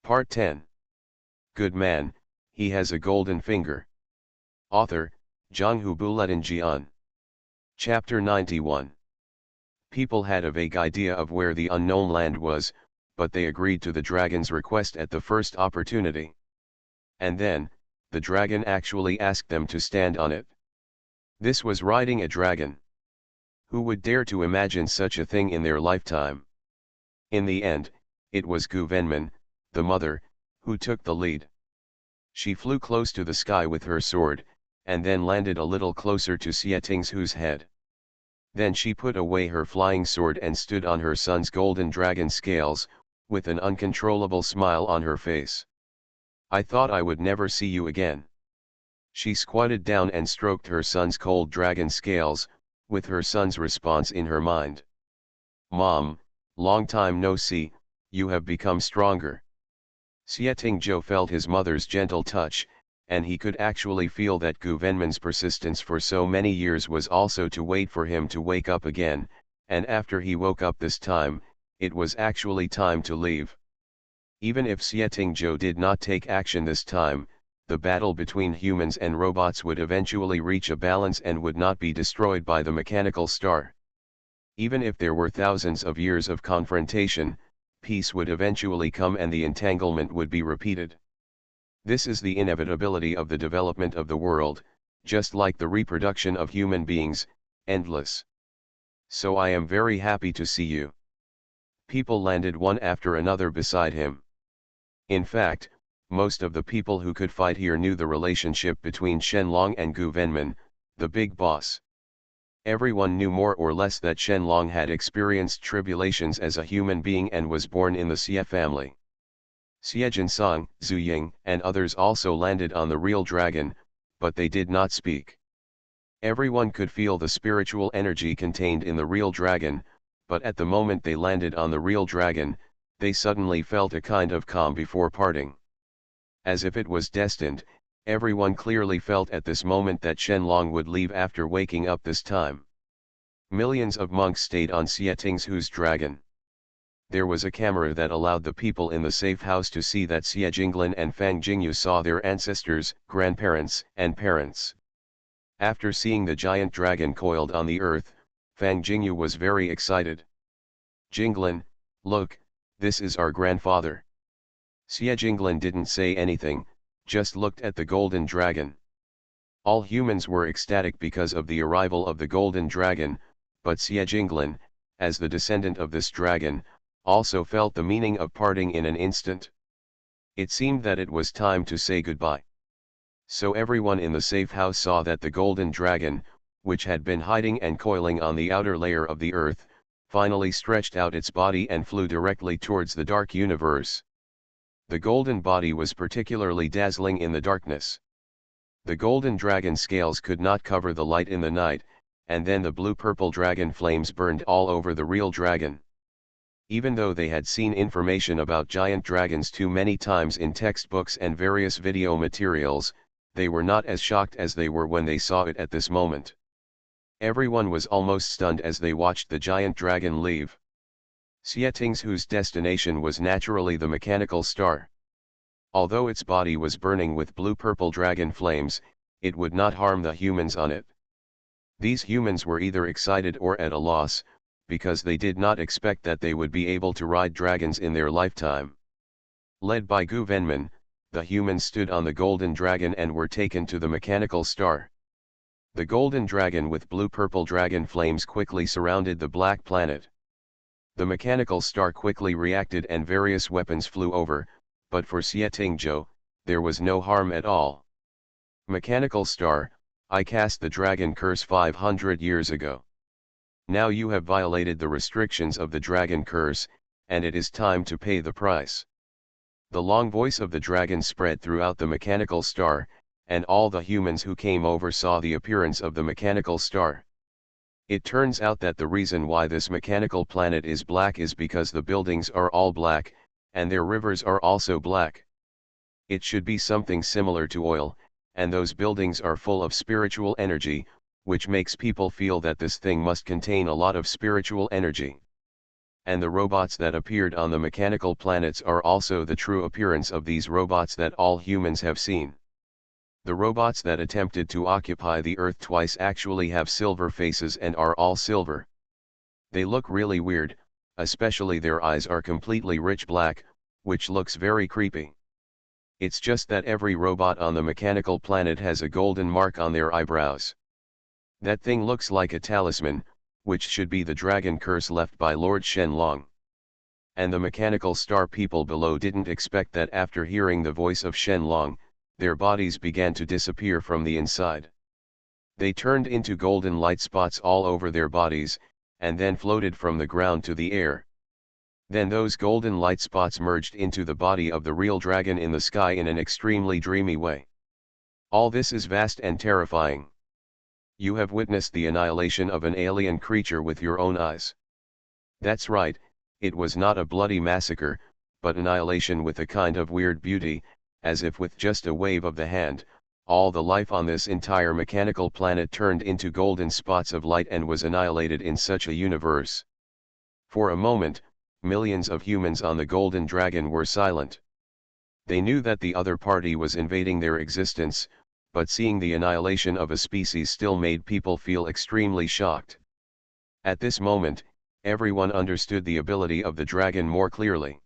Part 10. Good Man, He Has a Golden Finger. Author, Jonghu Buletinjian. Chapter 91. People had a vague idea of where the unknown land was, but they agreed to the dragon's request at the first opportunity. And then, the dragon actually asked them to stand on it. This was riding a dragon. Who would dare to imagine such a thing in their lifetime? In the end, it was Gu Venman, the mother, who took the lead. She flew close to the sky with her sword, and then landed a little closer to Xie Tingzhu's head. Then she put away her flying sword and stood on her son's golden dragon scales, with an uncontrollable smile on her face. I thought I would never see you again. She squatted down and stroked her son's cold dragon scales, with her son's response in her mind. Mom, long time no see, you have become stronger. Xie Tingzhou felt his mother's gentle touch, and he could actually feel that Gu Venman's persistence for so many years was also to wait for him to wake up again, and after he woke up this time, it was actually time to leave. Even if Xie Tingzhou did not take action this time, the battle between humans and robots would eventually reach a balance and would not be destroyed by the mechanical star. Even if there were thousands of years of confrontation, peace would eventually come and the entanglement would be repeated. This is the inevitability of the development of the world, just like the reproduction of human beings, endless. So I am very happy to see you. People landed one after another beside him. In fact, most of the people who could fight here knew the relationship between Shenlong and Gu Venman, the big boss. Everyone knew more or less that Shenlong had experienced tribulations as a human being and was born in the Xie family. Xie Jinsong, Zhu Ying, and others also landed on the real dragon, but they did not speak. Everyone could feel the spiritual energy contained in the real dragon, but at the moment they landed on the real dragon, they suddenly felt a kind of calm before parting. As if it was destined, everyone clearly felt at this moment that Shenlong would leave after waking up this time. Millions of monks stayed on Xie Tingzhu's dragon. There was a camera that allowed the people in the safe house to see that Xie Jinglin and Fang Jingyu saw their ancestors, grandparents, and parents. After seeing the giant dragon coiled on the earth, Fang Jingyu was very excited. Jinglin, look, this is our grandfather. Xie Jinglin didn't say anything, just looked at the golden dragon. All humans were ecstatic because of the arrival of the golden dragon, but Xie Jinglin, as the descendant of this dragon, also felt the meaning of parting in an instant. It seemed that it was time to say goodbye. So everyone in the safe house saw that the golden dragon, which had been hiding and coiling on the outer layer of the earth, finally stretched out its body and flew directly towards the dark universe. The golden body was particularly dazzling in the darkness. The golden dragon scales could not cover the light in the night, and then the blue-purple dragon flames burned all over the real dragon. Even though they had seen information about giant dragons too many times in textbooks and various video materials, they were not as shocked as they were when they saw it at this moment. Everyone was almost stunned as they watched the giant dragon leave. Xie Tingzhu's destination was naturally the mechanical star. Although its body was burning with blue-purple dragon flames, it would not harm the humans on it. These humans were either excited or at a loss, because they did not expect that they would be able to ride dragons in their lifetime. Led by Gu Venman, the humans stood on the golden dragon and were taken to the mechanical star. The golden dragon with blue-purple dragon flames quickly surrounded the black planet. The mechanical star quickly reacted and various weapons flew over, but for Xie Tingzhou, there was no harm at all. Mechanical star, I cast the dragon curse 500 years ago. Now you have violated the restrictions of the dragon curse, and it is time to pay the price. The long voice of the dragon spread throughout the mechanical star, and all the humans who came over saw the appearance of the mechanical star. It turns out that the reason why this mechanical planet is black is because the buildings are all black, and their rivers are also black. It should be something similar to oil, and those buildings are full of spiritual energy, which makes people feel that this thing must contain a lot of spiritual energy. And the robots that appeared on the mechanical planets are also the true appearance of these robots that all humans have seen. The robots that attempted to occupy the Earth twice actually have silver faces and are all silver. They look really weird, especially their eyes are completely rich black, which looks very creepy. It's just that every robot on the mechanical planet has a golden mark on their eyebrows. That thing looks like a talisman, which should be the dragon curse left by Lord Shenlong. And the mechanical star people below didn't expect that after hearing the voice of Shenlong, their bodies began to disappear from the inside. They turned into golden light spots all over their bodies, and then floated from the ground to the air. Then those golden light spots merged into the body of the real dragon in the sky in an extremely dreamy way. All this is vast and terrifying. You have witnessed the annihilation of an alien creature with your own eyes. That's right, it was not a bloody massacre, but annihilation with a kind of weird beauty, as if with just a wave of the hand, all the life on this entire mechanical planet turned into golden spots of light and was annihilated in such a universe. For a moment, millions of humans on the Golden Dragon were silent. They knew that the other party was invading their existence, but seeing the annihilation of a species still made people feel extremely shocked. At this moment, everyone understood the ability of the dragon more clearly.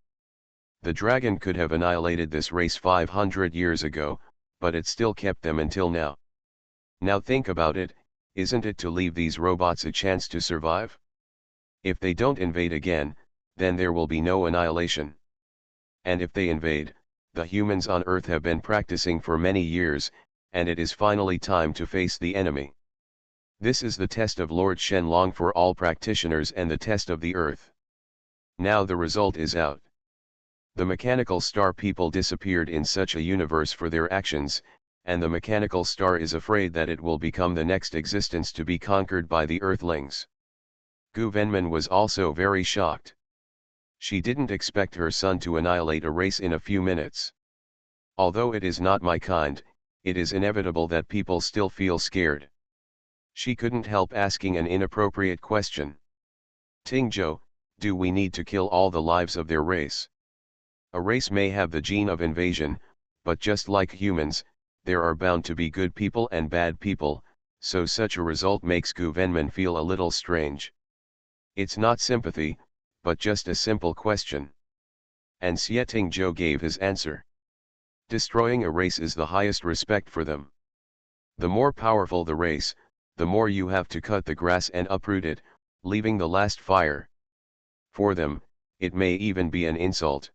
The dragon could have annihilated this race 500 years ago, but it still kept them until now. Now think about it, isn't it to leave these robots a chance to survive? If they don't invade again, then there will be no annihilation. And if they invade, the humans on Earth have been practicing for many years, and it is finally time to face the enemy. This is the test of Lord Shenlong for all practitioners and the test of the Earth. Now the result is out. The mechanical star people disappeared in such a universe for their actions, and the mechanical star is afraid that it will become the next existence to be conquered by the Earthlings. Gu Venman was also very shocked. She didn't expect her son to annihilate a race in a few minutes. Although it is not my kind, it is inevitable that people still feel scared. She couldn't help asking an inappropriate question. Tingzhou, do we need to kill all the lives of their race? A race may have the gene of invasion, but just like humans, there are bound to be good people and bad people, so such a result makes Gu Venman feel a little strange. It's not sympathy, but just a simple question. And Xie Tingzhou gave his answer. Destroying a race is the highest respect for them. The more powerful the race, the more you have to cut the grass and uproot it, leaving the last fire. For them, it may even be an insult.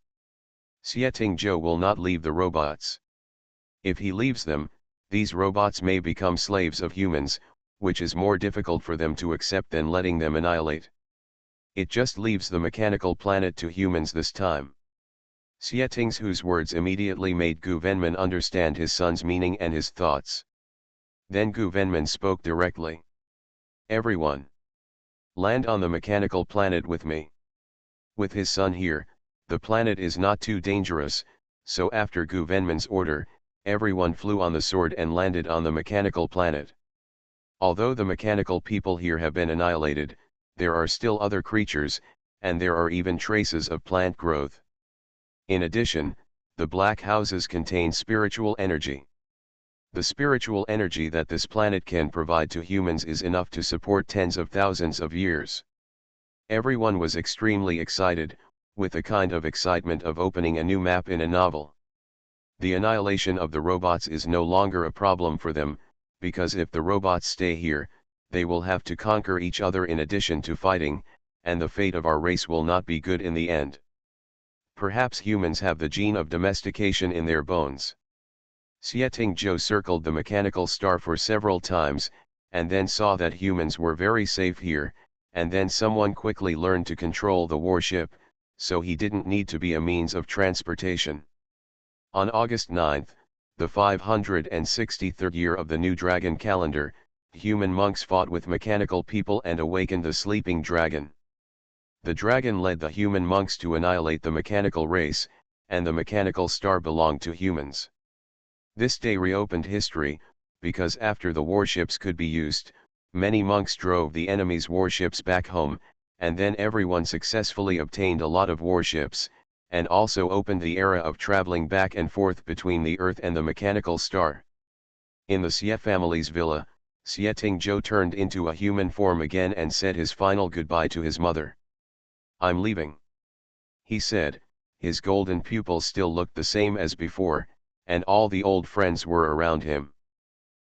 Xie Tingzhou will not leave the robots. If he leaves them, these robots may become slaves of humans, which is more difficult for them to accept than letting them annihilate. It just leaves the mechanical planet to humans this time. Xie Tingzhou's words immediately made Gu Venman understand his son's meaning and his thoughts. Then Gu Venman spoke directly. Everyone, land on the mechanical planet with me. With his son here, the planet is not too dangerous, so after Gu Venman's order, everyone flew on the sword and landed on the mechanical planet. Although the mechanical people here have been annihilated, there are still other creatures, and there are even traces of plant growth. In addition, the black houses contain spiritual energy. The spiritual energy that this planet can provide to humans is enough to support tens of thousands of years. Everyone was extremely excited, with the kind of excitement of opening a new map in a novel. The annihilation of the robots is no longer a problem for them, because if the robots stay here, they will have to conquer each other in addition to fighting, and the fate of our race will not be good in the end. Perhaps humans have the gene of domestication in their bones. Xie Tingzhou circled the mechanical star for several times, and then saw that humans were very safe here, and then someone quickly learned to control the warship, so he didn't need to be a means of transportation. On August 9, the 563rd year of the new dragon calendar, human monks fought with mechanical people and awakened the sleeping dragon. The dragon led the human monks to annihilate the mechanical race, and the mechanical star belonged to humans. This day reopened history, because after the warships could be used, many monks drove the enemy's warships back home, and then everyone successfully obtained a lot of warships, and also opened the era of traveling back and forth between the Earth and the mechanical star. In the Xie family's villa, Xie Tingzhou turned into a human form again and said his final goodbye to his mother. "I'm leaving," he said. His golden pupils still looked the same as before, and all the old friends were around him.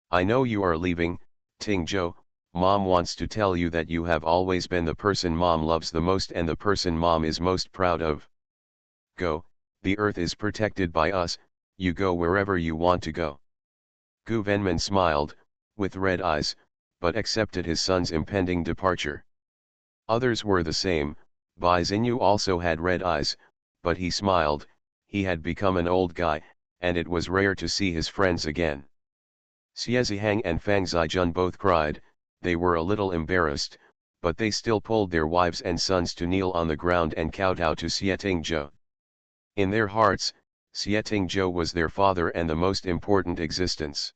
"I know you are leaving, Tingzhou. Mom wants to tell you that you have always been the person Mom loves the most and the person Mom is most proud of. Go, the Earth is protected by us, you go wherever you want to go." Gu Venman smiled, with red eyes, but accepted his son's impending departure. Others were the same. Bai Xinyu also had red eyes, but he smiled. He had become an old guy, and it was rare to see his friends again. Xie Zihang and Fang Zijun both cried. They were a little embarrassed, but they still pulled their wives and sons to kneel on the ground and kowtow to Xie Tingzhou. In their hearts, Xie Tingzhou was their father and the most important existence.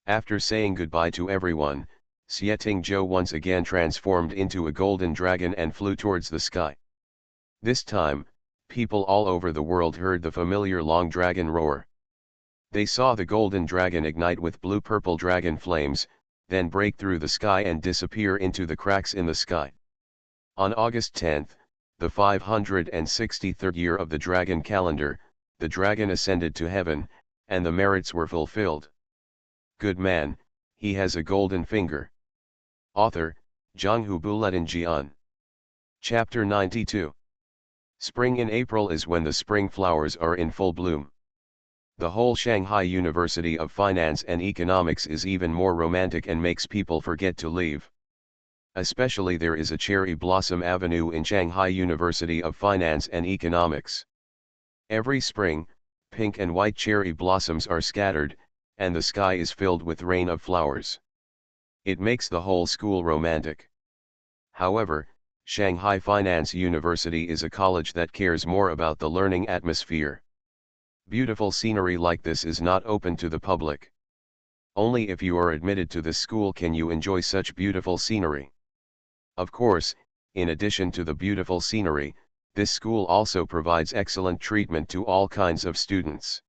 After saying goodbye to everyone, Xie Tingzhou once again transformed into a golden dragon and flew towards the sky. This time, people all over the world heard the familiar long dragon roar. They saw the golden dragon ignite with blue-purple dragon flames, then break through the sky and disappear into the cracks in the sky. On August 10, the 563rd year of the dragon calendar, the dragon ascended to heaven, and the merits were fulfilled. Good man, he has a golden finger. Author, Zhanghu Buletin Jian. Chapter 92. Spring in April is when the spring flowers are in full bloom. The whole Shanghai University of Finance and Economics is even more romantic and makes people forget to leave. Especially there is a cherry blossom avenue in Shanghai University of Finance and Economics. Every spring, pink and white cherry blossoms are scattered, and the sky is filled with rain of flowers. It makes the whole school romantic. However, Shanghai Finance University is a college that cares more about the learning atmosphere. Beautiful scenery like this is not open to the public. Only if you are admitted to this school can you enjoy such beautiful scenery. Of course, in addition to the beautiful scenery, this school also provides excellent treatment to all kinds of students.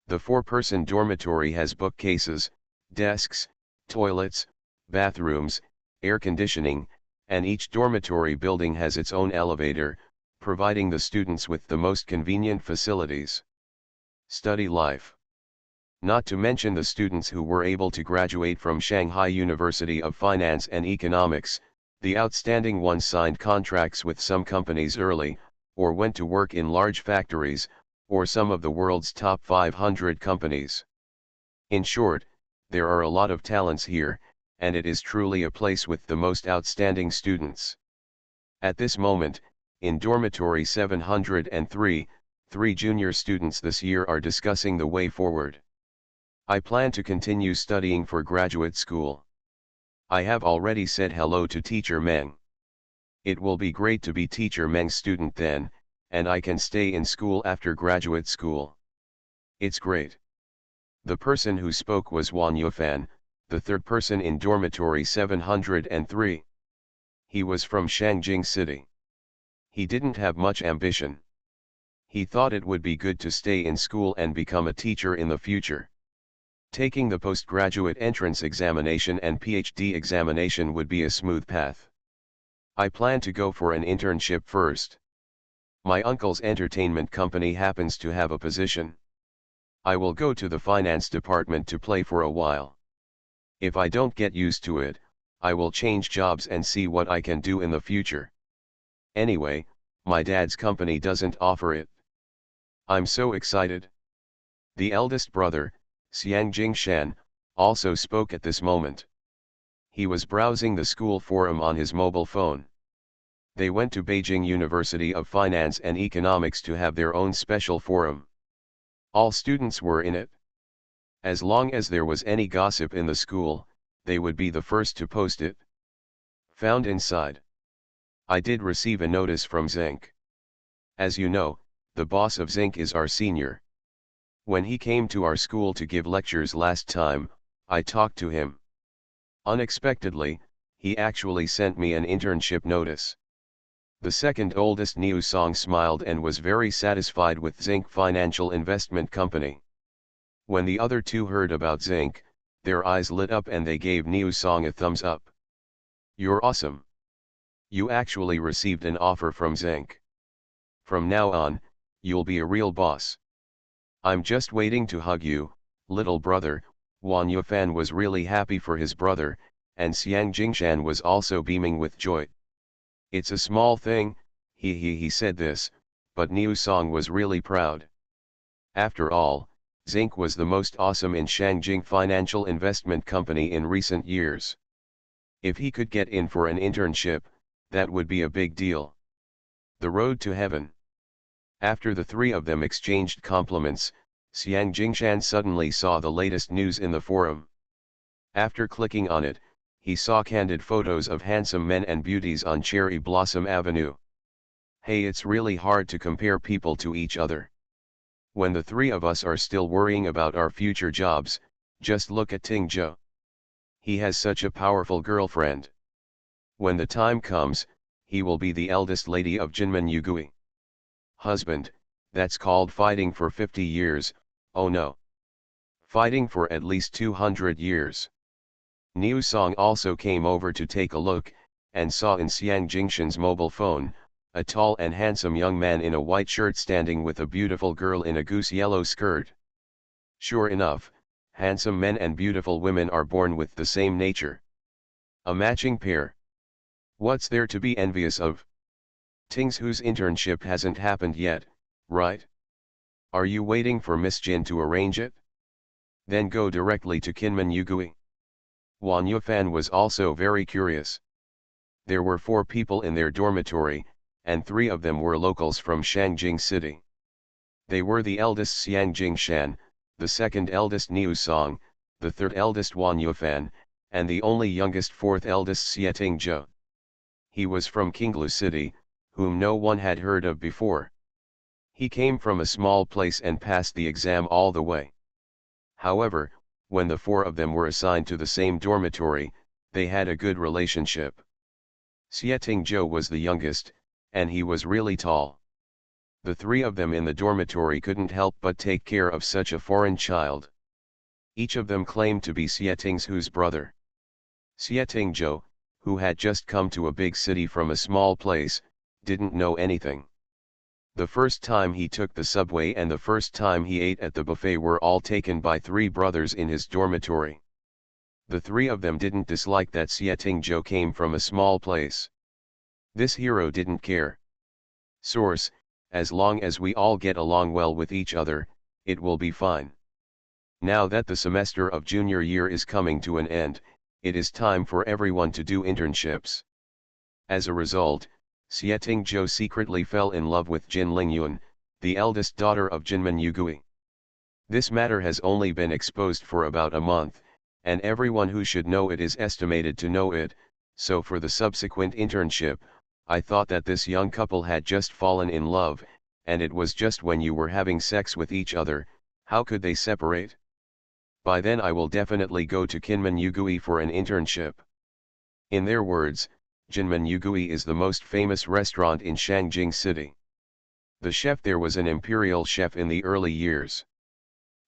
The 4-person dormitory has bookcases, desks, toilets, bathrooms, air conditioning, and each dormitory building has its own elevator, providing the students with the most convenient facilities. Study life. Not to mention the students who were able to graduate from Shanghai University of Finance and Economics, the outstanding ones signed contracts with some companies early, or went to work in large factories, or some of the world's top 500 companies. In short, there are a lot of talents here, and it is truly a place with the most outstanding students. At this moment, in dormitory 703, 3 junior students this year are discussing the way forward. I plan to continue studying for graduate school. I have already said hello to Teacher Meng. It will be great to be Teacher Meng's student then, and I can stay in school after graduate school. It's great. The person who spoke was Wan Yufan, the 3rd person in dormitory 703. He was from Shangjing City. He didn't have much ambition. He thought it would be good to stay in school and become a teacher in the future. Taking the postgraduate entrance examination and PhD examination would be a smooth path. I plan to go for an internship first. My uncle's entertainment company happens to have a position. I will go to the finance department to play for a while. If I don't get used to it, I will change jobs and see what I can do in the future. Anyway, my dad's company doesn't offer it. I'm so excited. The eldest brother, Xiang Jingshan, also spoke at this moment. He was browsing the school forum on his mobile phone. They went to Beijing University of Finance and Economics to have their own special forum. All students were in it. As long as there was any gossip in the school, they would be the first to post it. Found inside. I did receive a notice from Zinc. As you know, the boss of Zinc is our senior. When he came to our school to give lectures last time, I talked to him. Unexpectedly, he actually sent me an internship notice. The second oldest Niu Song smiled and was very satisfied with Zinc Financial Investment Company. When the other two heard about Zinc, their eyes lit up and they gave Niu Song a thumbs up. "You're awesome. You actually received an offer from Zinc. From now on, you'll be a real boss. I'm just waiting to hug you, little brother." Wan Yufan was really happy for his brother, and Xiang Jingshan was also beaming with joy. "It's a small thing," he said this, but Niu Song was really proud. After all, Zinc was the most awesome in Shangjing Financial Investment Company in recent years. If he could get in for an internship, that would be a big deal. The road to heaven. After the three of them exchanged compliments, Xiang Jingshan suddenly saw the latest news in the forum. After clicking on it, he saw candid photos of handsome men and beauties on Cherry Blossom Avenue. Hey, it's really hard to compare people to each other. When the three of us are still worrying about our future jobs, just look at Ting Zhou. He has such a powerful girlfriend. When the time comes, he will be the eldest lady of Jinmen Yugui. Husband, that's called fighting for 50 years, oh no. Fighting for at least 200 years. Niu Song also came over to take a look, and saw in Xiang Jingshan's mobile phone, a tall and handsome young man in a white shirt standing with a beautiful girl in a goose yellow skirt. Sure enough, handsome men and beautiful women are born with the same nature. A matching pair. What's there to be envious of? Ting's whose internship hasn't happened yet, right? Are you waiting for Miss Jin to arrange it? Then go directly to Kinmen Yugui. Wan Yufan was also very curious. There were 4 people in their dormitory, and 3 of them were locals from Shangjing City. They were the eldest Xiang Jingshan, the second eldest Niu Song, the third eldest Wan Yufan, and the only youngest 4th eldest Xieting Zhou. He was from Qinglu City, whom no one had heard of before. He came from a small place and passed the exam all the way. However, when the 4 of them were assigned to the same dormitory, they had a good relationship. Xieting Zhou was the youngest, and he was really tall. The 3 of them in the dormitory couldn't help but take care of such a foreign child. Each of them claimed to be Xieting Zhou's brother. Xieting Zhou, who had just come to a big city from a small place, didn't know anything. The first time he took the subway and the first time he ate at the buffet were all taken by 3 brothers in his dormitory. The 3 of them didn't dislike that Xieting Zhou came from a small place. This hero didn't care. Source: as long as we all get along well with each other, it will be fine. Now that the semester of junior year is coming to an end, it is time for everyone to do internships. As a result, Xieting Zhou secretly fell in love with Jin Lingyun, the eldest daughter of Jinmen Yugui. This matter has only been exposed for about a month, and everyone who should know it is estimated to know it, so for the subsequent internship, I thought that this young couple had just fallen in love, and it was just when you were having sex with each other, how could they separate? By then I will definitely go to Kinmen Yugui for an internship. In their words, Jinmen Yugui is the most famous restaurant in Shangjing City. The chef there was an imperial chef in the early years.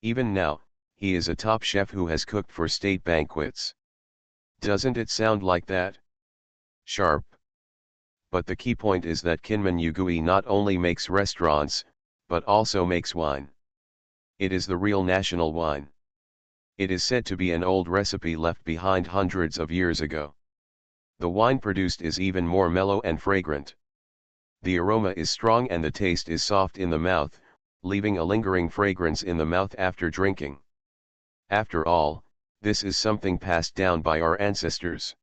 Even now, he is a top chef who has cooked for state banquets. Doesn't it sound like that? Sharp. But the key point is that Kinmen Yugui not only makes restaurants, but also makes wine. It is the real national wine. It is said to be an old recipe left behind hundreds of years ago. The wine produced is even more mellow and fragrant. The aroma is strong and the taste is soft in the mouth, leaving a lingering fragrance in the mouth after drinking. After all, this is something passed down by our ancestors.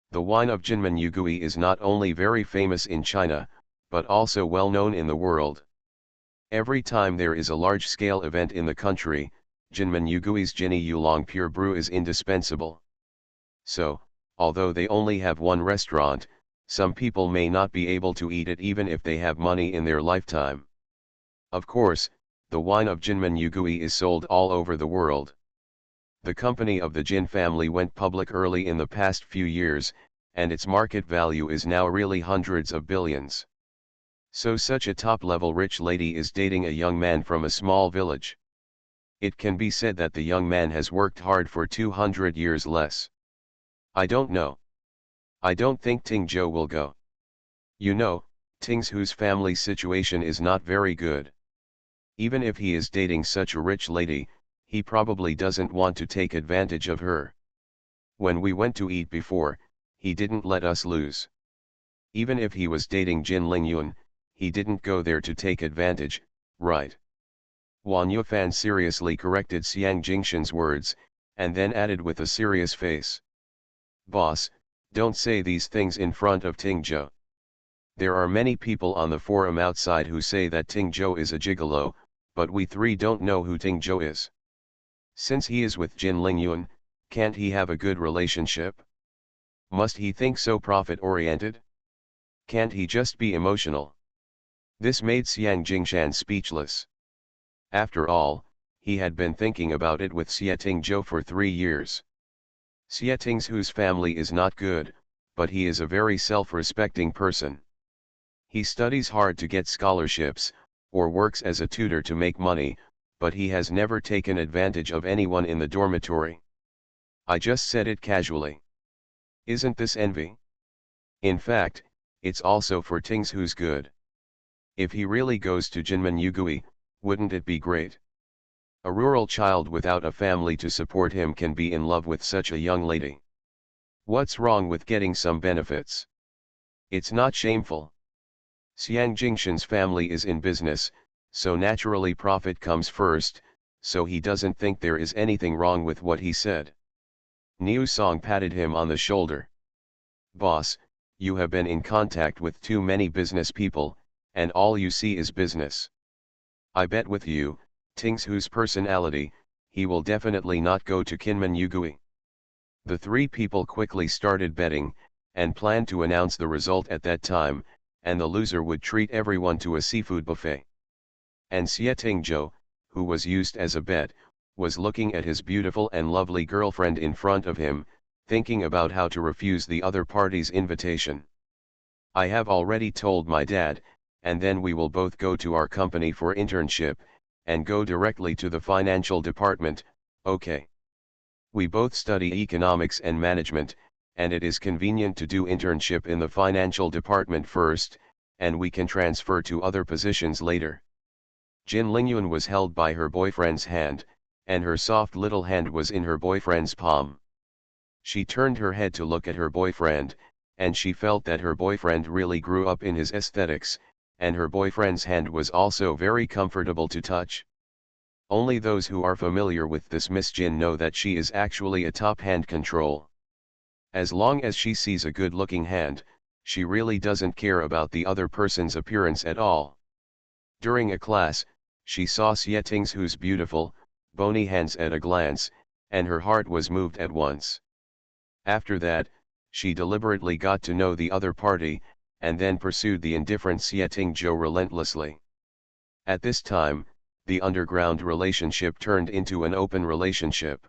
The wine of Jinmen Yugui is not only very famous in China, but also well known in the world. Every time there is a large-scale event in the country, Jinmen Yugui's Jinni Yulong Pure Brew is indispensable. So, although they only have one restaurant, some people may not be able to eat it even if they have money in their lifetime. Of course, the wine of Jinmen Yugui is sold all over the world. The company of the Jin family went public early in the past few years, and its market value is now really hundreds of billions. So such a top-level rich lady is dating a young man from a small village. It can be said that the young man has worked hard for 200 years less. I don't know. I don't think Ting Zhou will go. You know, Ting Zhou's family situation is not very good. Even if he is dating such a rich lady, he probably doesn't want to take advantage of her. When we went to eat before, he didn't let us lose. Even if he was dating Jin Lingyun, he didn't go there to take advantage, right? Wan Yufan seriously corrected Xiang Jingshan's words, and then added with a serious face. Boss, don't say these things in front of Ting Zhou. There are many people on the forum outside who say that Ting Zhou is a gigolo, but we three don't know who Ting Zhou is. Since he is with Jin Lingyun, can't he have a good relationship? Must he think so profit-oriented? Can't he just be emotional? This made Xiang Jingshan speechless. After all, he had been thinking about it with Xie Tingzhou for 3 years. Xie Tingzhou's family is not good, but he is a very self-respecting person. He studies hard to get scholarships, or works as a tutor to make money, but he has never taken advantage of anyone in the dormitory. I just said it casually. Isn't this envy? In fact, it's also for Ting Zhou's good. If he really goes to Jinmen Yugui, wouldn't it be great? A rural child without a family to support him can be in love with such a young lady. What's wrong with getting some benefits? It's not shameful. Xiang Jingshan's family is in business, so naturally profit comes first, so he doesn't think there is anything wrong with what he said. Niu Song patted him on the shoulder. Boss, you have been in contact with too many business people, and all you see is business. I bet with you, Ting Zhou's personality, he will definitely not go to Kinmen Yugui. The 3 people quickly started betting, and planned to announce the result at that time, and the loser would treat everyone to a seafood buffet. And Xie Tingzhou, who was used as a bet, was looking at his beautiful and lovely girlfriend in front of him, thinking about how to refuse the other party's invitation. I have already told my dad, and then we will both go to our company for internship, and go directly to the financial department, okay? We both study economics and management, and it is convenient to do internship in the financial department first, and we can transfer to other positions later. Jin Lingyun was held by her boyfriend's hand, and her soft little hand was in her boyfriend's palm. She turned her head to look at her boyfriend, and she felt that her boyfriend really grew up in his aesthetics, and her boyfriend's hand was also very comfortable to touch. Only those who are familiar with this Miss Jin know that she is actually a top hand control. As long as she sees a good-looking hand, she really doesn't care about the other person's appearance at all. During a class, she saw Xie Tingzhou's beautiful, bony hands at a glance, and her heart was moved at once. After that, she deliberately got to know the other party, and then pursued the indifferent Xie Tingzhou relentlessly. At this time, the underground relationship turned into an open relationship.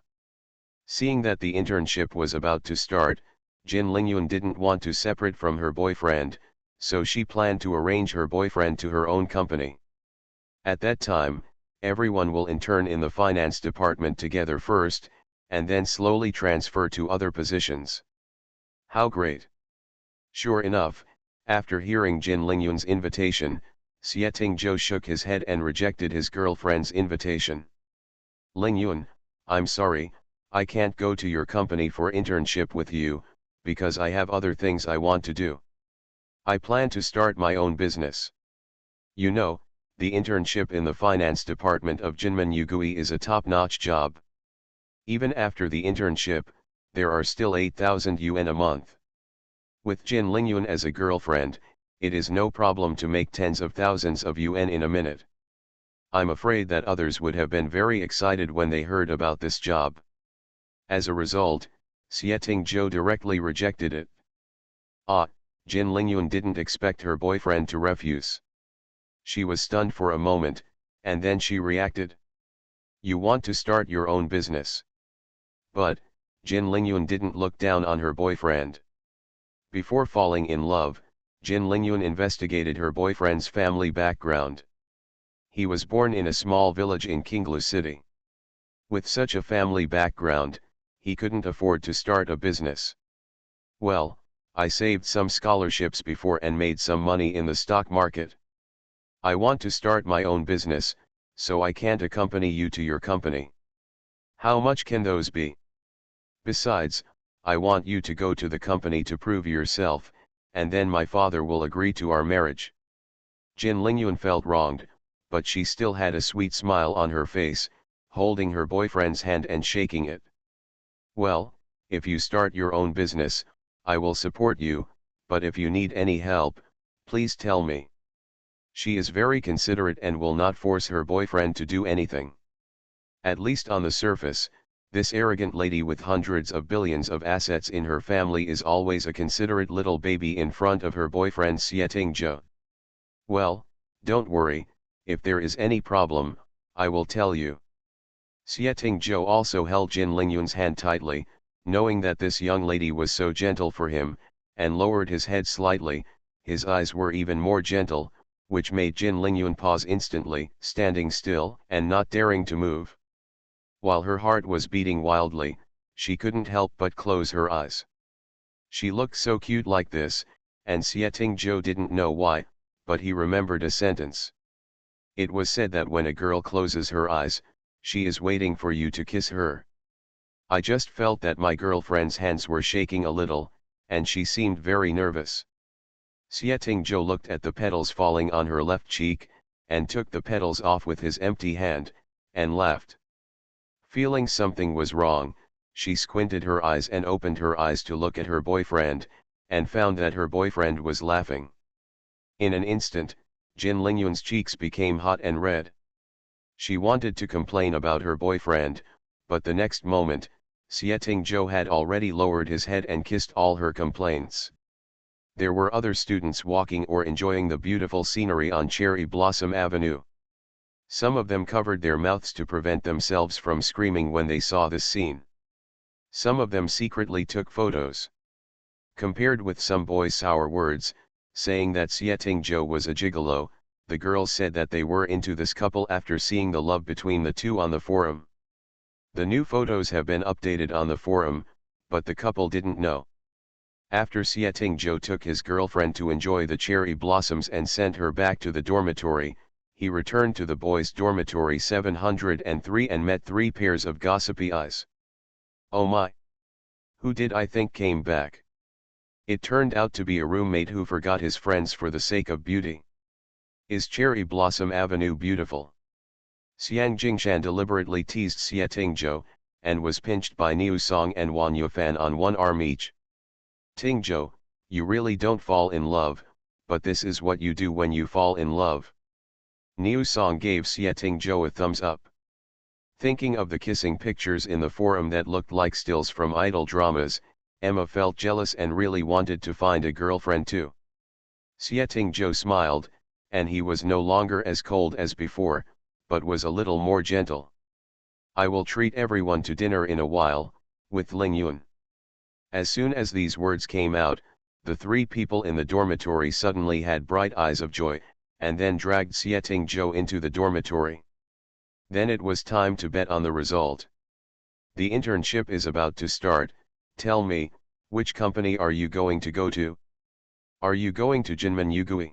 Seeing that the internship was about to start, Jin Lingyun didn't want to separate from her boyfriend, so she planned to arrange her boyfriend to her own company. At that time, everyone will intern in the finance department together first, and then slowly transfer to other positions. How great! Sure enough, after hearing Jin Lingyun's invitation, Xie Tingzhou shook his head and rejected his girlfriend's invitation. Lingyun, I'm sorry, I can't go to your company for internship with you, because I have other things I want to do. I plan to start my own business. You know, the internship in the finance department of Jinmen Yugui is a top-notch job. Even after the internship, there are still 8,000 yuan a month. With Jin Lingyun as a girlfriend, it is no problem to make tens of thousands of yuan in a minute. I'm afraid that others would have been very excited when they heard about this job. As a result, Xie Tingzhou directly rejected it. Jin Lingyun didn't expect her boyfriend to refuse. She was stunned for a moment, and then she reacted. You want to start your own business. But, Jin Lingyun didn't look down on her boyfriend. Before falling in love, Jin Lingyun investigated her boyfriend's family background. He was born in a small village in Qinglu City. With such a family background, he couldn't afford to start a business. Well, I saved some scholarships before and made some money in the stock market. I want to start my own business, so I can't accompany you to your company. How much can those be? Besides, I want you to go to the company to prove yourself, and then my father will agree to our marriage. Jin Lingyun felt wronged, but she still had a sweet smile on her face, holding her boyfriend's hand and shaking it. Well, if you start your own business, I will support you, but if you need any help, please tell me. She is very considerate and will not force her boyfriend to do anything. At least on the surface, this arrogant lady with hundreds of billions of assets in her family is always a considerate little baby in front of her boyfriend Xie. Well, don't worry, if there is any problem, I will tell you. Xie also held Jin Lingyun's hand tightly, knowing that this young lady was so gentle for him, and lowered his head slightly. His eyes were even more gentle, which made Jin Lingyun pause instantly, standing still and not daring to move. While her heart was beating wildly, she couldn't help but close her eyes. She looked so cute like this, and Xie didn't know why, but he remembered a sentence. It was said that when a girl closes her eyes, she is waiting for you to kiss her. I just felt that my girlfriend's hands were shaking a little, and she seemed very nervous. Xie looked at the petals falling on her left cheek, and took the petals off with his empty hand, and laughed. Feeling something was wrong, she squinted her eyes and opened her eyes to look at her boyfriend, and found that her boyfriend was laughing. In an instant, Jin Lingyun's cheeks became hot and red. She wanted to complain about her boyfriend, but the next moment, Xie had already lowered his head and kissed all her complaints. There were other students walking or enjoying the beautiful scenery on Cherry Blossom Avenue. Some of them covered their mouths to prevent themselves from screaming when they saw this scene. Some of them secretly took photos. Compared with some boys' sour words, saying that Xie was a gigolo, the girls said that they were into this couple after seeing the love between the two on the forum. The new photos have been updated on the forum, but the couple didn't know. After Xie took his girlfriend to enjoy the cherry blossoms and sent her back to the dormitory, he returned to the boys' dormitory 703 and met 3 pairs of gossipy eyes. Oh my! Who did I think came back? It turned out to be a roommate who forgot his friends for the sake of beauty. Is Cherry Blossom Avenue beautiful? Xiang Jingshan deliberately teased Xie, and was pinched by Niu Song and Wan Yufan on one arm each. Tingzhou, you really don't fall in love, but this is what you do when you fall in love. Niu Song gave Xie a thumbs up. Thinking of the kissing pictures in the forum that looked like stills from idol dramas, Emma felt jealous and really wanted to find a girlfriend too. Xie smiled, and he was no longer as cold as before, but was a little more gentle. I will treat everyone to dinner in a while, with Lingyun. As soon as these words came out, the 3 people in the dormitory suddenly had bright eyes of joy, and then dragged Xie into the dormitory. Then it was time to bet on the result. The internship is about to start. Tell me, which company are you going to go to? Are you going to Jinmen Yugui?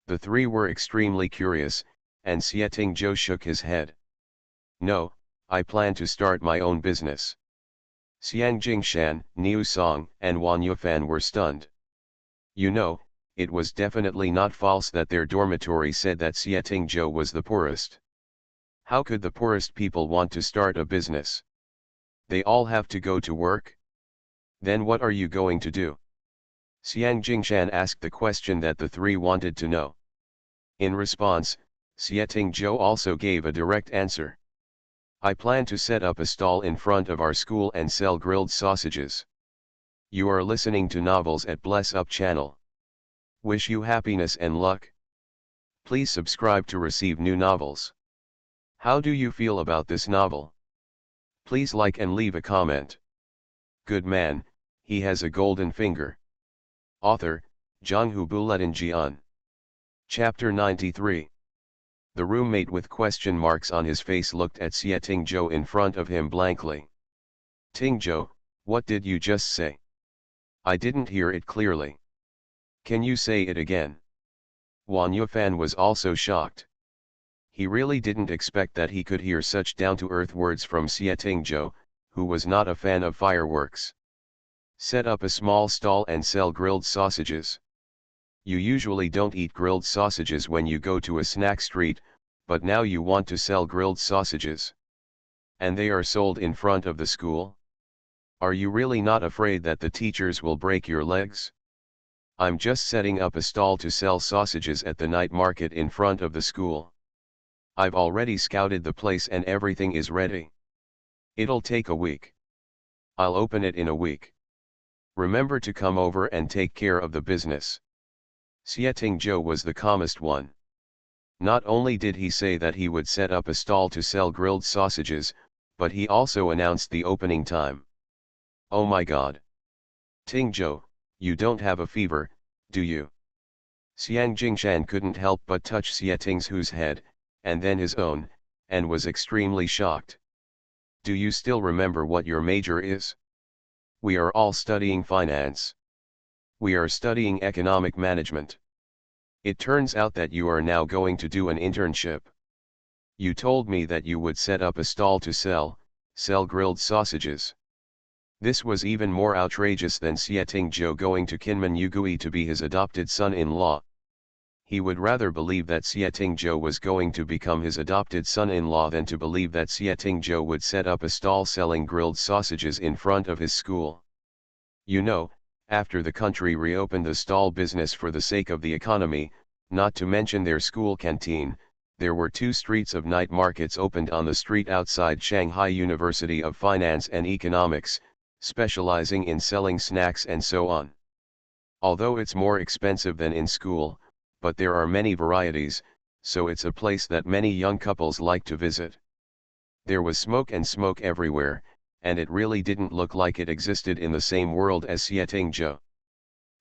The 3 were extremely curious, and Xie shook his head. No, I plan to start my own business. Xiang Jingshan, Niu Song, and Wan Yufan were stunned. You know, it was definitely not false that their dormitory said that Xie was the poorest. How could the poorest people want to start a business? They all have to go to work? Then what are you going to do? Xiang Jingshan asked the question that the 3 wanted to know. In response, Xie also gave a direct answer. I plan to set up a stall in front of our school and sell grilled sausages. You are listening to Novels at Bless Up channel. Wish you happiness and luck. Please subscribe to receive new novels. How do you feel about this novel? Please like and leave a comment. Good man, he has a golden finger. Author, Zhanghu Buletin Jian. Chapter 93. The roommate with question marks on his face looked at Xie Tingzhou in front of him blankly. Tingzhou, what did you just say? I didn't hear it clearly. Can you say it again? Wang Yufan was also shocked. He really didn't expect that he could hear such down-to-earth words from Xie Tingzhou, who was not a fan of fireworks. Set up a small stall and sell grilled sausages. You usually don't eat grilled sausages when you go to a snack street, but now you want to sell grilled sausages. And they are sold in front of the school? Are you really not afraid that the teachers will break your legs? I'm just setting up a stall to sell sausages at the night market in front of the school. I've already scouted the place and everything is ready. It'll take a week. I'll open it in a week. Remember to come over and take care of the business. Xie Tingzhou was the calmest one. Not only did he say that he would set up a stall to sell grilled sausages, but he also announced the opening time. Oh my God! Tingzhou, you don't have a fever, do you? Xiang Jingshan couldn't help but touch Xie Tingzhou's head, and then his own, and was extremely shocked. Do you still remember what your major is? We are all studying finance. We are studying economic management. It turns out that you are now going to do an internship. You told me that you would set up a stall to sell grilled sausages. This was even more outrageous than Xie Tingzhou going to Kinmen Yugui to be his adopted son-in-law. He would rather believe that Xie Tingzhou was going to become his adopted son-in-law than to believe that Xie Tingzhou would set up a stall selling grilled sausages in front of his school. You know, after the country reopened the stall business for the sake of the economy, not to mention their school canteen, there were 2 streets of night markets opened on the street outside Shanghai University of Finance and Economics, specializing in selling snacks and so on. Although it's more expensive than in school, but there are many varieties, so it's a place that many young couples like to visit. There was smoke everywhere, and it really didn't look like it existed in the same world as Xie Tingzhou.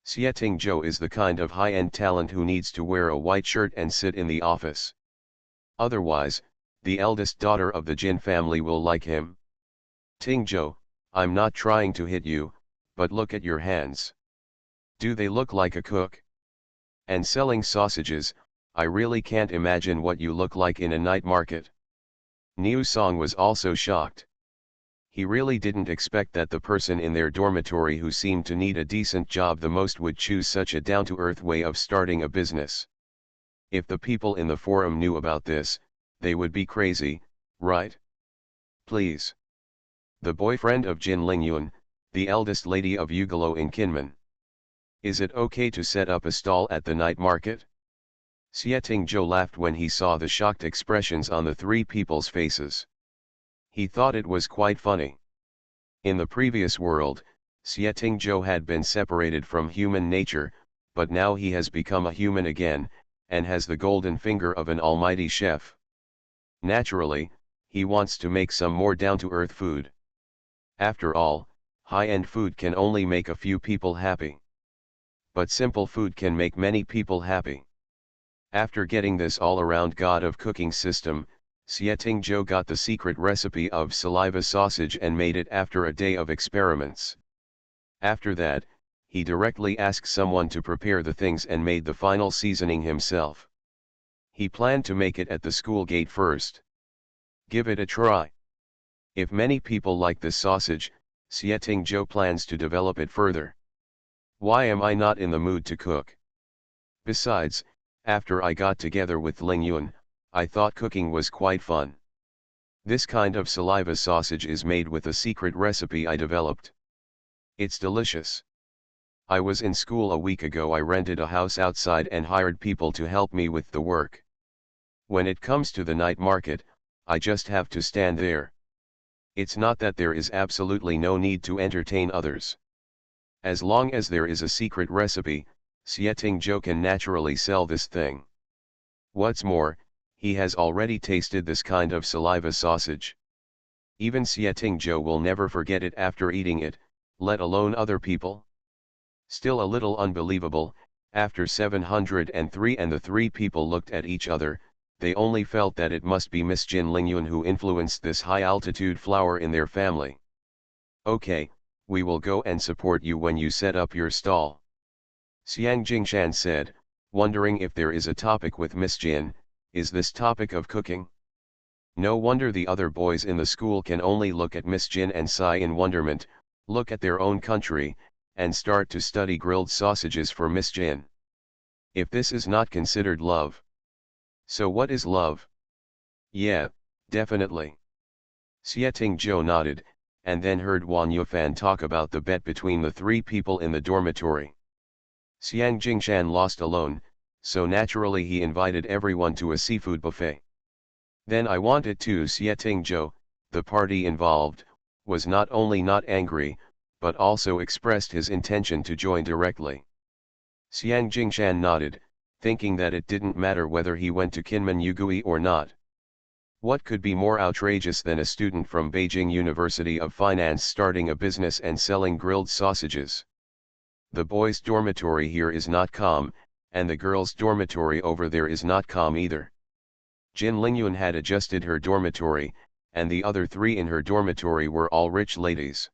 Xie Tingzhou is the kind of high-end talent who needs to wear a white shirt and sit in the office. Otherwise, the eldest daughter of the Jin family will like him. Tingzhou, I'm not trying to hit you, but look at your hands. Do they look like a cook? And selling sausages, I really can't imagine what you look like in a night market. Niu Song was also shocked. He really didn't expect that the person in their dormitory who seemed to need a decent job the most would choose such a down-to-earth way of starting a business. If the people in the forum knew about this, they would be crazy, right? Please. The boyfriend of Jin Lingyun, the eldest lady of Yugolo in Kinmen. Is it okay to set up a stall at the night market? Xie Tingzhou laughed when he saw the shocked expressions on the 3 people's faces. He thought it was quite funny. In the previous world, Xie Tingzhou had been separated from human nature, but now he has become a human again, and has the golden finger of an almighty chef. Naturally, he wants to make some more down-to-earth food. After all, high-end food can only make a few people happy. But simple food can make many people happy. After getting this all-around god of cooking system, Xie Tingzhou got the secret recipe of saliva sausage and made it after a day of experiments. After that, he directly asked someone to prepare the things and made the final seasoning himself. He planned to make it at the school gate first. Give it a try. If many people like this sausage, Xie Tingzhou plans to develop it further. Why am I not in the mood to cook? Besides, after I got together with Ling Yun, I thought cooking was quite fun. This kind of saliva sausage is made with a secret recipe I developed. It's delicious. I was in school a week ago. I rented a house outside and hired people to help me with the work. When it comes to the night market, I just have to stand there. It's not that there is absolutely no need to entertain others. As long as there is a secret recipe, Xie Tingzhou can naturally sell this thing. What's more, he has already tasted this kind of saliva sausage. Even Xie Tingzhou will never forget it after eating it, let alone other people. Still a little unbelievable, after 703 and the three people looked at each other, they only felt that it must be Miss Jin Lingyun who influenced this high-altitude flower in their family. Okay, we will go and support you when you set up your stall. Xiang Jingshan said, wondering if there is a topic with Miss Jin. Is this topic of cooking? No wonder the other boys in the school can only look at Miss Jin and sigh in wonderment, look at their own country, and start to study grilled sausages for Miss Jin. If this is not considered love. So what is love? Yeah, definitely. Xie Tingzhou nodded, and then heard Wan Yufan talk about the bet between the three people in the dormitory. Xiang Jingshan lost alone, so naturally he invited everyone to a seafood buffet. Then I wanted to. Xie Tingzhou, the party involved, was not only not angry, but also expressed his intention to join directly. Xiang Jingshan nodded, thinking that it didn't matter whether he went to Kinmen Yugui or not. What could be more outrageous than a student from Beijing University of Finance starting a business and selling grilled sausages? The boys' dormitory here is not calm, and the girls' dormitory over there is not calm either. Jin Lingyun had adjusted her dormitory, and the other three in her dormitory were all rich ladies.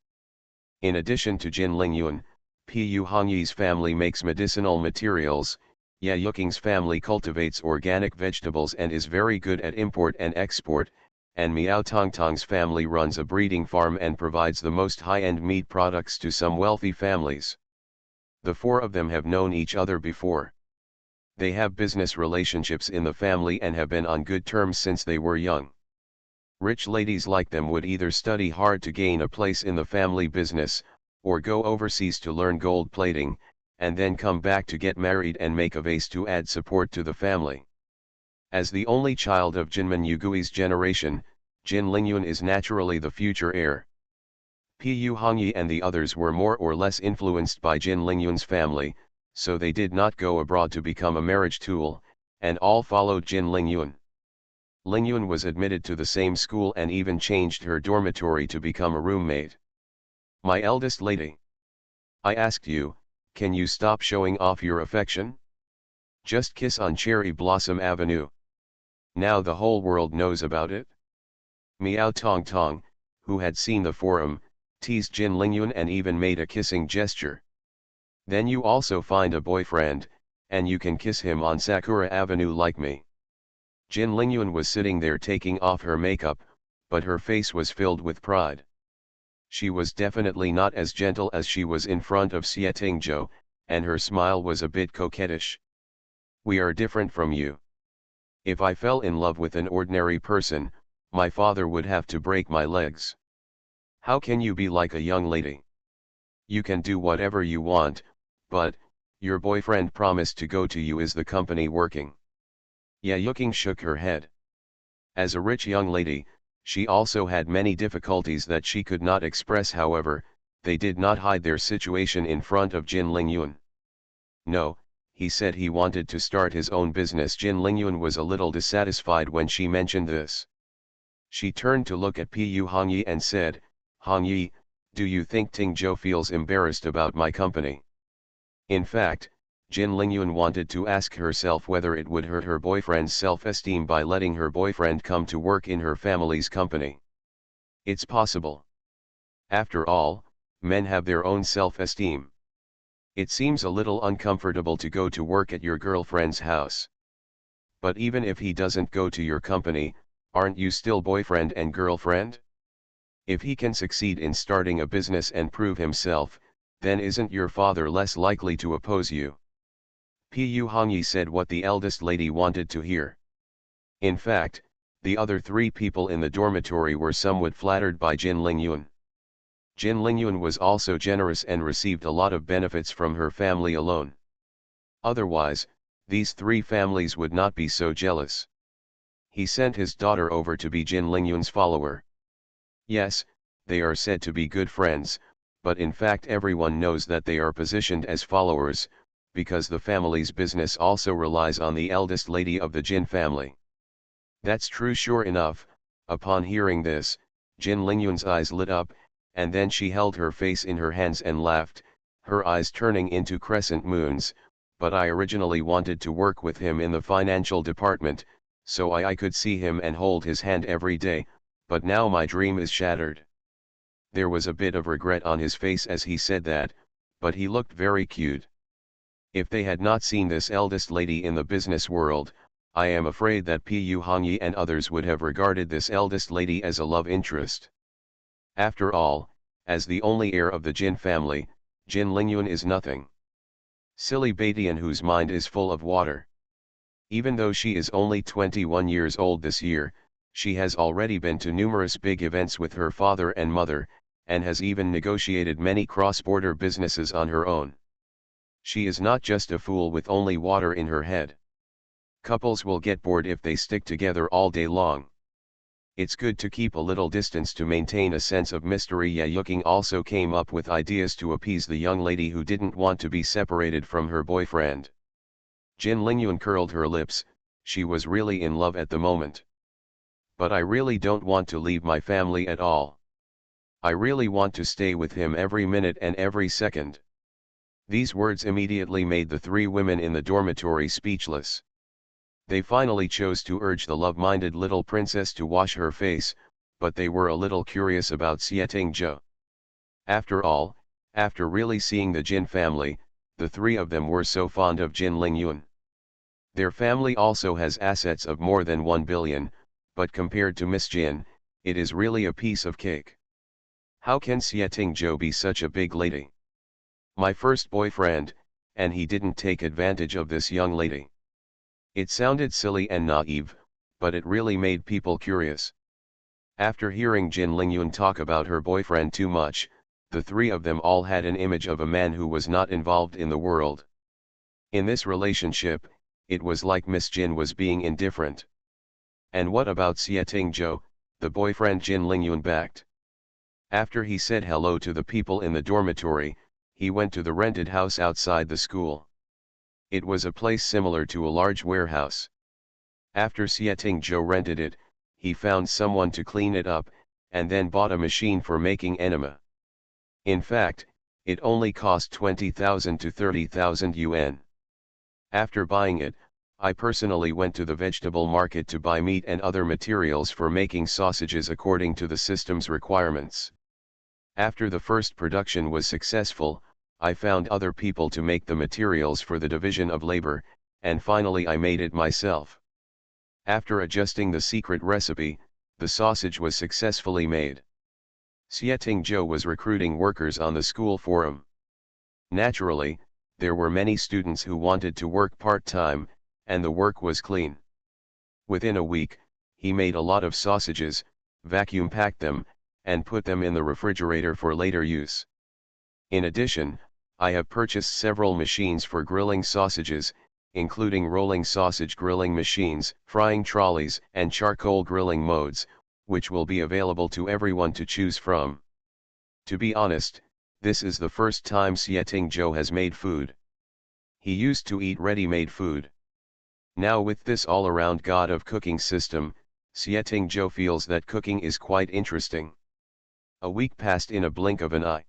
In addition to Jin Lingyun, Pu Hongyi's family makes medicinal materials, Ye Yuking's family cultivates organic vegetables and is very good at import and export, and Miao Tongtong's family runs a breeding farm and provides the most high-end meat products to some wealthy families. The four of them have known each other before. They have business relationships in the family and have been on good terms since they were young. Rich ladies like them would either study hard to gain a place in the family business, or go overseas to learn gold plating, and then come back to get married and make a vase to add support to the family. As the only child of Jinmen Yugui's generation, Jin Lingyun is naturally the future heir. Pu Hongyi and the others were more or less influenced by Jin Lingyun's family, so they did not go abroad to become a marriage tool, and all followed Jin Lingyun. Lingyun was admitted to the same school and even changed her dormitory to become a roommate. My eldest lady. I asked you, can you stop showing off your affection? Just kiss on Cherry Blossom Avenue. Now the whole world knows about it. Miao Tongtong, who had seen the forum, teased Jin Lingyun and even made a kissing gesture. Then you also find a boyfriend, and you can kiss him on Sakura Avenue like me. Jin Lingyun was sitting there taking off her makeup, but her face was filled with pride. She was definitely not as gentle as she was in front of Xie Tingzhou, and her smile was a bit coquettish. We are different from you. If I fell in love with an ordinary person, my father would have to break my legs. How can you be like a young lady? You can do whatever you want, but, your boyfriend promised to go to you. Is the company working? Ye Yuking shook her head. As a rich young lady, she also had many difficulties that she could not express. However, they did not hide their situation in front of Jin Lingyun. No, he said he wanted to start his own business. Jin Lingyun was a little dissatisfied when she mentioned this. She turned to look at Pu Hongyi and said, Hongyi, do you think Tingzhou feels embarrassed about my company? In fact, Jin Lingyun wanted to ask herself whether it would hurt her boyfriend's self-esteem by letting her boyfriend come to work in her family's company. It's possible. After all, men have their own self-esteem. It seems a little uncomfortable to go to work at your girlfriend's house. But even if he doesn't go to your company, aren't you still boyfriend and girlfriend? If he can succeed in starting a business and prove himself, then isn't your father less likely to oppose you? Pu Hongyi said what the eldest lady wanted to hear. In fact, the other three people in the dormitory were somewhat flattered by Jin Lingyun. Jin Lingyun was also generous and received a lot of benefits from her family alone. Otherwise, these three families would not be so jealous. He sent his daughter over to be Jin Lingyun's follower. Yes, they are said to be good friends, but in fact everyone knows that they are positioned as followers, because the family's business also relies on the eldest lady of the Jin family. That's true. Sure enough, upon hearing this, Jin Lingyun's eyes lit up, and then she held her face in her hands and laughed, her eyes turning into crescent moons, but I originally wanted to work with him in the financial department, so I could see him and hold his hand every day, but now my dream is shattered. There was a bit of regret on his face as he said that, but he looked very cute. If they had not seen this eldest lady in the business world, I am afraid that Pu Hongyi and others would have regarded this eldest lady as a love interest. After all, as the only heir of the Jin family, Jin Lingyun is nothing. Silly Batian whose mind is full of water. Even though she is only 21 years old this year, she has already been to numerous big events with her father and mother, and has even negotiated many cross-border businesses on her own. She is not just a fool with only water in her head. Couples will get bored if they stick together all day long. It's good to keep a little distance to maintain a sense of mystery. Ye Yuking also came up with ideas to appease the young lady who didn't want to be separated from her boyfriend. Jin Lingyun curled her lips, she was really in love at the moment. But I really don't want to leave my family at all. I really want to stay with him every minute and every second. These words immediately made the three women in the dormitory speechless. They finally chose to urge the love-minded little princess to wash her face, but they were a little curious about Xietingzhou. After all, after really seeing the Jin family, the three of them were so fond of Jin Lingyun. Their family also has assets of more than 1 billion, but compared to Miss Jin, it is really a piece of cake. How can Xietingzhou be such a big lady? My first boyfriend, and he didn't take advantage of this young lady. It sounded silly and naive, but it really made people curious. After hearing Jin Lingyun talk about her boyfriend too much, the three of them all had an image of a man who was not involved in the world. In this relationship, it was like Miss Jin was being indifferent. And what about Xietingzhou, the boyfriend Jin Lingyun backed? After he said hello to the people in the dormitory, he went to the rented house outside the school. It was a place similar to a large warehouse. After Xietingzhou rented it, he found someone to clean it up, and then bought a machine for making enema. In fact, it only cost 20,000 to 30,000 yuan. After buying it, I personally went to the vegetable market to buy meat and other materials for making sausages according to the system's requirements. After the first production was successful, I found other people to make the materials for the division of labor, and finally I made it myself. After adjusting the secret recipe, the sausage was successfully made. Xietingzhou was recruiting workers on the school forum. Naturally, there were many students who wanted to work part-time, and the work was clean. Within a week, he made a lot of sausages, vacuum-packed them, and put them in the refrigerator for later use. In addition, I have purchased several machines for grilling sausages, including rolling sausage grilling machines, frying trolleys, and charcoal grilling modes, which will be available to everyone to choose from. To be honest, this is the first time Xietingzhou has made food. He used to eat ready-made food. Now with this all-around god of cooking system, Xietingzhou feels that cooking is quite interesting. A week passed in a blink of an eye.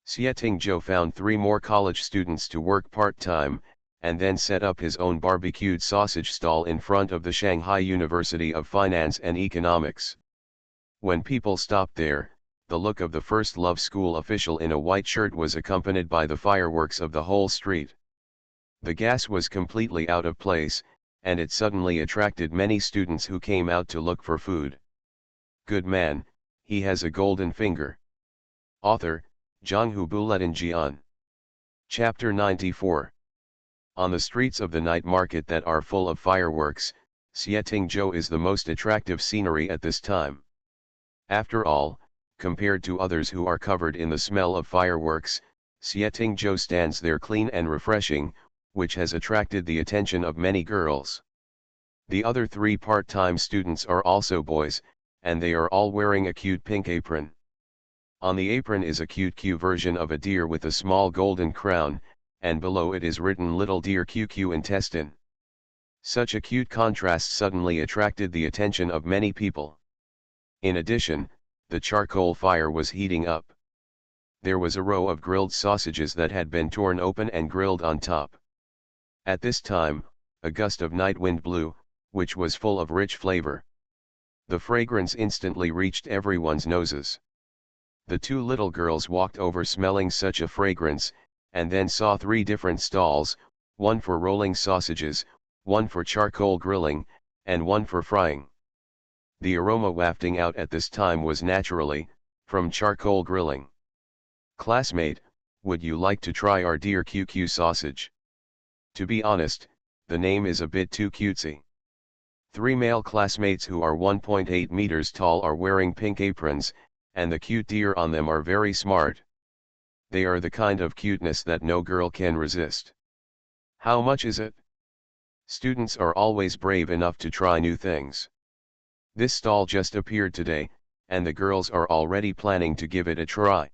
Xietingzhou found 3 more college students to work part-time, and then set up his own barbecued sausage stall in front of the Shanghai University of Finance and Economics. When people stopped there, the look of the first love school official in a white shirt was accompanied by the fireworks of the whole street. The gas was completely out of place, and it suddenly attracted many students who came out to look for food. Good man, he has a golden finger. Author, Zhanghu Buletin Jian. Chapter 94. On the streets of the night market that are full of fireworks, Xietingzhou is the most attractive scenery at this time. After all, compared to others who are covered in the smell of fireworks, Xietingzhou stands there clean and refreshing, which has attracted the attention of many girls. The other 3 part-time students are also boys, and they are all wearing a cute pink apron. On the apron is a cute version of a deer with a small golden crown, and below it is written Little Deer QQ Intestine. Such a cute contrast suddenly attracted the attention of many people. In addition, the charcoal fire was heating up. there was a row of grilled sausages that had been torn open and grilled on top. At this time, a gust of night wind blew, which was full of rich flavor. The fragrance instantly reached everyone's noses. The two little girls walked over smelling such a fragrance, and then saw three different stalls, one for rolling sausages, one for charcoal grilling, and one for frying. The aroma wafting out at this time was naturally, from charcoal grilling. "Classmate, would you like to try our dear QQ sausage?" To be honest, the name is a bit too cutesy. Three male classmates who are 1.8 meters tall are wearing pink aprons, and the cute deer on them are very smart. They are the kind of cuteness that no girl can resist. "How much is it?" Students are always brave enough to try new things. This stall just appeared today, and the girls are already planning to give it a try.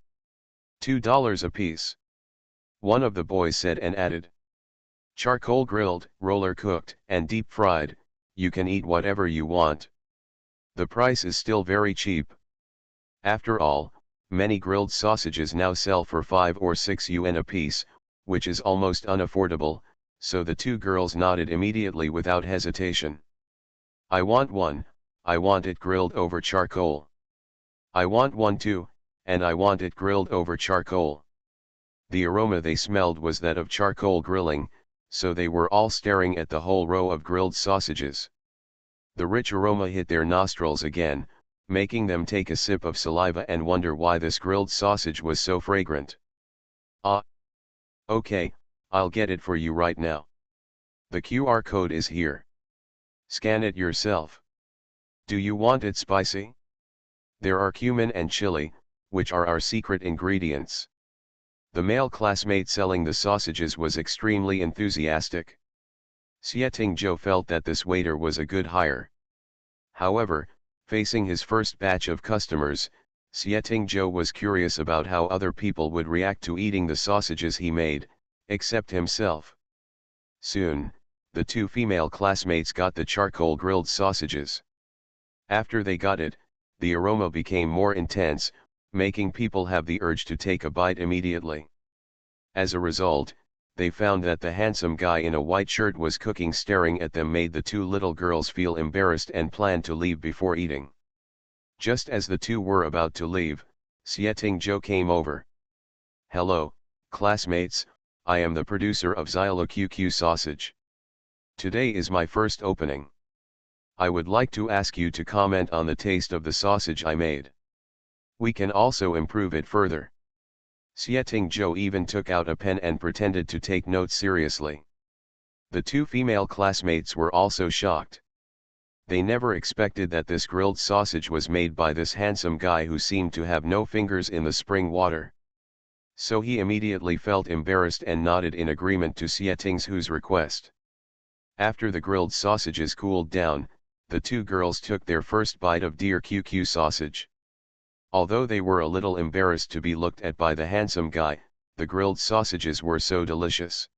$2 apiece. One of the boys said and added. "Charcoal grilled, roller cooked, and deep fried, you can eat whatever you want. The price is still very cheap. After all, many grilled sausages now sell for 5 or 6 yuan apiece, which is almost unaffordable," so the two girls nodded immediately without hesitation. "I want one, I want it grilled over charcoal." "I want one too, and I want it grilled over charcoal." The aroma they smelled was that of charcoal grilling, so they were all staring at the whole row of grilled sausages. The rich aroma hit their nostrils again, making them take a sip of saliva and wonder why this grilled sausage was so fragrant. "Ah. Okay, I'll get it for you right now. The QR code is here. Scan it yourself. Do you want it spicy? There are cumin and chili, which are our secret ingredients." The male classmate selling the sausages was extremely enthusiastic. Xie Zhou felt that this waiter was a good hire. However, facing his first batch of customers, Xie Zhou was curious about how other people would react to eating the sausages he made, except himself. Soon, the two female classmates got the charcoal grilled sausages. After they got it, the aroma became more intense, making people have the urge to take a bite immediately. As a result, they found that the handsome guy in a white shirt was cooking. Staring at them made the two little girls feel embarrassed and planned to leave before eating. Just as the two were about to leave, Xie Zhou came over. "Hello, classmates, I am the producer of Xylo QQ sausage. Today is my first opening. I would like to ask you to comment on the taste of the sausage I made. We can also improve it further." Xie Zhou even took out a pen and pretended to take notes seriously. The two female classmates were also shocked. They never expected that this grilled sausage was made by this handsome guy who seemed to have no fingers in the spring water. So he immediately felt embarrassed and nodded in agreement to Xie Zhou's request. After the grilled sausages cooled down, the two girls took their first bite of deer QQ sausage. Although they were a little embarrassed to be looked at by the handsome guy, the grilled sausages were so delicious.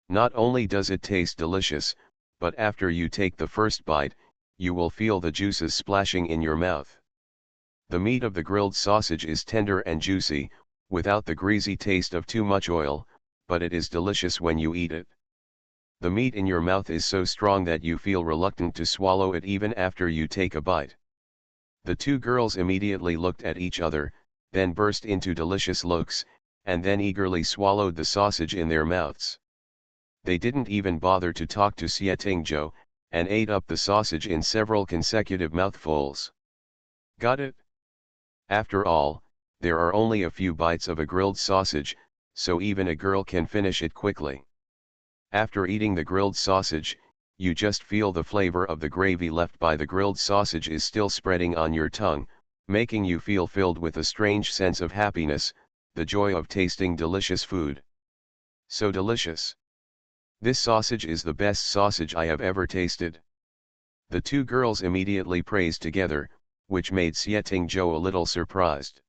Not only does it taste delicious, but after you take the first bite, you will feel the juices splashing in your mouth. The meat of the grilled sausage is tender and juicy, without the greasy taste of too much oil, but it is delicious when you eat it. The meat in your mouth is so strong that you feel reluctant to swallow it even after you take a bite. The two girls immediately looked at each other, then burst into delicious looks, and then eagerly swallowed the sausage in their mouths. They didn't even bother to talk to Xie Zhou, and ate up the sausage in several consecutive mouthfuls. Got it? After all, there are only a few bites of a grilled sausage, so even a girl can finish it quickly. After eating the grilled sausage, you just feel the flavor of the gravy left by the grilled sausage is still spreading on your tongue, making you feel filled with a strange sense of happiness, the joy of tasting delicious food. So delicious. This sausage is the best sausage I have ever tasted. The two girls immediately praised together, which made Xie Zhou a little surprised.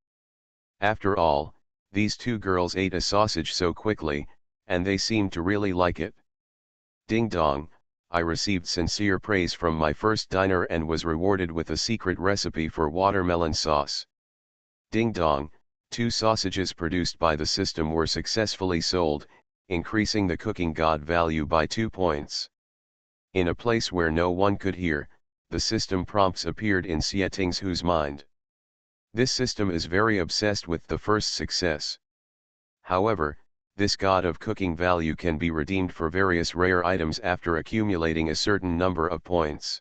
After all, these two girls ate a sausage so quickly, and they seemed to really like it. Ding dong, I received sincere praise from my first diner and was rewarded with a secret recipe for watermelon sauce. Ding dong, 2 sausages produced by the system were successfully sold, increasing the cooking god value by 2 points. In a place where no one could hear, the system prompts appeared in Xie Ting's mind. This system is very obsessed with the first success. However, this god of cooking value can be redeemed for various rare items after accumulating a certain number of points.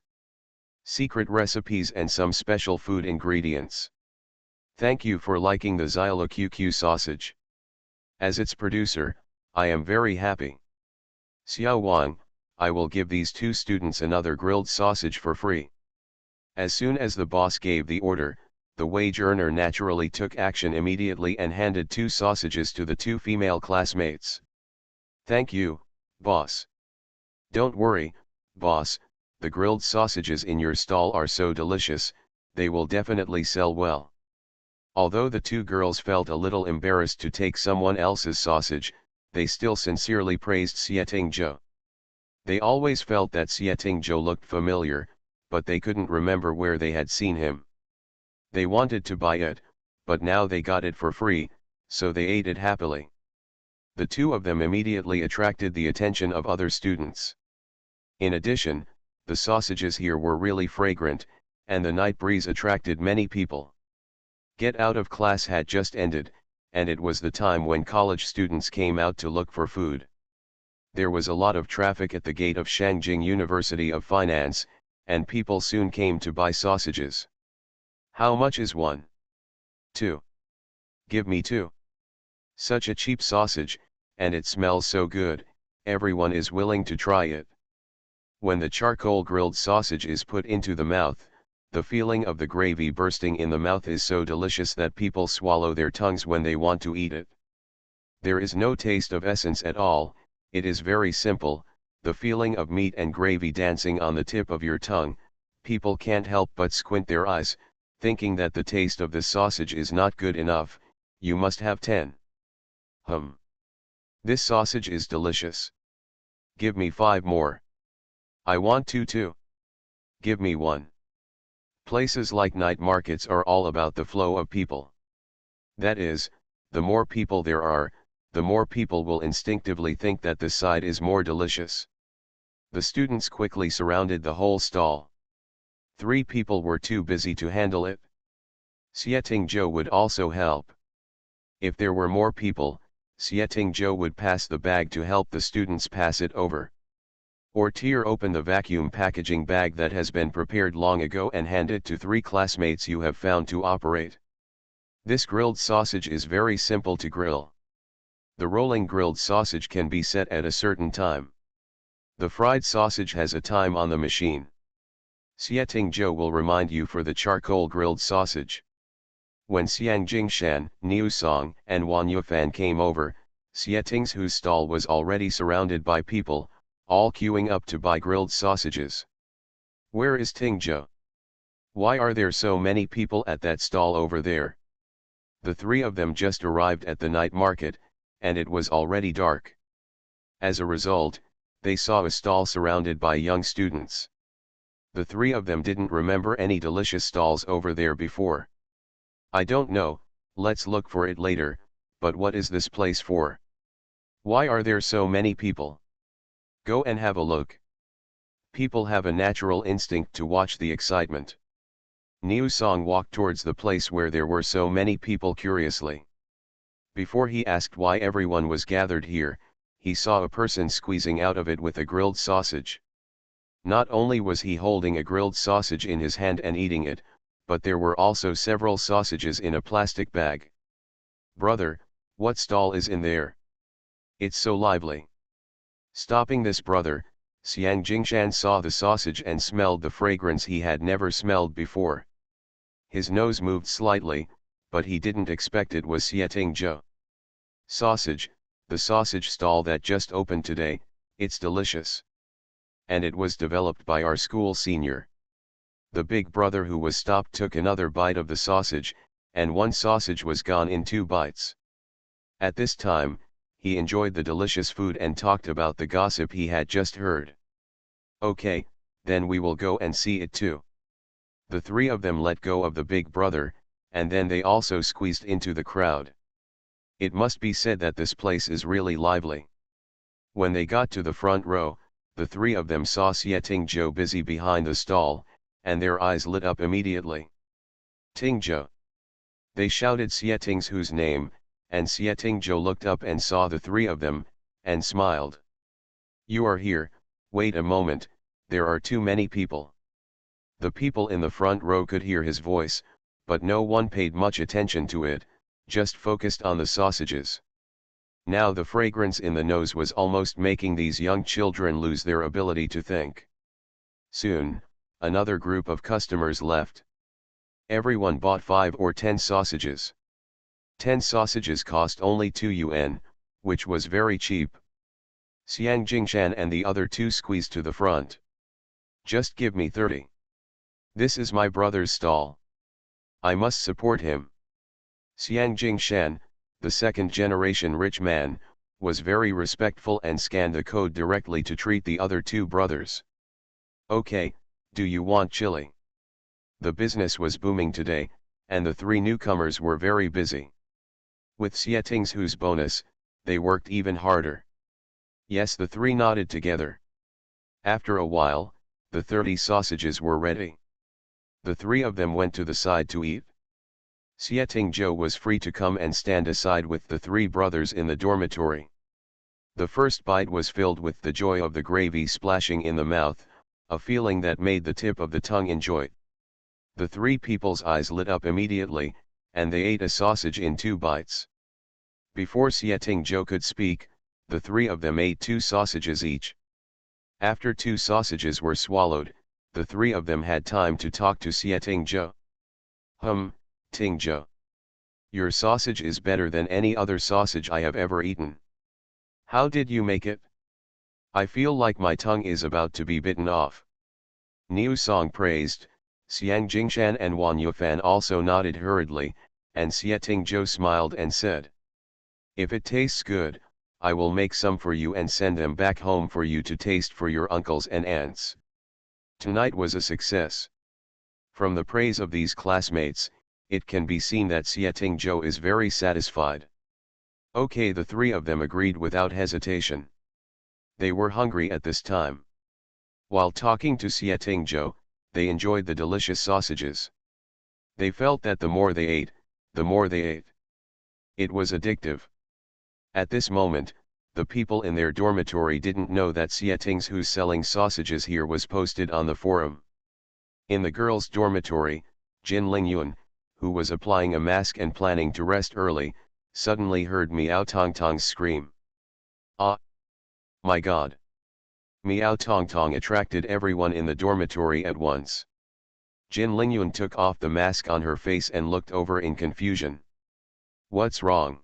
Secret recipes and some special food ingredients. Thank you for liking the Xylo QQ sausage. As its producer, I am very happy. Xiao Wang, I will give these 2 students another grilled sausage for free. As soon as the boss gave the order, the wage earner naturally took action immediately and handed 2 sausages to the 2 female classmates. Thank you, boss. Don't worry, boss, the grilled sausages in your stall are so delicious, they will definitely sell well. Although the 2 girls felt a little embarrassed to take someone else's sausage, they still sincerely praised Xie Tingzhou. They always felt that Xie Tingzhou looked familiar, but they couldn't remember where they had seen him. They wanted to buy it, but now they got it for free, so they ate it happily. The 2 of them immediately attracted the attention of other students. In addition, the sausages here were really fragrant, and the night breeze attracted many people. Get out of class had just ended, and it was the time when college students came out to look for food. There was a lot of traffic at the gate of Shangjing University of Finance, and people soon came to buy sausages. How much is one? 2. Give me 2. Such a cheap sausage, and it smells so good, everyone is willing to try it. When the charcoal grilled sausage is put into the mouth, the feeling of the gravy bursting in the mouth is so delicious that people swallow their tongues when they want to eat it. There is no taste of essence at all, it is very simple, the feeling of meat and gravy dancing on the tip of your tongue. People can't help but squint their eyes, thinking that the taste of the sausage is not good enough. You must have 10. This sausage is delicious. Give me 5 more. I want 2 too. Give me 1. Places like night markets are all about the flow of people. That is, the more people there are, the more people will instinctively think that this side is more delicious. The students quickly surrounded the whole stall. 3 people were too busy to handle it. Xie Tingzhou would also help. If there were more people, Xie Tingzhou would pass the bag to help the students pass it over. Or tear open the vacuum packaging bag that has been prepared long ago and hand it to 3 classmates you have found to operate. This grilled sausage is very simple to grill. The rolling grilled sausage can be set at a certain time. The fried sausage has a time on the machine. Xie Tingzhou will remind you for the charcoal grilled sausage. When Xiang Jingshan, Niu Song, and Wan Yufan came over, Xie Tingzhou's stall was already surrounded by people, all queuing up to buy grilled sausages. Where is Tingzhou? Why are there so many people at that stall over there? The 3 of them just arrived at the night market, and it was already dark. As a result, they saw a stall surrounded by young students. The 3 of them didn't remember any delicious stalls over there before. I don't know, let's look for it later, but what is this place for? Why are there so many people? Go and have a look. People have a natural instinct to watch the excitement. Niu Song walked towards the place where there were so many people curiously. Before he asked why everyone was gathered here, he saw a person squeezing out of it with a grilled sausage. Not only was he holding a grilled sausage in his hand and eating it, but there were also several sausages in a plastic bag. Brother, what stall is in there? It's so lively. Stopping this brother, Xiang Jingshan saw the sausage and smelled the fragrance he had never smelled before. His nose moved slightly, but he didn't expect it was Xie Tingzhou. Sausage, the sausage stall that just opened today, it's delicious. And it was developed by our school senior. The big brother who was stopped took another bite of the sausage, and one sausage was gone in 2 bites. At this time, he enjoyed the delicious food and talked about the gossip he had just heard. Okay, then we will go and see it too. The 3 of them let go of the big brother, and then they also squeezed into the crowd. It must be said that this place is really lively. When they got to the front row, the three of them saw Xie busy behind the stall, and their eyes lit up immediately. Tingzhou. They shouted Xie name, and Xie looked up and saw the three of them, and smiled. You are here, wait a moment, there are too many people. The people in the front row could hear his voice, but no one paid much attention to it, just focused on the sausages. Now the fragrance in the nose was almost making these young children lose their ability to think. Soon, another group of customers left. Everyone bought 5 or 10 sausages. 10 sausages cost only 2 yuan, which was very cheap. Xiang Jingshan and the other two squeezed to the front. Just give me 30. This is my brother's stall. I must support him. Xiang Jingshan, the second-generation rich man, was very respectful and scanned the code directly to treat the other two brothers. Okay, do you want chili? The business was booming today, and the three newcomers were very busy. With Xie bonus, they worked even harder. Yes, the three nodded together. After a while, the 30 sausages were ready. The three of them went to the side to eat. Xie was free to come and stand aside with the three brothers in the dormitory. The first bite was filled with the joy of the gravy splashing in the mouth, a feeling that made the tip of the tongue enjoy. The three people's eyes lit up immediately, and they ate a sausage in 2 bites. Before Xie could speak, the three of them ate 2 sausages each. After 2 sausages were swallowed, the three of them had time to talk to Xie Tingzhou. Your sausage is better than any other sausage I have ever eaten. How did you make it? I feel like my tongue is about to be bitten off. Niu Song praised, Xiang Jingshan and Wan Yufan also nodded hurriedly, and Xie smiled and said, if it tastes good, I will make some for you and send them back home for you to taste for your uncles and aunts. Tonight was a success. From the praise of these classmates, it can be seen that Xie is very satisfied. Okay, the three of them agreed without hesitation. They were hungry at this time. While talking to Xie, they enjoyed the delicious sausages. They felt that the more they ate, the more they ate. It was addictive. At this moment, the people in their dormitory didn't know that Xie who's selling sausages here was posted on the forum. In the girls' dormitory, Jin Lingyun, who was applying a mask and planning to rest early, suddenly heard Miao Tongtong's scream. Ah! My God! Miao Tongtong attracted everyone in the dormitory at once. Jin Lingyun took off the mask on her face and looked over in confusion. What's wrong?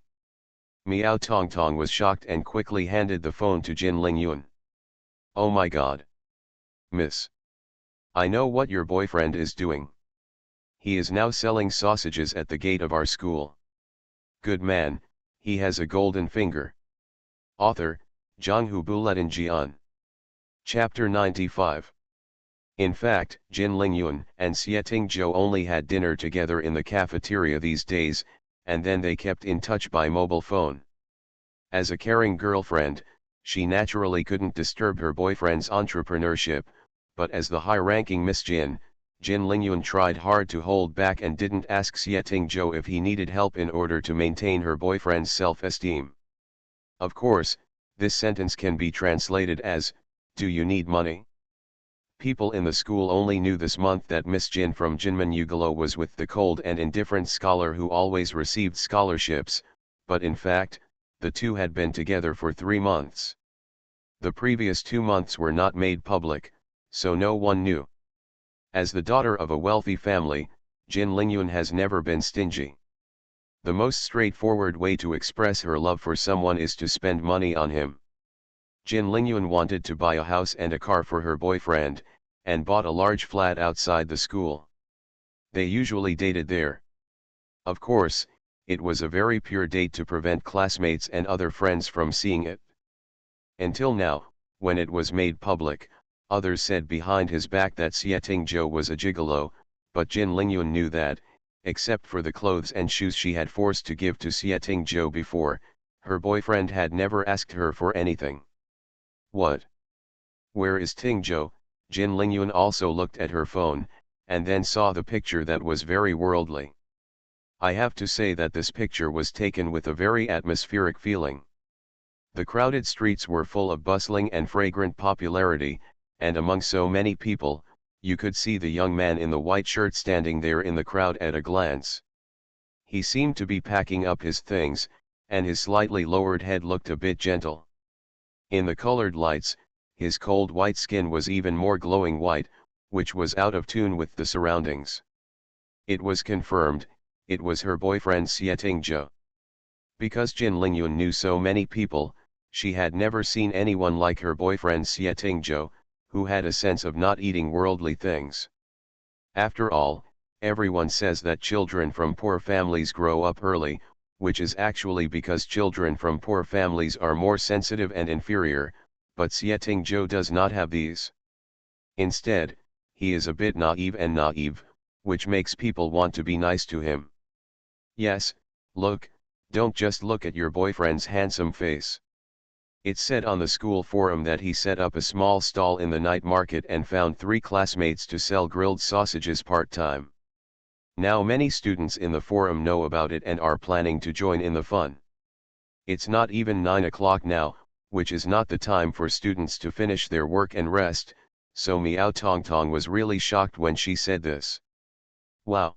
Miao Tongtong was shocked and quickly handed the phone to Jin Lingyun. Oh my God! Miss! I know what your boyfriend is doing. He is now selling sausages at the gate of our school. Good man, he has a golden finger. Author, Zhanghu Buletin Jian. Chapter 95. In fact, Jin Lingyun and Xie only had dinner together in the cafeteria these days, and then they kept in touch by mobile phone. As a caring girlfriend, she naturally couldn't disturb her boyfriend's entrepreneurship, but as the high-ranking Miss Jin Lingyun tried hard to hold back and didn't ask Xie if he needed help in order to maintain her boyfriend's self-esteem. Of course, this sentence can be translated as, do you need money? People in the school only knew this month that Miss Jin from Jinmen was with the cold and indifferent scholar who always received scholarships, but in fact, the two had been together for 3 months. The previous 2 months were not made public, so no one knew. As the daughter of a wealthy family, Jin Lingyun has never been stingy. The most straightforward way to express her love for someone is to spend money on him. Jin Lingyun wanted to buy a house and a car for her boyfriend, and bought a large flat outside the school. They usually dated there. Of course, it was a very pure date to prevent classmates and other friends from seeing it. Until now, when it was made public, others said behind his back that Xie was a gigolo, but Jin Lingyun knew that, except for the clothes and shoes she had forced to give to Xie Tingzhou before. Her boyfriend had never asked her for anything. What? Where is Tingzhou? Jin Lingyun also looked at her phone, and then saw the picture that was very worldly. I have to say that this picture was taken with a very atmospheric feeling. The crowded streets were full of bustling and fragrant popularity, and among so many people, you could see the young man in the white shirt standing there in the crowd at a glance. He seemed to be packing up his things, and his slightly lowered head looked a bit gentle. In the colored lights, his cold white skin was even more glowing white, which was out of tune with the surroundings. It was confirmed, it was her boyfriend Xie Tingzhou. Because Jin Lingyun knew so many people, she had never seen anyone like her boyfriend Xie Tingzhou, who had a sense of not eating worldly things. After all, everyone says that children from poor families grow up early, which is actually because children from poor families are more sensitive and inferior, but Xie Tingzhou does not have these. Instead, he is a bit naive, which makes people want to be nice to him. Yes, look, don't just look at your boyfriend's handsome face. It's said on the school forum that he set up a small stall in the night market and found 3 classmates to sell grilled sausages part-time. Now many students in the forum know about it and are planning to join in the fun. It's not even 9 o'clock now, which is not the time for students to finish their work and rest, so Miao Tongtong was really shocked when she said this. Wow!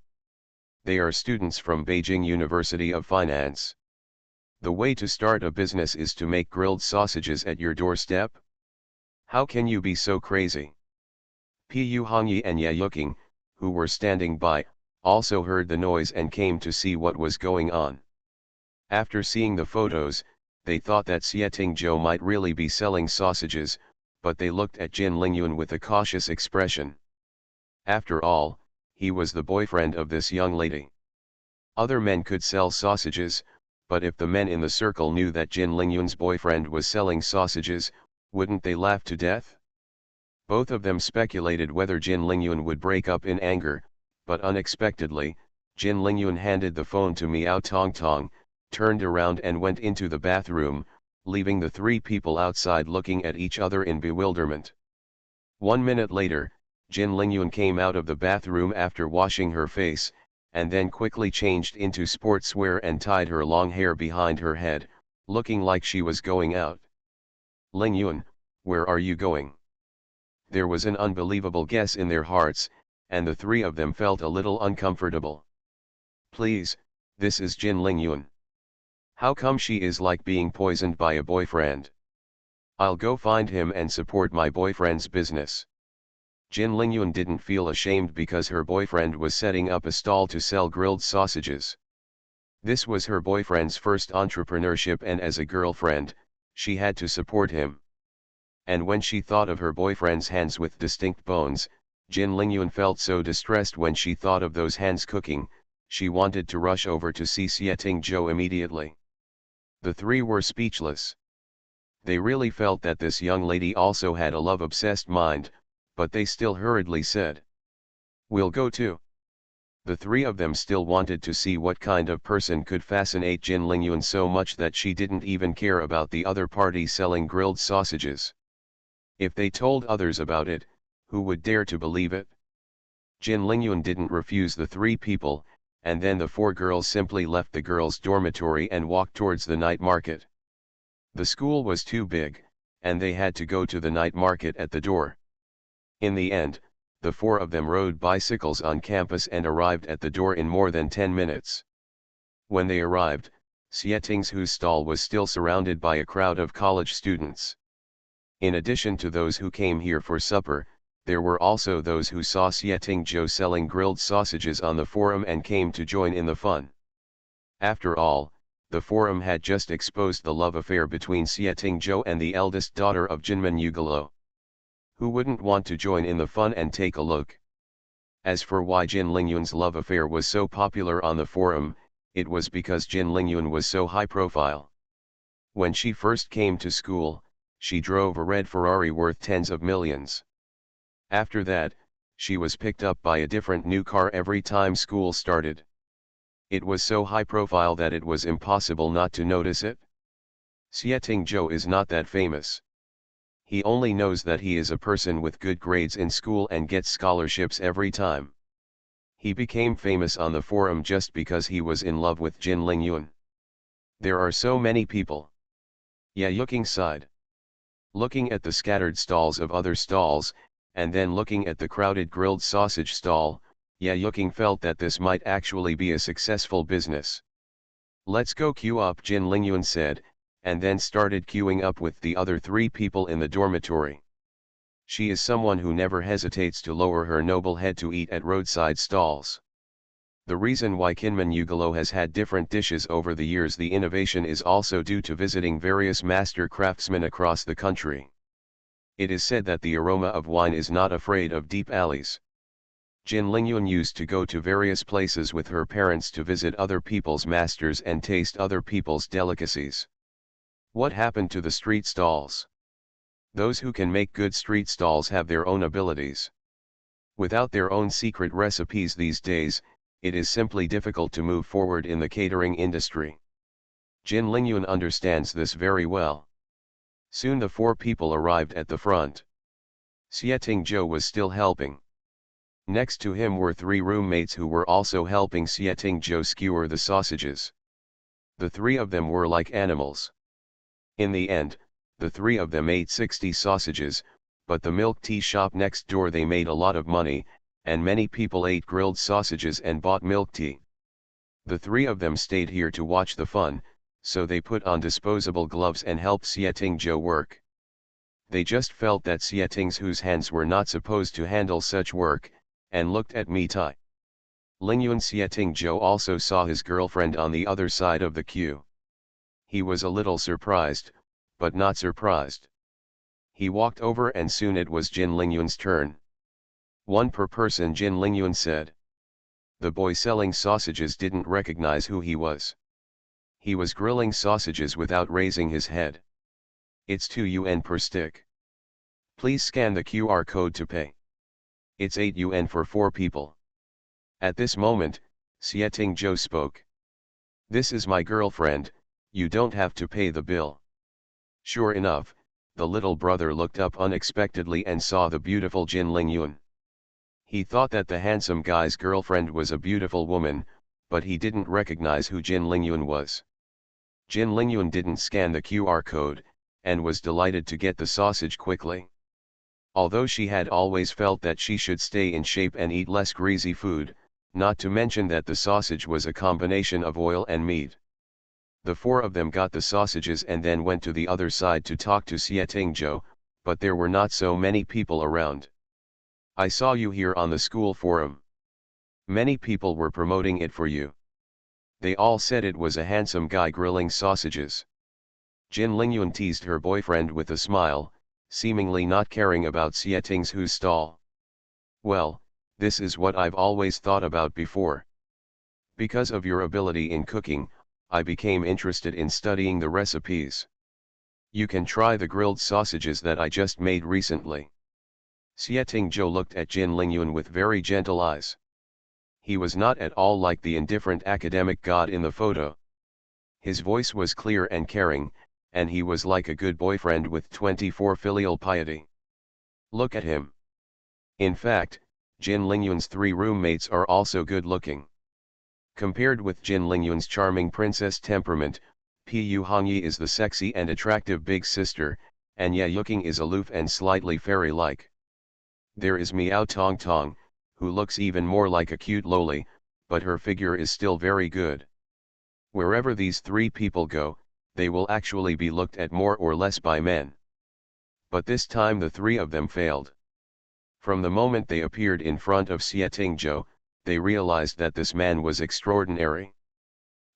They are students from Beijing University of Finance. The way to start a business is to make grilled sausages at your doorstep? How can you be so crazy? Pu Hongyi and Ye Yuking, who were standing by, also heard the noise and came to see what was going on. After seeing the photos, they thought that Xie Tingzhou might really be selling sausages, but they looked at Jin Lingyun with a cautious expression. After all, he was the boyfriend of this young lady. Other men could sell sausages, but if the men in the circle knew that Jin Lingyun's boyfriend was selling sausages, wouldn't they laugh to death? Both of them speculated whether Jin Lingyun would break up in anger, but unexpectedly, Jin Lingyun handed the phone to Miao Tongtong, turned around and went into the bathroom, leaving the 3 people outside looking at each other in bewilderment. 1 minute later, Jin Lingyun came out of the bathroom after washing her face, and then quickly changed into sportswear and tied her long hair behind her head, looking like she was going out. Lingyun, where are you going? There was an unbelievable guess in their hearts, and the 3 of them felt a little uncomfortable. Please, this is Jin Lingyun. How come she is like being poisoned by a boyfriend? I'll go find him and support my boyfriend's business. Jin Lingyun didn't feel ashamed because her boyfriend was setting up a stall to sell grilled sausages. This was her boyfriend's first entrepreneurship, and as a girlfriend, she had to support him. And when she thought of her boyfriend's hands with distinct bones, Jin Lingyun felt so distressed when she thought of those hands cooking, she wanted to rush over to see Xie Tingzhou immediately. The 3 were speechless. They really felt that this young lady also had a love-obsessed mind, but they still hurriedly said, "We'll go too." The 3 of them still wanted to see what kind of person could fascinate Jin Lingyun so much that she didn't even care about the other party selling grilled sausages. If they told others about it, who would dare to believe it? Jin Lingyun didn't refuse the 3 people, and then the 4 girls simply left the girls' dormitory and walked towards the night market. The school was too big, and they had to go to the night market at the door. In the end, the 4 of them rode bicycles on campus and arrived at the door in more than 10 minutes. When they arrived, Xie Tingzhou's stall was still surrounded by a crowd of college students. In addition to those who came here for supper, there were also those who saw Xie Tingzhou selling grilled sausages on the forum and came to join in the fun. After all, the forum had just exposed the love affair between Xie Tingzhou and the eldest daughter of Jinmen Yugelo. Who wouldn't want to join in the fun and take a look? As for why Jin Lingyun's love affair was so popular on the forum, it was because Jin Lingyun was so high profile. When she first came to school, she drove a red Ferrari worth tens of millions. After that, she was picked up by a different new car every time school started. It was so high profile that it was impossible not to notice it. Xieting Zhou is not that famous. He only knows that he is a person with good grades in school and gets scholarships every time. He became famous on the forum just because he was in love with Jin Lingyun. There are so many people. Ya Yuking sighed. Looking at the scattered stalls of other stalls, and then looking at the crowded grilled sausage stall, Ya Yuking felt that this might actually be a successful business. Let's go queue up, Jin Lingyun said, and then started queuing up with the other 3 people in the dormitory. She is someone who never hesitates to lower her noble head to eat at roadside stalls. The reason why Kinmen Yugalo has had different dishes over the years, the innovation is also due to visiting various master craftsmen across the country. It is said that the aroma of wine is not afraid of deep alleys. Jin Lingyun used to go to various places with her parents to visit other people's masters and taste other people's delicacies. What happened to the street stalls? Those who can make good street stalls have their own abilities. Without their own secret recipes these days, it is simply difficult to move forward in the catering industry. Jin Lingyun understands this very well. Soon the 4 people arrived at the front. Xieting Zhou was still helping. Next to him were 3 roommates who were also helping Xieting Zhou skewer the sausages. The 3 of them were like animals. In the end, the 3 of them ate 60 sausages, but the milk tea shop next door they made a lot of money, and many people ate grilled sausages and bought milk tea. The 3 of them stayed here to watch the fun, so they put on disposable gloves and helped Xieting Zhou work. They just felt that Xieting Zhou's hands were not supposed to handle such work, and looked at me. Tai Lingyun. Xieting Zhou also saw his girlfriend on the other side of the queue. He was a little surprised, but not surprised. He walked over and soon it was Jin Lingyun's turn. 1 per person, Jin Lingyun said. The boy selling sausages didn't recognize who he was. He was grilling sausages without raising his head. It's 2 yuan per stick. Please scan the QR code to pay. It's 8 yuan for 4 people. At this moment, Xieting Zhou spoke. This is my girlfriend, you don't have to pay the bill. Sure enough, the little brother looked up unexpectedly and saw the beautiful Jin Lingyun. He thought that the handsome guy's girlfriend was a beautiful woman, but he didn't recognize who Jin Lingyun was. Jin Lingyun didn't scan the QR code, and was delighted to get the sausage quickly. Although she had always felt that she should stay in shape and eat less greasy food, not to mention that the sausage was a combination of oil and meat. The 4 of them got the sausages and then went to the other side to talk to Xieting Zhou, but there were not so many people around. I saw you here on the school forum. Many people were promoting it for you. They all said it was a handsome guy grilling sausages. Jin Lingyun teased her boyfriend with a smile, seemingly not caring about Xieting Zhou's stall. Well, this is what I've always thought about before. Because of your ability in cooking, I became interested in studying the recipes. You can try the grilled sausages that I just made recently. Xieting Zhou looked at Jin Lingyun with very gentle eyes. He was not at all like the indifferent academic god in the photo. His voice was clear and caring, and he was like a good boyfriend with 24 filial piety. Look at him. In fact, Jin Lingyun's 3 roommates are also good looking. Compared with Jin Lingyun's charming princess temperament, Pu Hongyi is the sexy and attractive big sister, and Ya Yuking is aloof and slightly fairy-like. There is Miao Tong Tong, who looks even more like a cute loli, but her figure is still very good. Wherever these 3 people go, they will actually be looked at more or less by men. But this time the 3 of them failed. From the moment they appeared in front of Xieting Zhou, they realized that this man was extraordinary.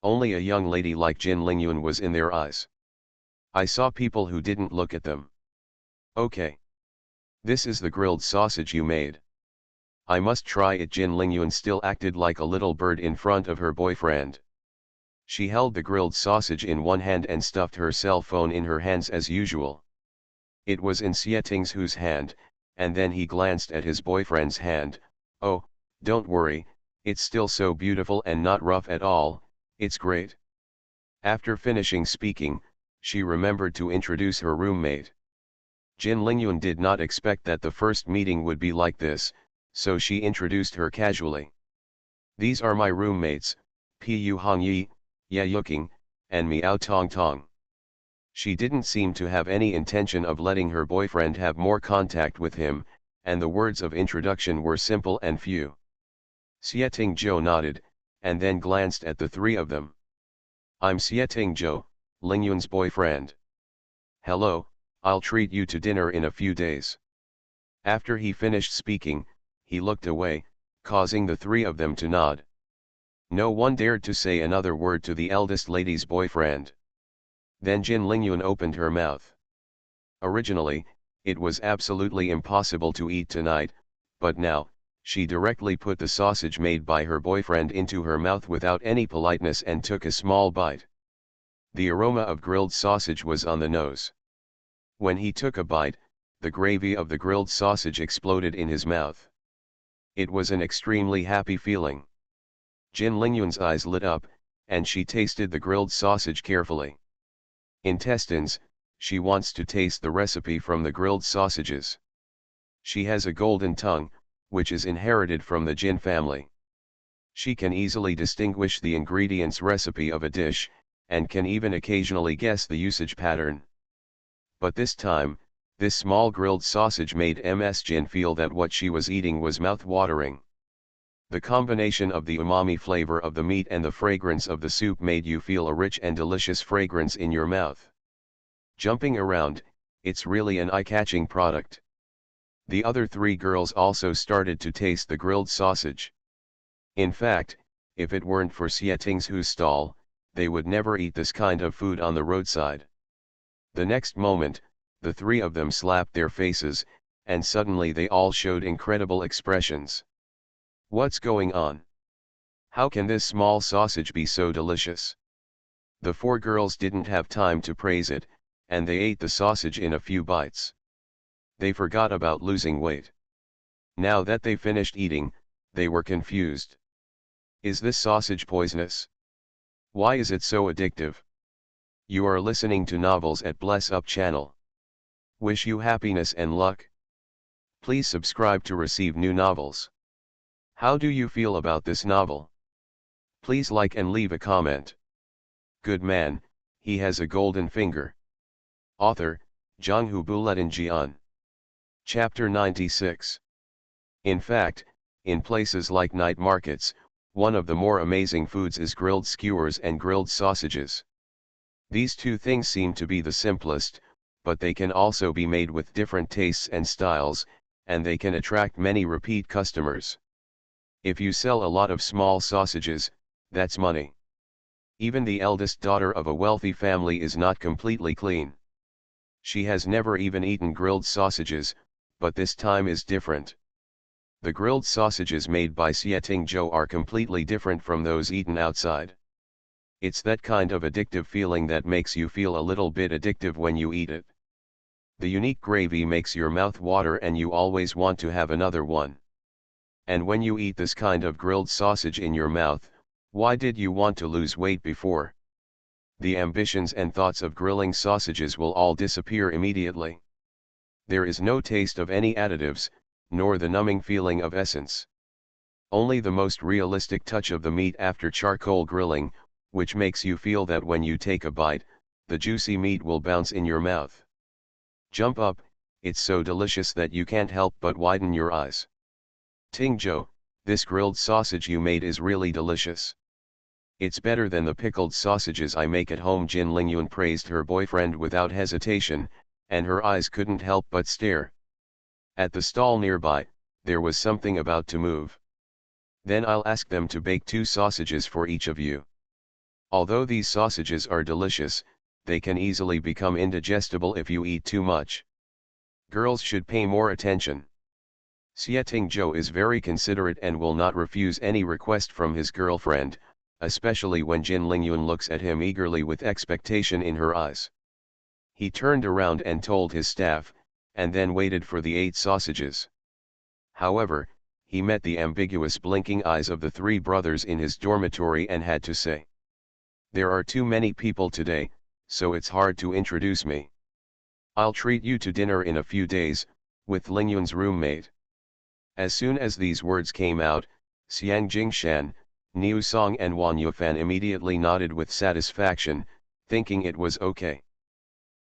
Only a young lady like Jin Lingyun was in their eyes. I saw people who didn't look at them. Okay. This is the grilled sausage you made. I must try it. Jin Lingyun still acted like a little bird in front of her boyfriend. She held the grilled sausage in one hand and stuffed her cell phone in her hands as usual. It was in Xieting Zhou's hand, and then he glanced at his boyfriend's hand. Oh, don't worry, It's still so beautiful and not rough at all, it's great. After finishing speaking, she remembered to introduce her roommate. Jin Lingyun did not expect that the first meeting would be like this, so she introduced her casually. These are my roommates, Pu Hongyi, Ya Yuking, and Miao Tong Tong. She didn't seem to have any intention of letting her boyfriend have more contact with him, and the words of introduction were simple and few. Xieting Zhou nodded, and then glanced at the three of them. I'm Xieting Zhou, Lingyun's boyfriend. Hello, I'll treat you to dinner in a few days. After he finished speaking, he looked away, causing the three of them to nod. No one dared to say another word to the eldest lady's boyfriend. Then Jin Lingyun opened her mouth. Originally, it was absolutely impossible to eat tonight, but now, she directly put the sausage made by her boyfriend into her mouth without any politeness and took a small bite. The aroma of grilled sausage was on the nose. When he took a bite, the gravy of the grilled sausage exploded in his mouth. It was an extremely happy feeling. Jin Lingyun's eyes lit up, and she tasted the grilled sausage carefully. Intestines, she wants to taste the recipe from the grilled sausages. She has a golden tongue, which is inherited from the Jin family. She can easily distinguish the ingredients recipe of a dish, and can even occasionally guess the usage pattern. But this time, this small grilled sausage made Ms. Jin feel that what she was eating was mouth-watering. The combination of the umami flavor of the meat and the fragrance of the soup made you feel a rich and delicious fragrance in your mouth. Jumping around, it's really an eye-catching product. The other three girls also started to taste the grilled sausage. In fact, if it weren't for Xieting's Hu's stall, they would never eat this kind of food on the roadside. The next moment, the three of them slapped their faces, and suddenly they all showed incredible expressions. What's going on? How can this small sausage be so delicious? The four girls didn't have time to praise it, and they ate the sausage in a few bites. They forgot about losing weight. Now that they finished eating, they were confused. Is this sausage poisonous? Why is it so addictive? You are listening to Novels at Bless Up channel. Wish you happiness and luck. Please subscribe to receive new novels. How do you feel about this novel? Please like and leave a comment. Good man, he has a golden finger. Author, Zhanghu Buletin Jian. Chapter 96. In fact, in places like night markets, one of the more amazing foods is grilled skewers and grilled sausages. These two things seem to be the simplest, but they can also be made with different tastes and styles, and they can attract many repeat customers. If you sell a lot of small sausages, that's money. Even the eldest daughter of a wealthy family is not completely clean. She has never even eaten grilled sausages, but this time is different. The grilled sausages made by Xieting Zhou are completely different from those eaten outside. It's that kind of addictive feeling that makes you feel a little bit addictive when you eat it. The unique gravy makes your mouth water and you always want to have another one. And when you eat this kind of grilled sausage in your mouth, why did you want to lose weight before? The ambitions and thoughts of grilling sausages will all disappear immediately. There is no taste of any additives, nor the numbing feeling of essence. Only the most realistic touch of the meat after charcoal grilling, which makes you feel that when you take a bite, the juicy meat will bounce in your mouth. Jump up, it's so delicious that you can't help but widen your eyes. Tingzhou, this grilled sausage you made is really delicious. It's better than the pickled sausages I make at home. Jin Lingyun praised her boyfriend without hesitation, and her eyes couldn't help but stare. At the stall nearby, there was something about to move. Then I'll ask them to bake 2 sausages for each of you. Although these sausages are delicious, they can easily become indigestible if you eat too much. Girls should pay more attention. Xieting Zhou is very considerate and will not refuse any request from his girlfriend, especially when Jin Lingyun looks at him eagerly with expectation in her eyes. He turned around and told his staff, and then waited for the 8 sausages. However, he met the ambiguous blinking eyes of the three brothers in his dormitory and had to say, "There are too many people today, so it's hard to introduce me. I'll treat you to dinner in a few days, with Lingyun's roommate." As soon as these words came out, Xiang Jingshan, Niu Song and Wan Yufan immediately nodded with satisfaction, thinking it was okay.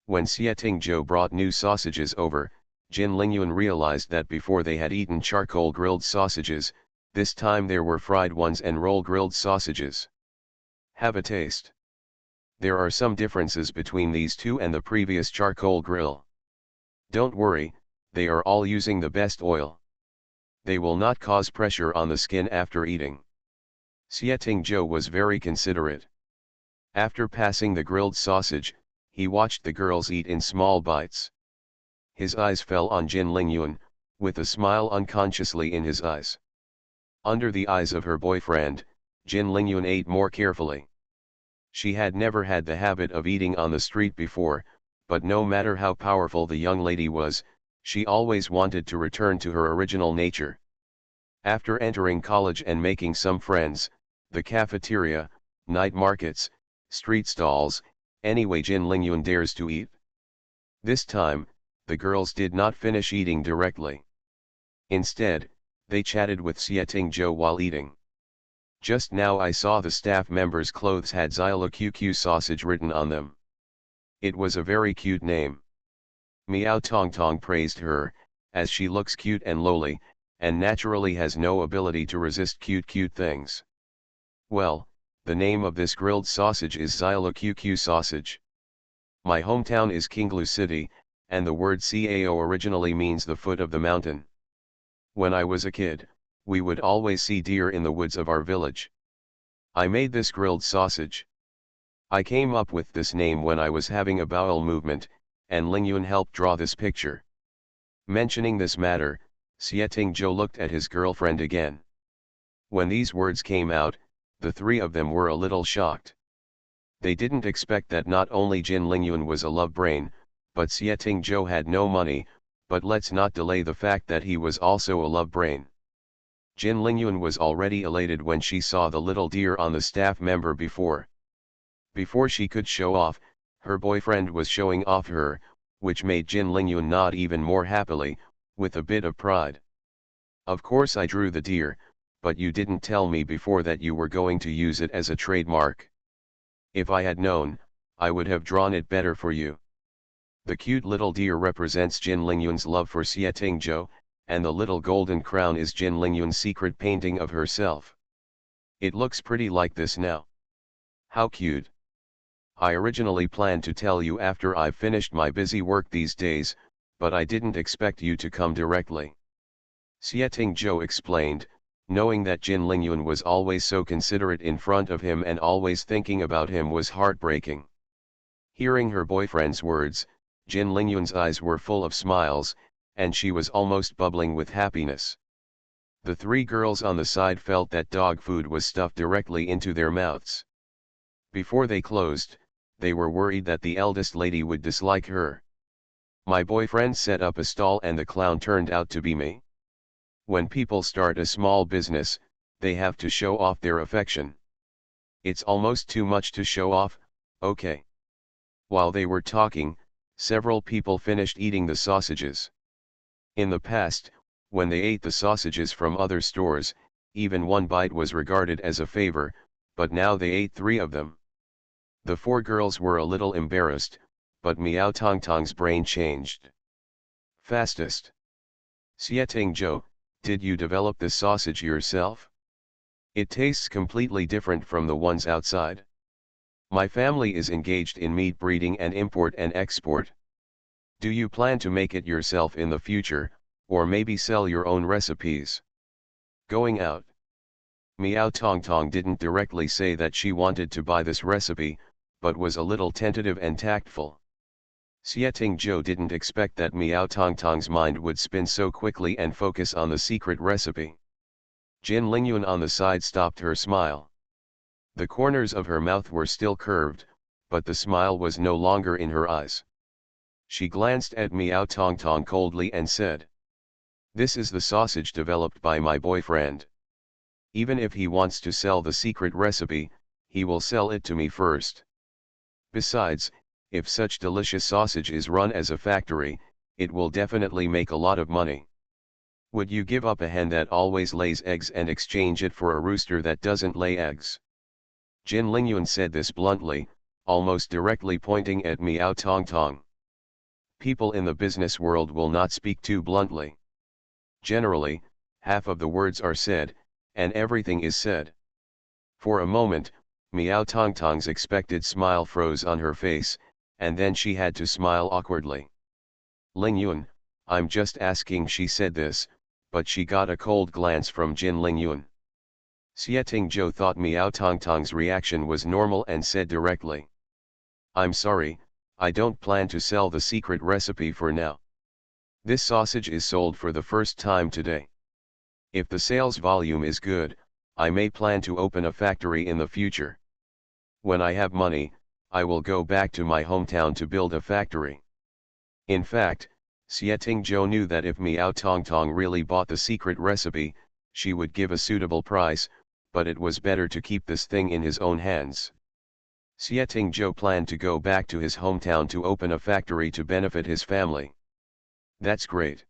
When Xieting Zhou brought new sausages over, Jin Lingyun realized that before they had eaten charcoal grilled sausages, this time there were fried ones and roll grilled sausages. Have a taste. There are some differences between these two and the previous charcoal grill. Don't worry, they are all using the best oil. They will not cause pressure on the skin after eating. Xieting Zhou was very considerate. After passing the grilled sausage, he watched the girls eat in small bites. His eyes fell on Jin Lingyun, with a smile unconsciously in his eyes. Under the eyes of her boyfriend, Jin Lingyun ate more carefully. She had never had the habit of eating on the street before, but no matter how powerful the young lady was, she always wanted to return to her original nature. After entering college and making some friends, the cafeteria, night markets, street stalls, anyway Jin Lingyun dares to eat. This time, the girls did not finish eating directly. Instead, they chatted with Xieting Zhou while eating. "Just now I saw the staff members' clothes had Xyla QQ sausage written on them. It was a very cute name." Miao Tongtong praised her, as she looks cute and lowly, and naturally has no ability to resist cute things. "Well, the name of this grilled sausage is Xyla QQ sausage. My hometown is Qinglu City, and the word Cao originally means the foot of the mountain. When I was a kid, we would always see deer in the woods of our village. I made this grilled sausage. I came up with this name when I was having a bowel movement, and Lingyun helped draw this picture." Mentioning this matter, Xieting Zhou looked at his girlfriend again. When these words came out, the three of them were a little shocked. They didn't expect that not only Jin Lingyun was a love brain, but Xieting Zhou had no money, but let's not delay the fact that he was also a love brain. Jin Lingyun was already elated when she saw the little deer on the staff member before. Before she could show off, her boyfriend was showing off her, which made Jin Lingyun nod even more happily, with a bit of pride. "Of course I drew the deer, but you didn't tell me before that you were going to use it as a trademark. If I had known, I would have drawn it better for you." The cute little deer represents Jin Lingyun's love for Xieting Zhou, and the little golden crown is Jin Lingyun's secret painting of herself. "It looks pretty like this now. How cute. I originally planned to tell you after I've finished my busy work these days, but I didn't expect you to come directly." Xieting Zhou explained, knowing that Jin Lingyun was always so considerate in front of him and always thinking about him was heartbreaking. Hearing her boyfriend's words, Jin Lingyun's eyes were full of smiles, and she was almost bubbling with happiness. The three girls on the side felt that dog food was stuffed directly into their mouths. Before they closed, they were worried that the eldest lady would dislike her. "My boyfriend set up a stall and the clown turned out to be me. When people start a small business, they have to show off their affection. It's almost too much to show off, okay." While they were talking, several people finished eating the sausages. In the past, when they ate the sausages from other stores, even one bite was regarded as a favor, but now they ate 3 of them. The 4 girls were a little embarrassed, but Miao Tongtong's brain changed. "Fastest. Xieting Zhou, did you develop the sausage yourself? It tastes completely different from the ones outside. My family is engaged in meat breeding and import and export. Do you plan to make it yourself in the future, or maybe sell your own recipes?" Going out. Miao Tongtong didn't directly say that she wanted to buy this recipe, but was a little tentative and tactful. Xieting Zhou didn't expect that Miao Tongtong's mind would spin so quickly and focus on the secret recipe. Jin Lingyun on the side stopped her smile. The corners of her mouth were still curved, but the smile was no longer in her eyes. She glanced at Miao Tongtong coldly and said, This is the sausage developed by my boyfriend. Even if he wants to sell the secret recipe, he will sell it to me first. Besides, if such delicious sausage is run as a factory, it will definitely make a lot of money. Would you give up a hen that always lays eggs and exchange it for a rooster that doesn't lay eggs? Jin Lingyun said this bluntly, almost directly pointing at Miao Tongtong. People in the business world will not speak too bluntly. Generally, half of the words are said, and everything is said. For a moment, Miao Tongtong's expected smile froze on her face, and then she had to smile awkwardly. Lingyun, I'm just asking, she said this, but she got a cold glance from Jin Lingyun. Xieting Zhou thought Miao Tongtong's reaction was normal and said directly. I'm sorry, I don't plan to sell the secret recipe for now. This sausage is sold for the first time today. If the sales volume is good, I may plan to open a factory in the future. When I have money, I will go back to my hometown to build a factory. In fact, Xieting Zhou knew that if Miao Tongtong really bought the secret recipe, she would give a suitable price, but it was better to keep this thing in his own hands. Xieting Zhou planned to go back to his hometown to open a factory to benefit his family. That's great.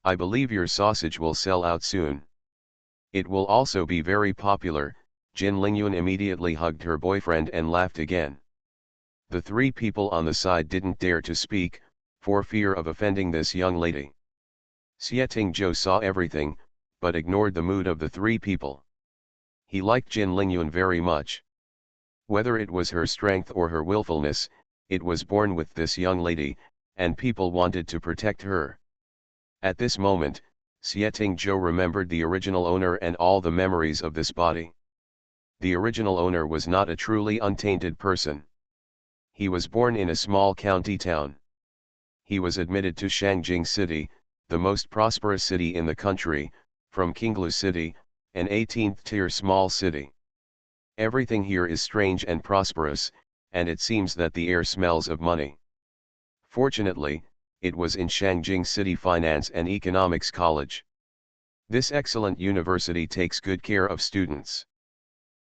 I believe your sausage will sell out soon. It will also be very popular. Jin Lingyun immediately hugged her boyfriend and laughed again. The three people on the side didn't dare to speak, for fear of offending this young lady. Xieting Zhou saw everything, but ignored the mood of the three people. He liked Jin Lingyun very much. Whether it was her strength or her willfulness, it was born with this young lady, and people wanted to protect her. At this moment, Xieting Zhou remembered the original owner and all the memories of this body. The original owner was not a truly untainted person. He was born in a small county town. He was admitted to Shangjing City, the most prosperous city in the country, from Qinglu City, an 18th-tier small city. Everything here is strange and prosperous, and it seems that the air smells of money. Fortunately, it was in Shangjing City Finance and Economics College. This excellent university takes good care of students.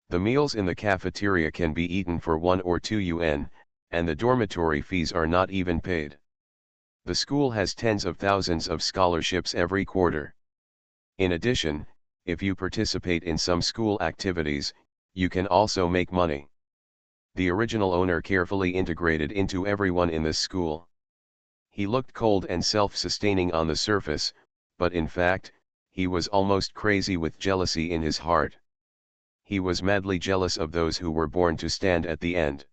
The meals in the cafeteria can be eaten for 1 or 2 yuan, and the dormitory fees are not even paid. The school has tens of thousands of scholarships every quarter. In addition, if you participate in some school activities, you can also make money. The original owner carefully integrated into everyone in this school. He looked cold and self-sustaining on the surface, but in fact, he was almost crazy with jealousy in his heart. He was madly jealous of those who were born to stand at the end.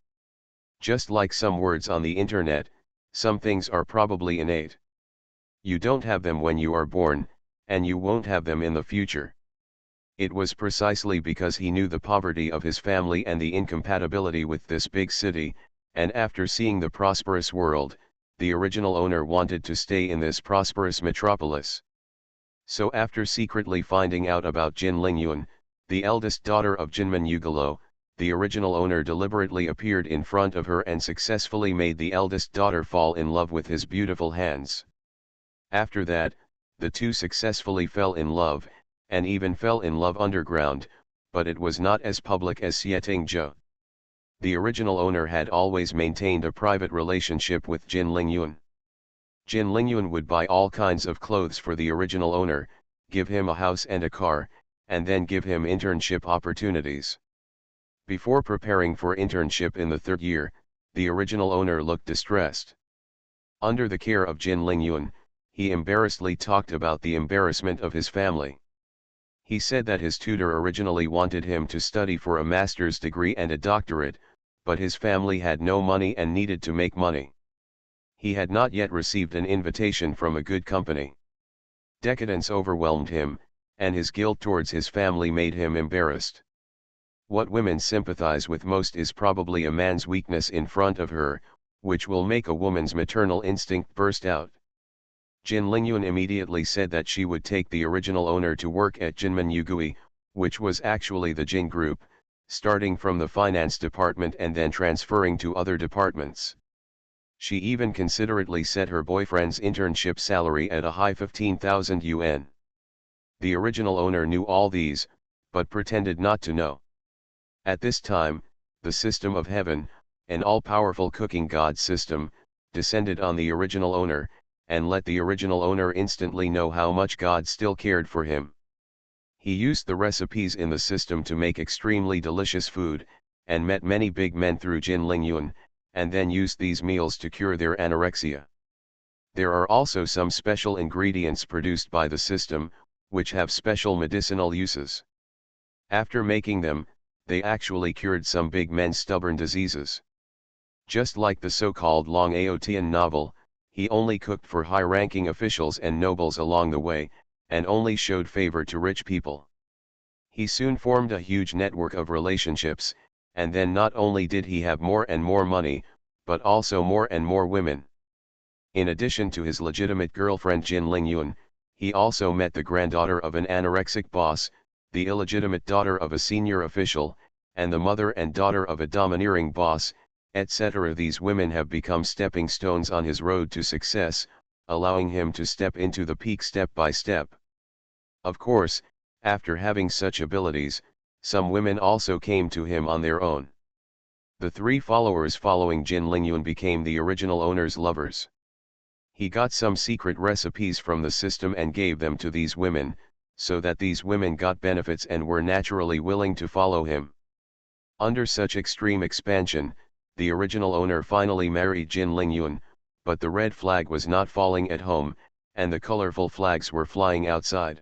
Just like some words on the internet, some things are probably innate. You don't have them when you are born, and you won't have them in the future. It was precisely because he knew the poverty of his family and the incompatibility with this big city, and after seeing the prosperous world, the original owner wanted to stay in this prosperous metropolis. So after secretly finding out about Jin Lingyun, the eldest daughter of Jinmen Yugalo, the original owner deliberately appeared in front of her and successfully made the eldest daughter fall in love with his beautiful hands. After that, the two successfully fell in love, and even fell in love underground, but it was not as public as Xieting Zhou. The original owner had always maintained a private relationship with Jin Lingyun. Jin Lingyun would buy all kinds of clothes for the original owner, give him a house and a car, and then give him internship opportunities. Before preparing for internship in the 3rd year, the original owner looked distressed. Under the care of Jin Lingyun, he embarrassedly talked about the embarrassment of his family. He said that his tutor originally wanted him to study for a master's degree and a doctorate, but his family had no money and needed to make money. He had not yet received an invitation from a good company. Decadence overwhelmed him, and his guilt towards his family made him embarrassed. What women sympathize with most is probably a man's weakness in front of her, which will make a woman's maternal instinct burst out. Jin Lingyun immediately said that she would take the original owner to work at Jinmen Yugui, which was actually the Jin Group, starting from the finance department and then transferring to other departments. She even considerately set her boyfriend's internship salary at a high 15,000 yuan. The original owner knew all these, but pretended not to know. At this time, the system of heaven, an all-powerful cooking god system, descended on the original owner, and let the original owner instantly know how much God still cared for him. He used the recipes in the system to make extremely delicious food, and met many big men through Jin Lingyun, and then used these meals to cure their anorexia. There are also some special ingredients produced by the system, which have special medicinal uses. After making them, they actually cured some big men's stubborn diseases. Just like the so-called Long Aotian novel, he only cooked for high-ranking officials and nobles along the way, and only showed favor to rich people. He soon formed a huge network of relationships, and then not only did he have more and more money, but also more and more women. In addition to his legitimate girlfriend Jin Lingyun, he also met the granddaughter of an anorexic boss, the illegitimate daughter of a senior official, and the mother and daughter of a domineering boss, etc. These women have become stepping stones on his road to success, allowing him to step into the peak step by step. Of course, after having such abilities, some women also came to him on their own. The three followers following Jin Lingyun became the original owner's lovers. He got some secret recipes from the system and gave them to these women, so that these women got benefits and were naturally willing to follow him. Under such extreme expansion, the original owner finally married Jin Lingyun, but the red flag was not falling at home, and the colorful flags were flying outside.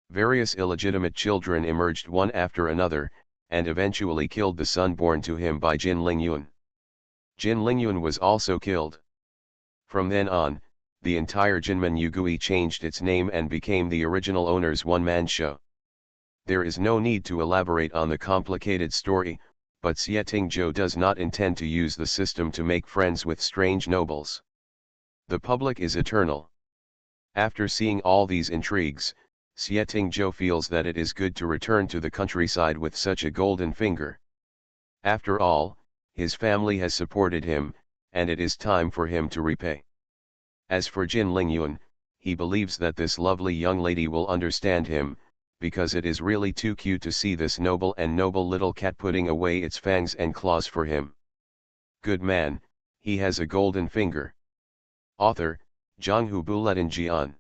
Various illegitimate children emerged one after another, and eventually killed the son born to him by Jin Lingyun. Jin Lingyun was also killed. From then on, the entire Jinmen Yugui changed its name and became the original owner's one-man show. There is no need to elaborate on the complicated story, but Xieting Zhou does not intend to use the system to make friends with strange nobles. The public is eternal. After seeing all these intrigues, Xieting Zhou feels that it is good to return to the countryside with such a golden finger. After all, his family has supported him, and it is time for him to repay. As for Jin Lingyun, he believes that this lovely young lady will understand him, because it is really too cute to see this noble little cat putting away its fangs and claws for him. Good man, he has a golden finger. Author, Zhanghu Buletin Jian.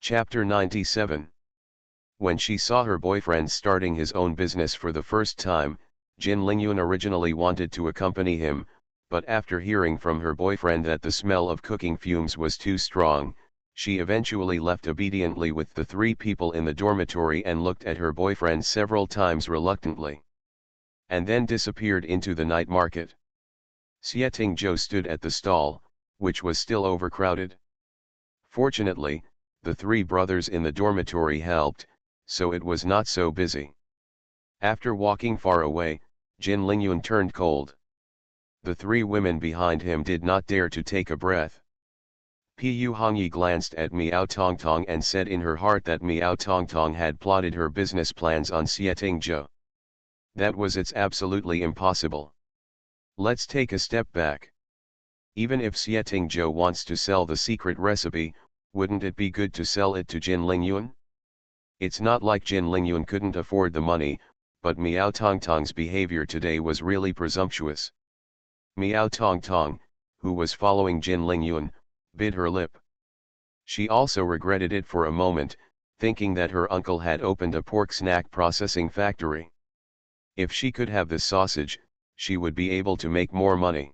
Chapter 97. When she saw her boyfriend starting his own business for the first time, Jin Lingyun originally wanted to accompany him, but after hearing from her boyfriend that the smell of cooking fumes was too strong, she eventually left obediently with the three people in the dormitory and looked at her boyfriend several times reluctantly. And then disappeared into the night market. Xieting Zhou stood at the stall, which was still overcrowded. Fortunately, the three brothers in the dormitory helped, so it was not so busy. After walking far away, Jin Lingyun turned cold. The three women behind him did not dare to take a breath. Pu Hongyi glanced at Miao Tongtong and said in her heart that Miao Tongtong had plotted her business plans on Xieting Zhou. That was it's absolutely impossible. Let's take a step back. Even if Xieting Zhou wants to sell the secret recipe, wouldn't it be good to sell it to Jin Lingyun? It's not like Jin Lingyun couldn't afford the money, but Miao Tongtong's behavior today was really presumptuous. Miao Tongtong, who was following Jin Lingyun, bit her lip. She also regretted it for a moment, thinking that her uncle had opened a pork snack processing factory. If she could have this sausage, she would be able to make more money.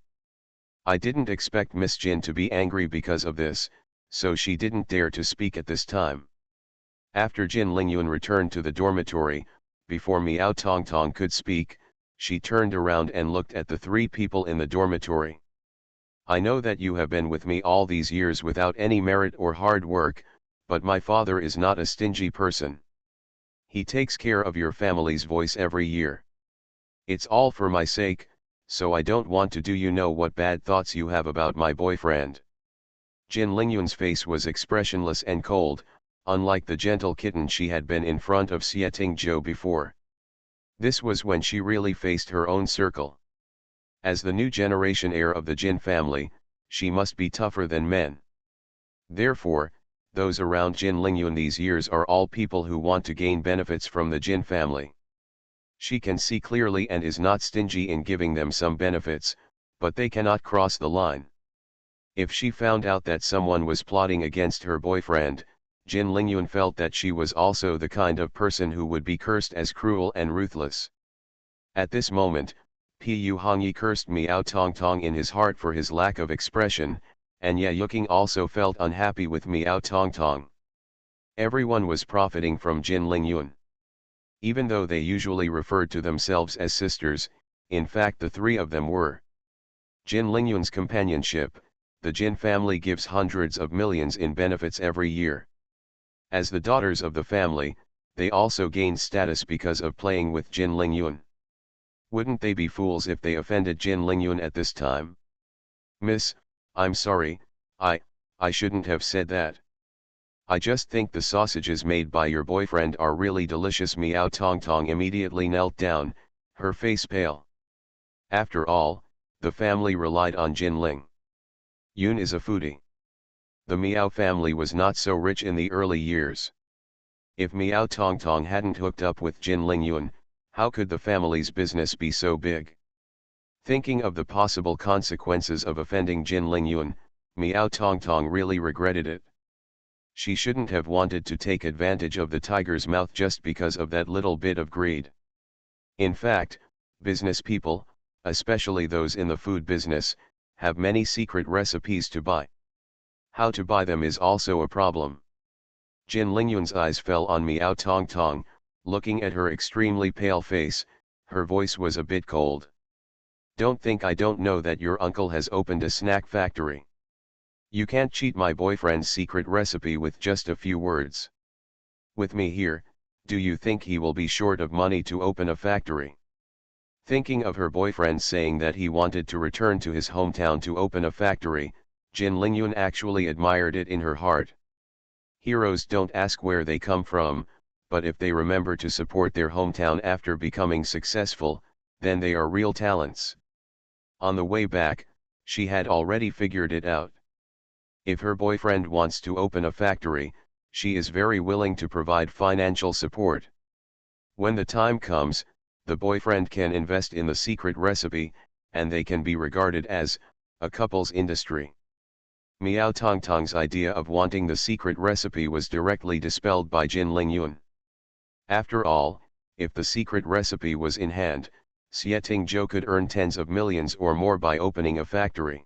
I didn't expect Miss Jin to be angry because of this, so she didn't dare to speak at this time. After Jin Lingyun returned to the dormitory, before Miao Tongtong could speak, she turned around and looked at the three people in the dormitory. I know that you have been with me all these years without any merit or hard work, but my father is not a stingy person. He takes care of your family's voice every year. It's all for my sake, so I don't want to do you know what bad thoughts you have about my boyfriend. Jin Lingyun's face was expressionless and cold, unlike the gentle kitten she had been in front of Xieting Zhou before. This was when she really faced her own circle. As the new generation heir of the Jin family, she must be tougher than men. Therefore, those around Jin Lingyun these years are all people who want to gain benefits from the Jin family. She can see clearly and is not stingy in giving them some benefits, but they cannot cross the line. If she found out that someone was plotting against her boyfriend, Jin Lingyun felt that she was also the kind of person who would be cursed as cruel and ruthless. At this moment, Pu Hongyi cursed Miao Tongtong in his heart for his lack of expression, and Ye Yuking also felt unhappy with Miao Tongtong. Everyone was profiting from Jin Lingyun. Even though they usually referred to themselves as sisters, in fact the three of them were. Jin Lingyun's companionship, the Jin family gives hundreds of millions in benefits every year. As the daughters of the family, they also gain status because of playing with Jin Lingyun. Wouldn't they be fools if they offended Jin Lingyun at this time? Miss, I'm sorry, I shouldn't have said that. I just think the sausages made by your boyfriend are really delicious. Miao Tongtong immediately knelt down, her face pale. After all, the family relied on Jin Ling. Yun is a foodie. The Miao family was not so rich in the early years. If Miao Tongtong hadn't hooked up with Jin Lingyun, how could the family's business be so big? Thinking of the possible consequences of offending Jin Lingyun, Miao Tongtong really regretted it. She shouldn't have wanted to take advantage of the tiger's mouth just because of that little bit of greed. In fact, business people, especially those in the food business, have many secret recipes to buy. How to buy them is also a problem. Jin Lingyun's eyes fell on Miao Tongtong. Looking at her extremely pale face, her voice was a bit cold. Don't think I don't know that your uncle has opened a snack factory. You can't cheat my boyfriend's secret recipe with just a few words. With me here, do you think he will be short of money to open a factory? Thinking of her boyfriend saying that he wanted to return to his hometown to open a factory, Jin Lingyun actually admired it in her heart. Heroes don't ask where they come from, but if they remember to support their hometown after becoming successful, then they are real talents. On the way back, she had already figured it out. If her boyfriend wants to open a factory, she is very willing to provide financial support. When the time comes, the boyfriend can invest in the secret recipe, and they can be regarded as a couple's industry. Miao Tongtong's idea of wanting the secret recipe was directly dispelled by Jin Lingyun. After all, if the secret recipe was in hand, Xie Tingzhou could earn tens of millions or more by opening a factory.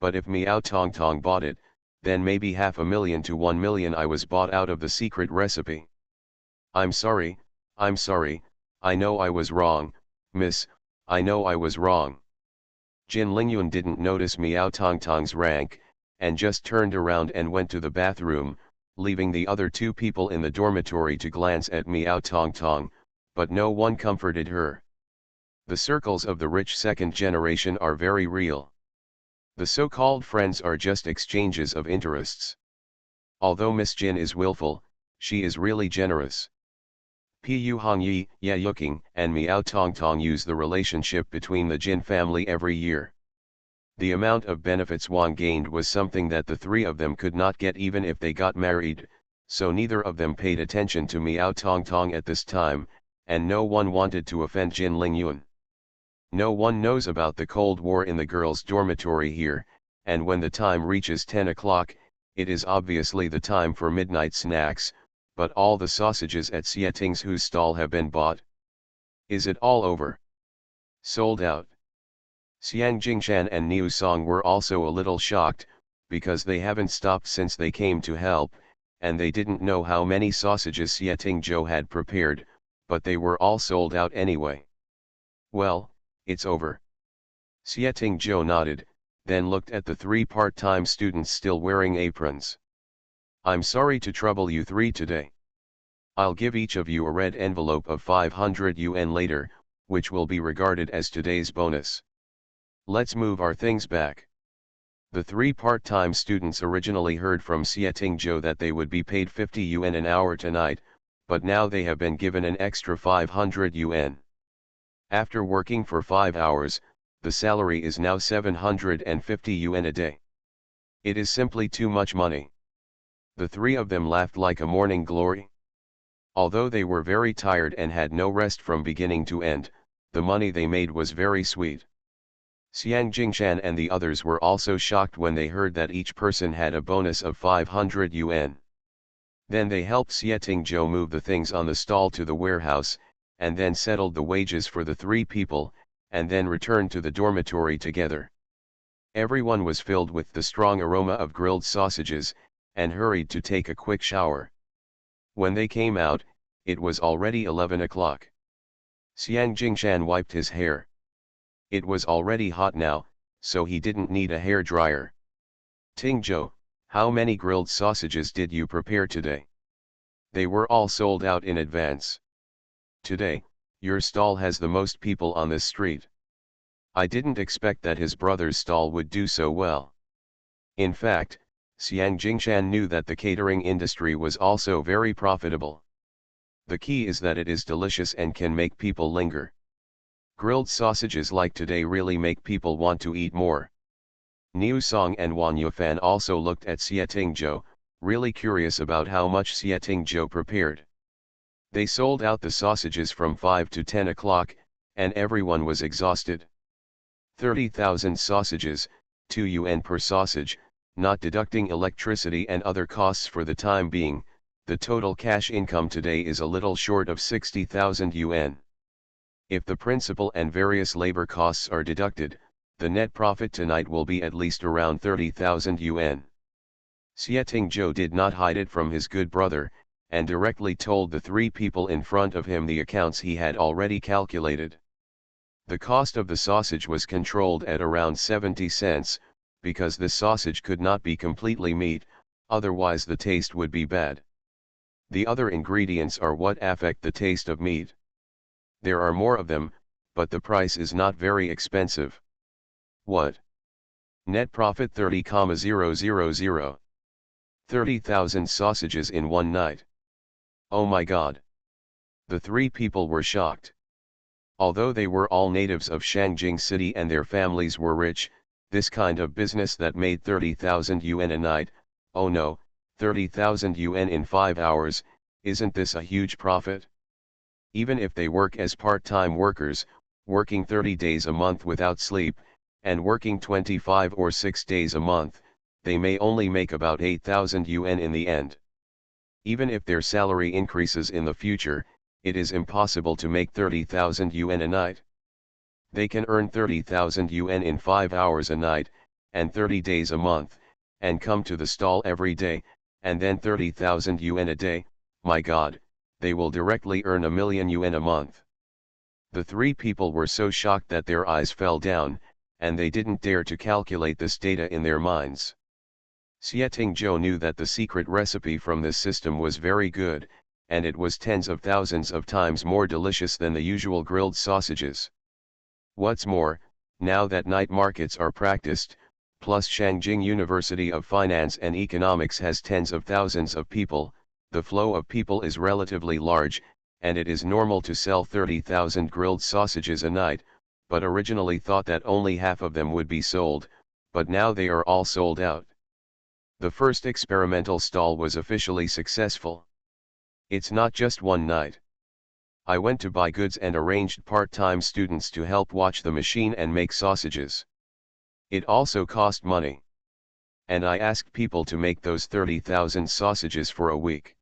But if Miao Tongtong bought it, then maybe $500,000 to $1 million I was bought out of the secret recipe. I'm sorry, I know I was wrong, miss, I know I was wrong. Jin Lingyun didn't notice Miao Tongtong's rank, and just turned around and went to the bathroom, leaving the other two people in the dormitory to glance at Miao Tongtong, but no one comforted her. The circles of the rich second generation are very real. The so-called friends are just exchanges of interests. Although Miss Jin is willful, she is really generous. Pu Hongyi, Ye Yuking, and Miao Tongtong use the relationship between the Jin family every year. The amount of benefits Wang gained was something that the three of them could not get even if they got married, so neither of them paid attention to Miao Tongtong at this time, and no one wanted to offend Jin Lingyun. No one knows about the Cold War in the girls' dormitory here, and when the time reaches 10 o'clock, it is obviously the time for midnight snacks, but all the sausages at Xie Tingzhou's stall have been bought. Is it all over? Sold out. Xiang Jingshan and Niu Song were also a little shocked, because they haven't stopped since they came to help, and they didn't know how many sausages Xie Tingzhou had prepared, but they were all sold out anyway. Well, it's over. Xie Tingzhou nodded, then looked at the three part-time students still wearing aprons. I'm sorry to trouble you three today. I'll give each of you a red envelope of 500 yuan later, which will be regarded as today's bonus. Let's move our things back. The three part-time students originally heard from Xie Tingzhou that they would be paid 50 yuan an hour tonight, but now they have been given an extra 500 yuan. After working for 5 hours, the salary is now 750 yuan a day. It is simply too much money. The three of them laughed like a morning glory. Although they were very tired and had no rest from beginning to end, the money they made was very sweet. Xiang Jingshan and the others were also shocked when they heard that each person had a bonus of 500 yuan. Then they helped Xie Zhou move the things on the stall to the warehouse, and then settled the wages for the three people, and then returned to the dormitory together. Everyone was filled with the strong aroma of grilled sausages, and hurried to take a quick shower. When they came out, it was already 11 o'clock. Xiang Jingshan wiped his hair. It was already hot now, so he didn't need a hair dryer. Tingzhou, how many grilled sausages did you prepare today? They were all sold out in advance. Today, your stall has the most people on this street. I didn't expect that his brother's stall would do so well. In fact, Xiang Jingshan knew that the catering industry was also very profitable. The key is that it is delicious and can make people linger. Grilled sausages like today really make people want to eat more. Niu Song and Wan Yufan also looked at Xie Tingzhou, really curious about how much Xie Tingzhou prepared. They sold out the sausages from 5 to 10 o'clock, and everyone was exhausted. 30,000 sausages, 2 yuan per sausage, not deducting electricity and other costs for the time being, the total cash income today is a little short of 60,000 yuan. If the principal and various labor costs are deducted, the net profit tonight will be at least around 30,000 yuan. Xie Tingzhou did not hide it from his good brother, and directly told the three people in front of him the accounts he had already calculated. The cost of the sausage was controlled at around 70 cents, because the sausage could not be completely meat, otherwise the taste would be bad. The other ingredients are what affect the taste of meat. There are more of them, but the price is not very expensive. What? Net profit 30,000. 30,000 sausages in one night. Oh my God. The three people were shocked. Although they were all natives of Shangjing City and their families were rich, this kind of business that made 30,000 yuan a night, oh no, 30,000 yuan in 5 hours, isn't this a huge profit? Even if they work as part-time workers, working 30 days a month without sleep, and working 25 or 6 days a month, they may only make about 8,000 yuan in the end. Even if their salary increases in the future, it is impossible to make 30,000 yuan a night. They can earn 30,000 yuan in 5 hours a night, and 30 days a month, and come to the stall every day, and then 30,000 yuan a day, my God, they will directly earn 1,000,000 yuan a month. The three people were so shocked that their eyes fell down, and they didn't dare to calculate this data in their minds. Xie Tingzhou knew that the secret recipe from this system was very good, and it was tens of thousands of times more delicious than the usual grilled sausages. What's more, now that night markets are practiced, plus Shangjing University of Finance and Economics has tens of thousands of people, the flow of people is relatively large, and it is normal to sell 30,000 grilled sausages a night, but originally thought that only half of them would be sold, but now they are all sold out. The first experimental stall was officially successful. It's not just one night. I went to buy goods and arranged part-time students to help watch the machine and make sausages. It also cost money. And I asked people to make those 30,000 sausages for a week.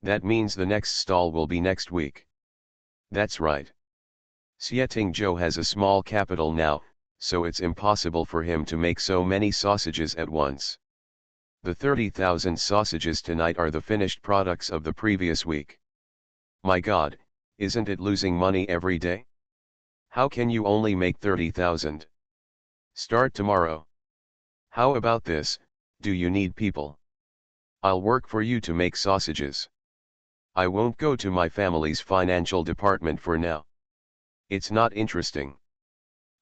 That means the next stall will be next week. That's right. Xie Tingzhou has a small capital now, so it's impossible for him to make so many sausages at once. The 30,000 sausages tonight are the finished products of the previous week. My God, isn't it losing money every day? How can you only make 30,000? Start tomorrow. How about this, do you need people? I'll work for you to make sausages. I won't go to my family's financial department for now. It's not interesting.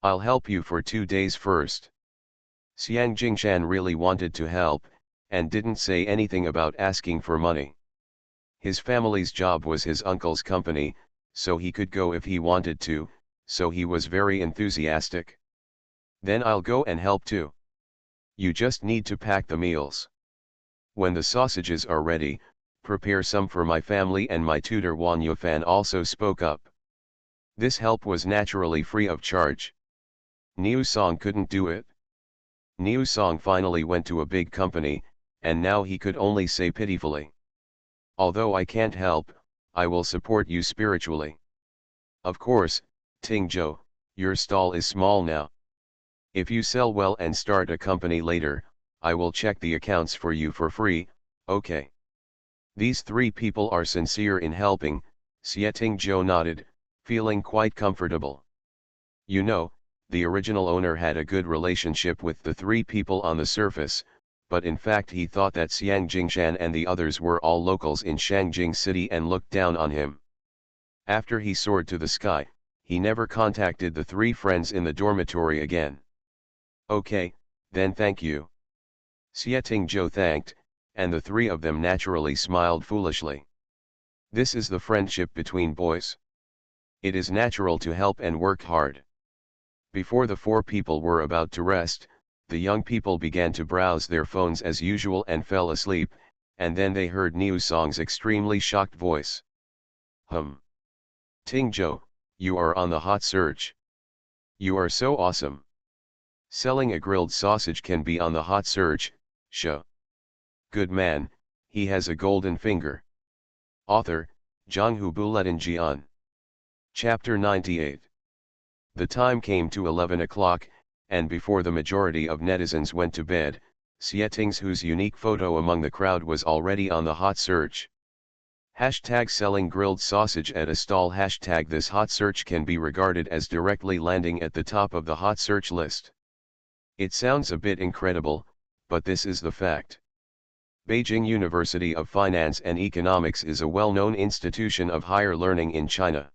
I'll help you for 2 days first. Xiang Jingshan really wanted to help, and didn't say anything about asking for money. His family's job was his uncle's company, so he could go if he wanted to, so he was very enthusiastic. Then I'll go and help too. You just need to pack the meals. When the sausages are ready, prepare some for my family, and my tutor Wan Yufan also spoke up. This help was naturally free of charge. Niu Song couldn't do it. Niu Song finally went to a big company, and now he could only say pitifully, "Although I can't help, I will support you spiritually." Of course, Ting Zhou, your stall is small now. If you sell well and start a company later, I will check the accounts for you for free, okay? These three people are sincere in helping. Ting Zhou nodded, feeling quite comfortable. You know, the original owner had a good relationship with the three people on the surface, but in fact he thought that Xiang Jingshan and the others were all locals in Shangjing City and looked down on him. After he soared to the sky, he never contacted the three friends in the dormitory again. Okay, then thank you. Ting Zhou thanked, and the three of them naturally smiled foolishly. This is the friendship between boys. It is natural to help and work hard. Before the four people were about to rest, the young people began to browse their phones as usual and fell asleep, and then they heard Niu Song's extremely shocked voice. Ting Zhou, you are on the hot search. You are so awesome. Selling a grilled sausage can be on the hot search, sho. Good man, he has a golden finger. Author, Zhanghu Buletin Jian. Chapter 98. The time came to 11 o'clock, and before the majority of netizens went to bed, Ting's whose unique photo among the crowd was already on the hot search. Hashtag selling grilled sausage at a stall. Hashtag this hot search can be regarded as directly landing at the top of the hot search list. It sounds a bit incredible, but this is the fact. Beijing University of Finance and Economics is a well-known institution of higher learning in China.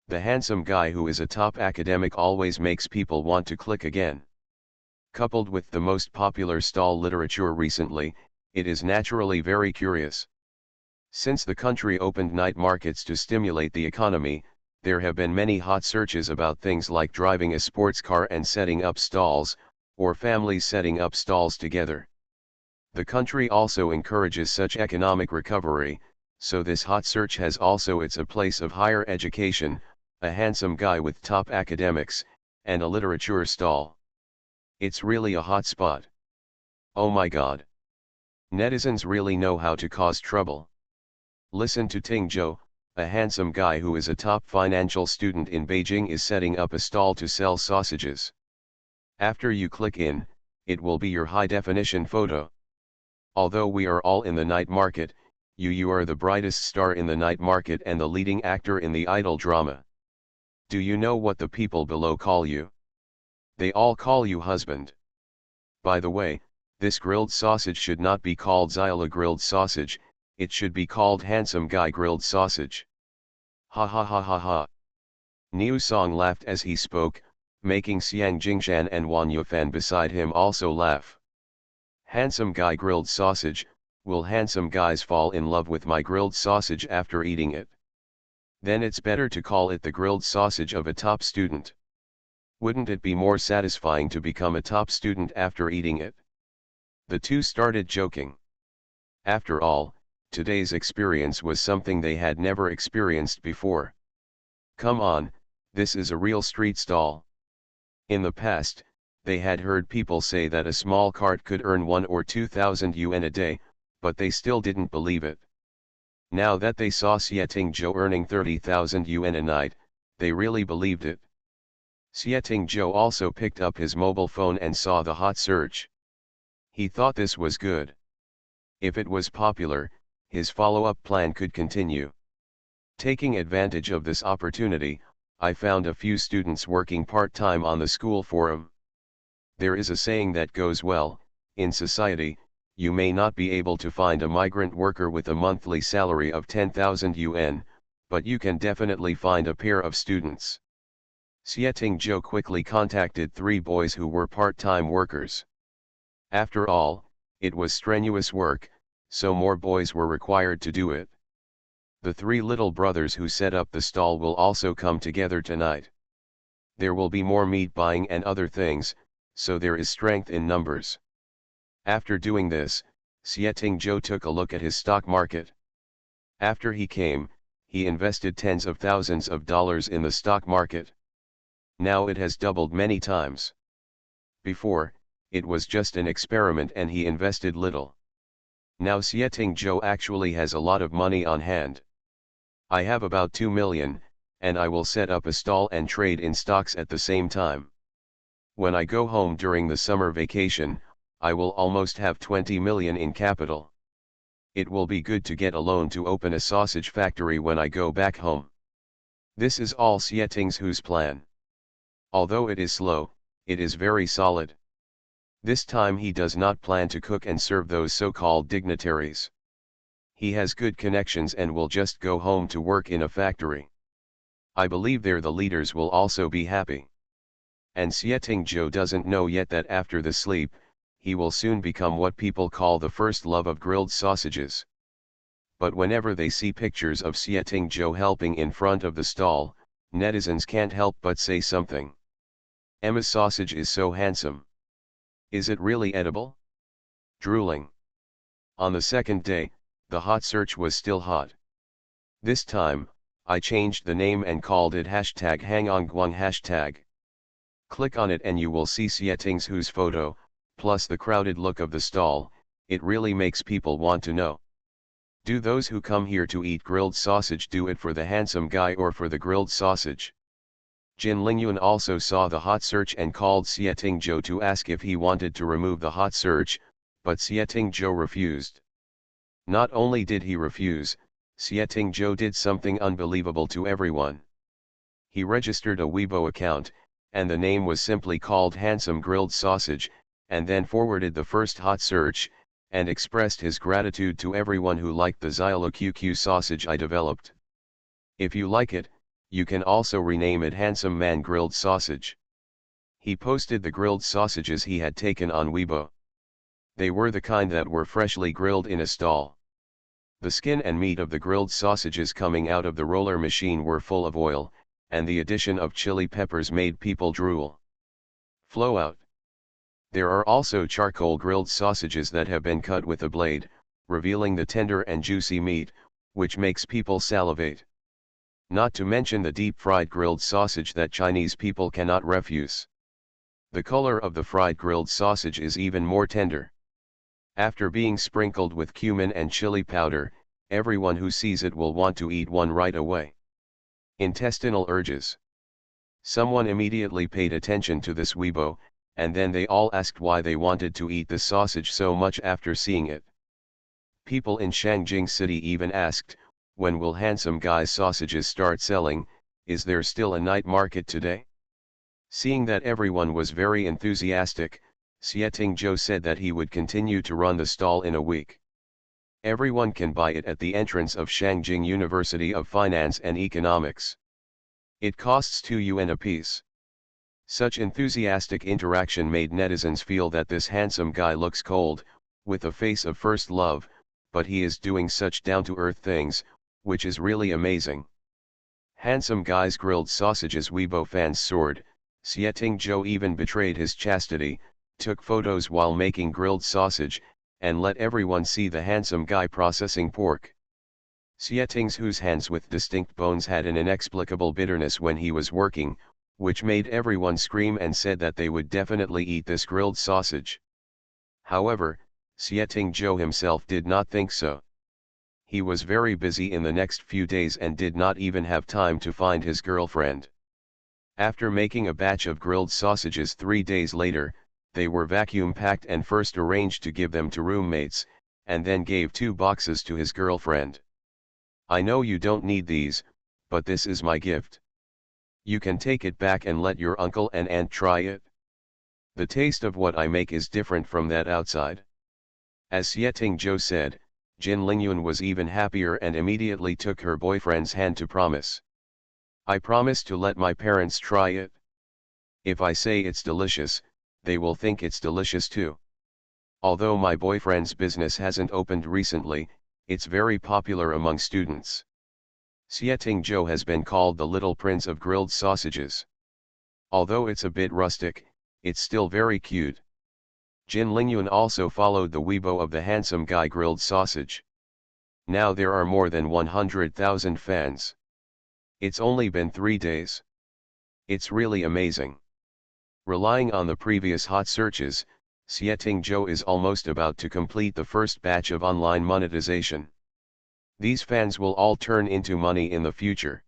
The handsome guy who is a top academic always makes people want to click again. Coupled with the most popular stall literature recently, it is naturally very curious. Since the country opened night markets to stimulate the economy, there have been many hot searches about things like driving a sports car and setting up stalls, or families setting up stalls together. The country also encourages such economic recovery, so this hot search has also a place of higher education, a handsome guy with top academics, and a literature stall. It's really a hot spot. Oh my god. Netizens really know how to cause trouble. Listen to Ting Zhou, a handsome guy who is a top financial student in Beijing is setting up a stall to sell sausages. After you click in, it will be your high-definition photo. Although we are all in the night market, you are the brightest star in the night market and the leading actor in the idol drama. Do you know what the people below call you? They all call you husband. By the way, this grilled sausage should not be called Zyla grilled sausage, it should be called handsome guy grilled sausage. Ha ha ha ha ha. Niu Song laughed as he spoke, making Xiang Jingshan and Wan Yufan beside him also laugh. Handsome guy grilled sausage, will handsome guys fall in love with my grilled sausage after eating it? Then it's better to call it the grilled sausage of a top student. Wouldn't it be more satisfying to become a top student after eating it? The two started joking. After all, today's experience was something they had never experienced before. Come on, this is a real street stall. In the past, they had heard people say that a small cart could earn 1 or 2,000 yuan a day, but they still didn't believe it. Now that they saw Ting Zhou earning 30,000 yuan a night, they really believed it. Ting Zhou also picked up his mobile phone and saw the hot search. He thought this was good. If it was popular, his follow-up plan could continue. Taking advantage of this opportunity, I found a few students working part-time on the school forum. There is a saying that goes well, in society, you may not be able to find a migrant worker with a monthly salary of 10,000 yuan, but you can definitely find a pair of students. Ting Zhou quickly contacted 3 boys who were part-time workers. After all, it was strenuous work, so more boys were required to do it. The 3 little brothers who set up the stall will also come together tonight. There will be more meat buying and other things, so there is strength in numbers. After doing this, Xieting Zhou took a look at his stock market. After he came, he invested tens of thousands of dollars in the stock market. Now it has doubled many times. Before, it was just an experiment and he invested little. Now Xieting Zhou actually has a lot of money on hand. I have about 2 million, and I will set up a stall and trade in stocks at the same time. When I go home during the summer vacation, I will almost have 20 million in capital. It will be good to get a loan to open a sausage factory when I go back home. This is all Xieting Zhou's plan. Although it is slow, it is very solid. This time he does not plan to cook and serve those so-called dignitaries. He has good connections and will just go home to work in a factory. I believe there the leaders will also be happy. And Xieting Zhou doesn't know yet that after the sleep, he will soon become what people call the first love of grilled sausages. But whenever they see pictures of Xieting Zhou helping in front of the stall, netizens can't help but say something. Emma's sausage is so handsome. Is it really edible? Drooling. On the second day, the hot search was still hot. This time, I changed the name and called it #HangOnGuang#. Click on it and you will see Xieting Zhou's photo, plus the crowded look of the stall. It really makes people want to know. Do those who come here to eat grilled sausage do it for the handsome guy or for the grilled sausage? Jin Lingyun also saw the hot search and called Xieting Zhou to ask if he wanted to remove the hot search, but Xieting Zhou refused. Not only did he refuse, Xieting Zhou did something unbelievable to everyone. He registered a Weibo account, and the name was simply called Handsome Grilled Sausage, and then forwarded the first hot search, and expressed his gratitude to everyone who liked the Xylo QQ sausage I developed. If you like it, you can also rename it Handsome Man Grilled Sausage. He posted the grilled sausages he had taken on Weibo. They were the kind that were freshly grilled in a stall. The skin and meat of the grilled sausages coming out of the roller machine were full of oil, and the addition of chili peppers made people drool. Flow out. There are also charcoal grilled sausages that have been cut with a blade, revealing the tender and juicy meat, which makes people salivate. Not to mention the deep-fried grilled sausage that Chinese people cannot refuse. The color of the fried grilled sausage is even more tender. After being sprinkled with cumin and chili powder, everyone who sees it will want to eat one right away. Intestinal urges. Someone immediately paid attention to this Weibo, and then they all asked why they wanted to eat the sausage so much after seeing it. People in Shangjing City even asked, when will Handsome Guy's sausages start selling? Is there still a night market today? Seeing that everyone was very enthusiastic, Xieting Zhou said that he would continue to run the stall in a week. Everyone can buy it at the entrance of Shangjing University of Finance and Economics. It costs 2 yuan apiece. Such enthusiastic interaction made netizens feel that this handsome guy looks cold, with a face of first love, but he is doing such down-to-earth things, which is really amazing. Handsome Guy's grilled sausages Weibo fans soared. Xieting Zhou even betrayed his chastity, took photos while making grilled sausage, and let everyone see the handsome guy processing pork. Xieting Zhou's hands with distinct bones had an inexplicable bitterness when he was working, which made everyone scream and said that they would definitely eat this grilled sausage. However, Xieting Zhou himself did not think so. He was very busy in the next few days and did not even have time to find his girlfriend. After making a batch of grilled sausages 3 days later, they were vacuum-packed and first arranged to give them to roommates, and then gave 2 boxes to his girlfriend. I know you don't need these, but this is my gift. You can take it back and let your uncle and aunt try it. The taste of what I make is different from that outside. As Xieting Zhou said, Jin Lingyun was even happier and immediately took her boyfriend's hand to promise. I promise to let my parents try it. If I say it's delicious, they will think it's delicious too. Although my boyfriend's business hasn't opened recently, it's very popular among students. Xieting Zhou has been called the Little Prince of Grilled Sausages. Although it's a bit rustic, It's still very cute. Jin Lingyun also followed the Weibo of the handsome guy grilled sausage. Now there are more than 100,000 fans. It's only been 3 days. It's really amazing. Relying on the previous hot searches, Xieting Zhou is almost about to complete the first batch of online monetization. These fans will all turn into money in the future.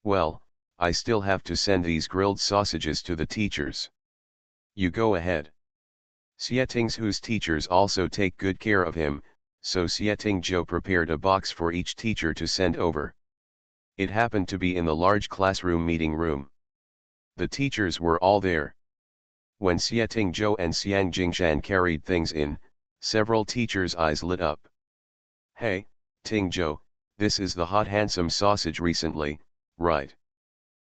Well, I still have to send these grilled sausages to the teachers. You go ahead. Xieting Zhou's teachers also take good care of him, so Xieting Zhou prepared a box for each teacher to send over. It happened to be in the large classroom meeting room. The teachers were all there. When Xieting Zhou and Xiang Jingshan carried things in, several teachers' eyes lit up. Hey, Ting Zhou, this is the hot handsome sausage recently, right?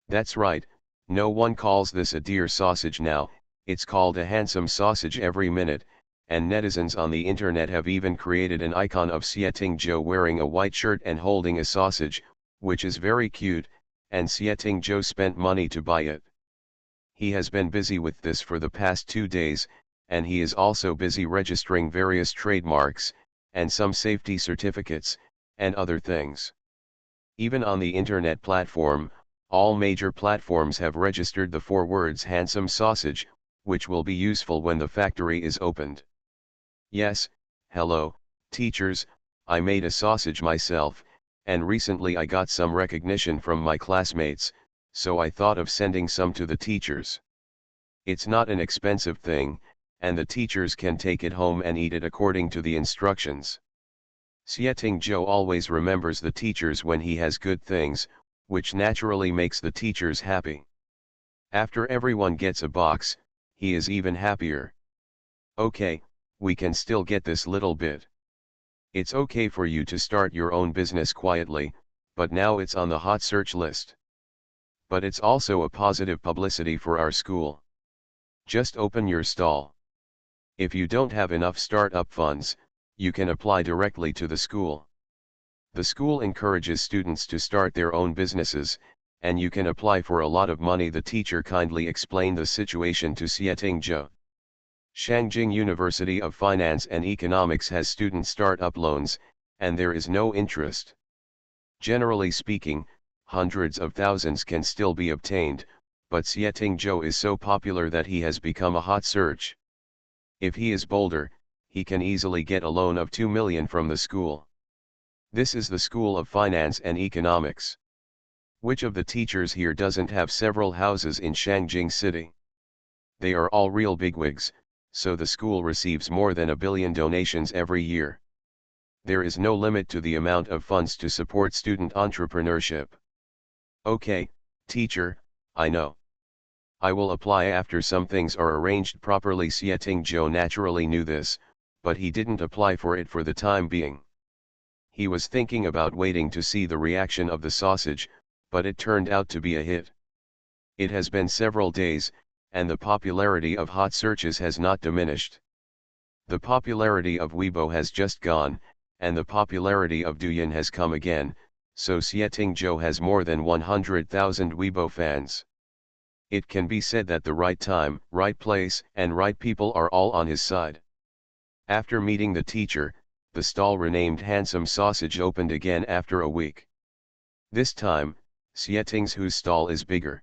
That's right, no one calls this a deer sausage now, it's called a handsome sausage every minute, and netizens on the internet have even created an icon of Xieting Zhou wearing a white shirt and holding a sausage, which is very cute, and Xieting Zhou spent money to buy it. He has been busy with this for the past 2 days, and he is also busy registering various trademarks, and some safety certificates, and other things. Even on the internet platform, all major platforms have registered the 4 words handsome sausage, which will be useful when the factory is opened. Yes, hello, teachers, I made a sausage myself, and recently I got some recognition from my classmates, so I thought of sending some to the teachers. It's not an expensive thing, and the teachers can take it home and eat it according to the instructions. Xieting Zhou always remembers the teachers when he has good things, which naturally makes the teachers happy. After everyone gets a box, he is even happier. Okay, we can still get this little bit. It's okay for you to start your own business quietly, but now it's on the hot search list. But it's also a positive publicity for our school. Just open your stall. If you don't have enough startup funds, you can apply directly to the school. The school encourages students to start their own businesses, and you can apply for a lot of money. The teacher kindly explained the situation to Xieting Zhou. Shangjing University of Finance and Economics has student startup loans, and there is no interest. Generally speaking, hundreds of thousands can still be obtained, but Xieting Zhou is so popular that he has become a hot search. If he is bolder, he can easily get a loan of 2 million from the school. This is the School of Finance and Economics. Which of the teachers here doesn't have several houses in Shangjing City? They are all real bigwigs, so the school receives more than 1 billion donations every year. There is no limit to the amount of funds to support student entrepreneurship. Okay, teacher, I know. I will apply after some things are arranged properly. Xieting Zhou naturally knew this, but he didn't apply for it for the time being. He was thinking about waiting to see the reaction of the sausage, but it turned out to be a hit. It has been several days, and the popularity of hot searches has not diminished. The popularity of Weibo has just gone, and the popularity of Douyin has come again, so Xieting Zhou has more than 100,000 Weibo fans. It can be said that the right time, right place, and right people are all on his side. After meeting the teacher, the stall renamed Handsome Sausage opened again after a week. This time, Xieting Zhou's stall is bigger.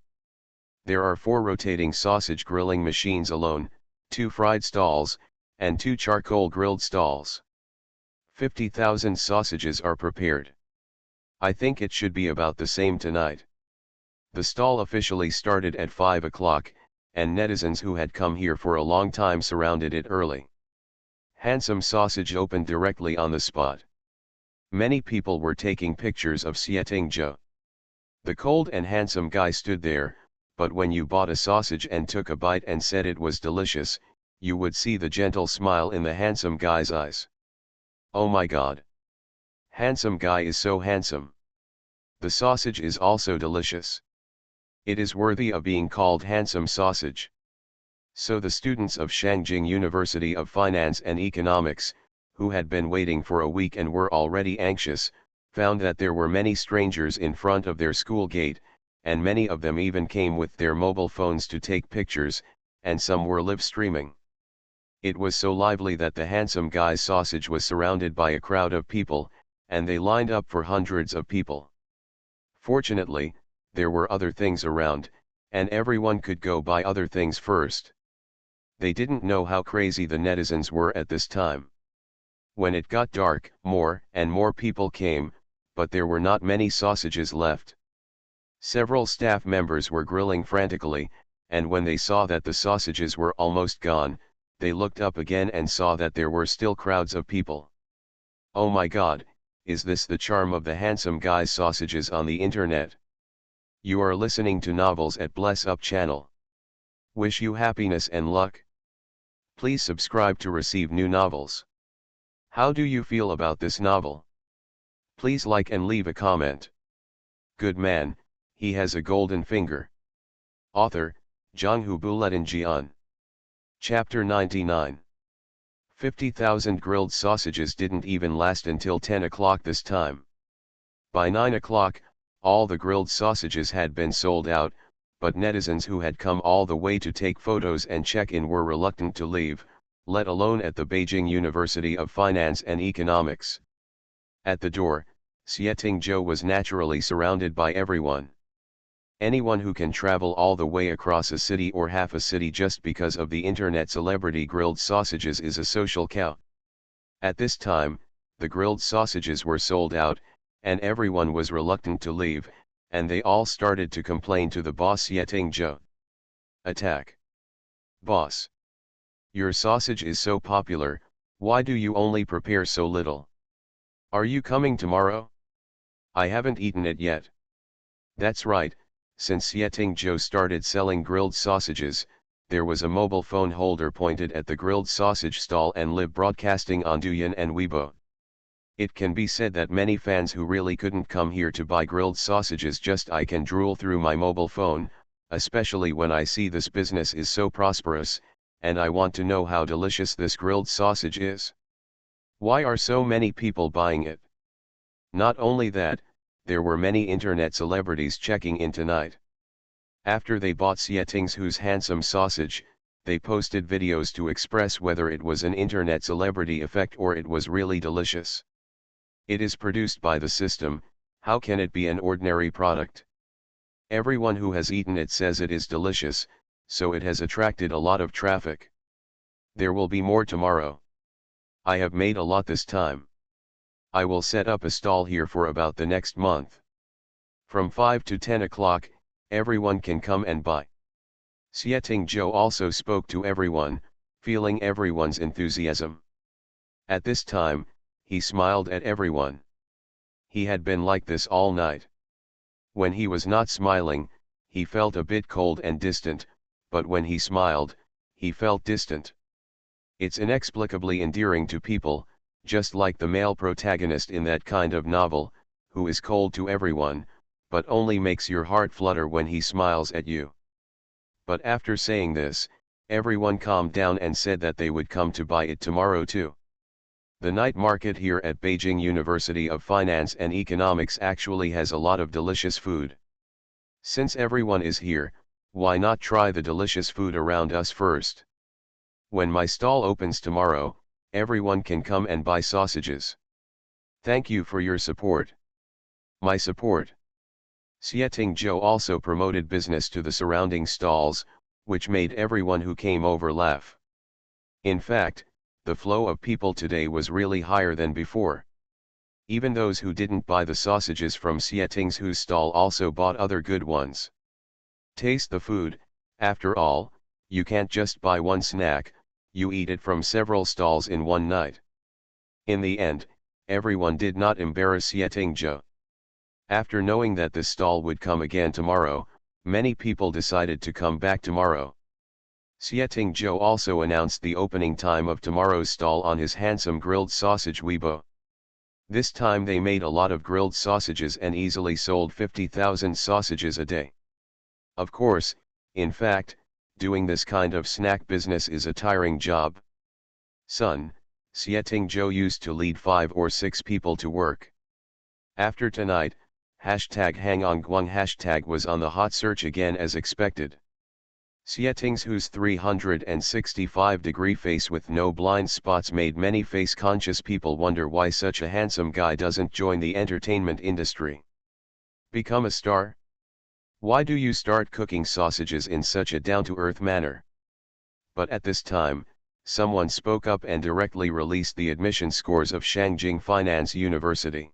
There are 4 rotating sausage grilling machines alone, 2 fried stalls, and 2 charcoal grilled stalls. 50,000 sausages are prepared. I think it should be about the same tonight. The stall officially started at 5 o'clock, and netizens who had come here for a long time surrounded it early. Handsome Sausage opened directly on the spot. Many people were taking pictures of Xieting Zhou. The cold and handsome guy stood there, but when you bought a sausage and took a bite and said it was delicious, you would see the gentle smile in the handsome guy's eyes. Oh my God! Handsome guy is so handsome. The sausage is also delicious. It is worthy of being called handsome sausage. So the students of Shangjing University of Finance and Economics, who had been waiting for a week and were already anxious, found that there were many strangers in front of their school gate, and many of them even came with their mobile phones to take pictures, and some were live streaming. It was so lively that the handsome guy's sausage was surrounded by a crowd of people, and they lined up for hundreds of people. Fortunately, there were other things around, and everyone could go buy other things first. They didn't know how crazy the netizens were at this time. When it got dark, more and more people came, but there were not many sausages left. Several staff members were grilling frantically, and when they saw that the sausages were almost gone, they looked up again and saw that there were still crowds of people. Oh my God, is this the charm of the handsome guy's sausages on the internet? You are listening to Novels at Bless Up channel. Wish you happiness and luck. Please subscribe to receive new novels. How do you feel about this novel? Please like and leave a comment. Good man, he has a golden finger. Author, Jonghu Buletinjian. Chapter 99. 50,000 grilled sausages didn't even last until 10 o'clock this time. By 9 o'clock, all the grilled sausages had been sold out, but netizens who had come all the way to take photos and check in were reluctant to leave, let alone at the Beijing University of Finance and Economics. At the door, Xieting Zhou was naturally surrounded by everyone. Anyone who can travel all the way across a city or half a city just because of the internet celebrity grilled sausages is a social cow. At this time, the grilled sausages were sold out, and everyone was reluctant to leave, and they all started to complain to the boss Xieting Zhou. Attack. Boss. Your sausage is so popular, why do you only prepare so little? Are you coming tomorrow? I haven't eaten it yet. That's right, since Xieting Zhou started selling grilled sausages, there was a mobile phone holder pointed at the grilled sausage stall and live broadcasting on Douyin and Weibo. It can be said that many fans who really couldn't come here to buy grilled sausages just I can drool through my mobile phone, especially when I see this business is so prosperous, and I want to know how delicious this grilled sausage is. Why are so many people buying it? Not only that, there were many internet celebrities checking in tonight. After they bought Xieting Zhou's handsome sausage, they posted videos to express whether it was an internet celebrity effect or it was really delicious. It is produced by the system, how can it be an ordinary product? Everyone who has eaten it says it is delicious, so it has attracted a lot of traffic. There will be more tomorrow. I have made a lot this time. I will set up a stall here for about the next month. From 5 to 10 o'clock, everyone can come and buy. Xieting Zhou also spoke to everyone, feeling everyone's enthusiasm. At this time, he smiled at everyone. He had been like this all night. When he was not smiling, he felt a bit cold and distant, but when he smiled, he felt distant. It's inexplicably endearing to people, just like the male protagonist in that kind of novel, who is cold to everyone, but only makes your heart flutter when he smiles at you. But after saying this, everyone calmed down and said that they would come to buy it tomorrow too. The night market here at Beijing University of Finance and Economics actually has a lot of delicious food. Since everyone is here, why not try the delicious food around us first? When my stall opens tomorrow, everyone can come and buy sausages. Thank you for your support. My support. Xieting Zhou also promoted business to the surrounding stalls, which made everyone who came over laugh. In fact, the flow of people today was really higher than before. Even those who didn't buy the sausages from Xieting Zhou's stall also bought other good ones. Taste the food, after all, you can't just buy one snack, you eat it from several stalls in one night. In the end, everyone did not embarrass Xieting Zhou. After knowing that this stall would come again tomorrow, many people decided to come back tomorrow. Xieting Zhou also announced the opening time of tomorrow's stall on his handsome grilled sausage Weibo. This time they made a lot of grilled sausages and easily sold 50,000 sausages a day. Of course, in fact, doing this kind of snack business is a tiring job. Son, Xieting Zhou used to lead 5 or 6 people to work. After tonight, #HangOnGuang hashtag was on the hot search again as expected. Xieting's whose 365-degree face with no blind spots made many face-conscious people wonder why such a handsome guy doesn't join the entertainment industry. Become a star? Why do you start cooking sausages in such a down-to-earth manner? But at this time, someone spoke up and directly released the admission scores of Shangjing Finance University.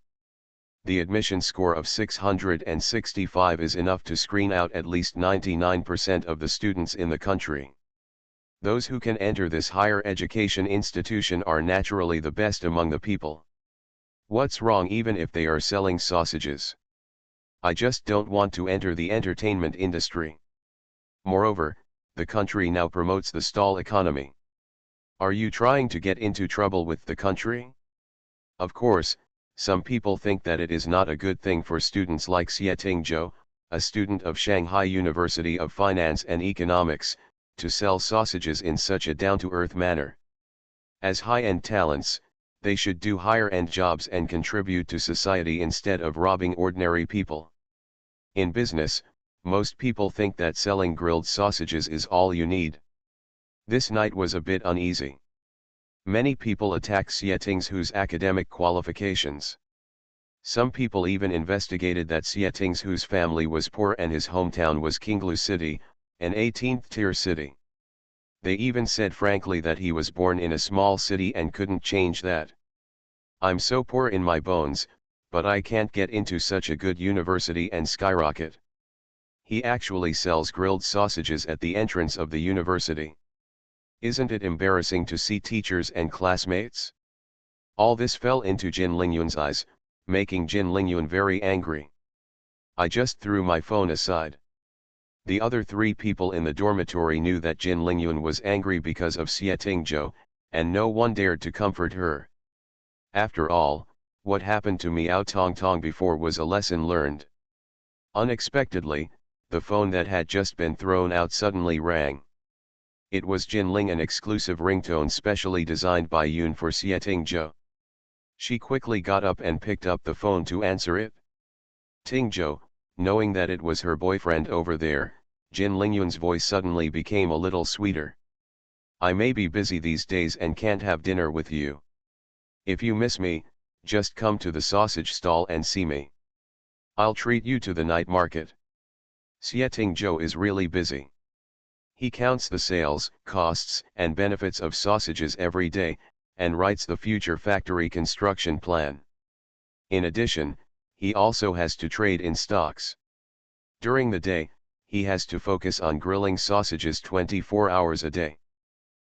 The admission score of 665 is enough to screen out at least 99% of the students in the country. Those who can enter this higher education institution are naturally the best among the people. What's wrong even if they are selling sausages? I just don't want to enter the entertainment industry. Moreover, the country now promotes the stall economy. Are you trying to get into trouble with the country? Of course, some people think that it is not a good thing for students like Xieting Zhou, a student of Shanghai University of Finance and Economics, to sell sausages in such a down-to-earth manner. As high-end talents, they should do higher-end jobs and contribute to society instead of robbing ordinary people. In business, most people think that selling grilled sausages is all you need. This night was a bit uneasy. Many people attack Xieting Zhou's academic qualifications. Some people even investigated that Xieting Zhou's family was poor and his hometown was Qinglu City, an 18th-tier city. They even said frankly that he was born in a small city and couldn't change that. I'm so poor in my bones, but I can't get into such a good university and skyrocket. He actually sells grilled sausages at the entrance of the university. Isn't it embarrassing to see teachers and classmates? All this fell into Jin Lingyun's eyes, making Jin Lingyun very angry. I just threw my phone aside. The other three people in the dormitory knew that Jin Lingyun was angry because of Xieting Zhou, and no one dared to comfort her. After all, what happened to Miao Tongtong before was a lesson learned. Unexpectedly, the phone that had just been thrown out suddenly rang. It was Jin Ling, an exclusive ringtone specially designed by Yoon for Xieting Zhou. She quickly got up and picked up the phone to answer it. Ting Zhou, knowing that it was her boyfriend over there, Jin Lingyun's voice suddenly became a little sweeter. I may be busy these days and can't have dinner with you. If you miss me, just come to the sausage stall and see me. I'll treat you to the night market. Xieting Zhou is really busy. He counts the sales, costs, and benefits of sausages every day, and writes the future factory construction plan. In addition, he also has to trade in stocks. During the day, he has to focus on grilling sausages 24 hours a day.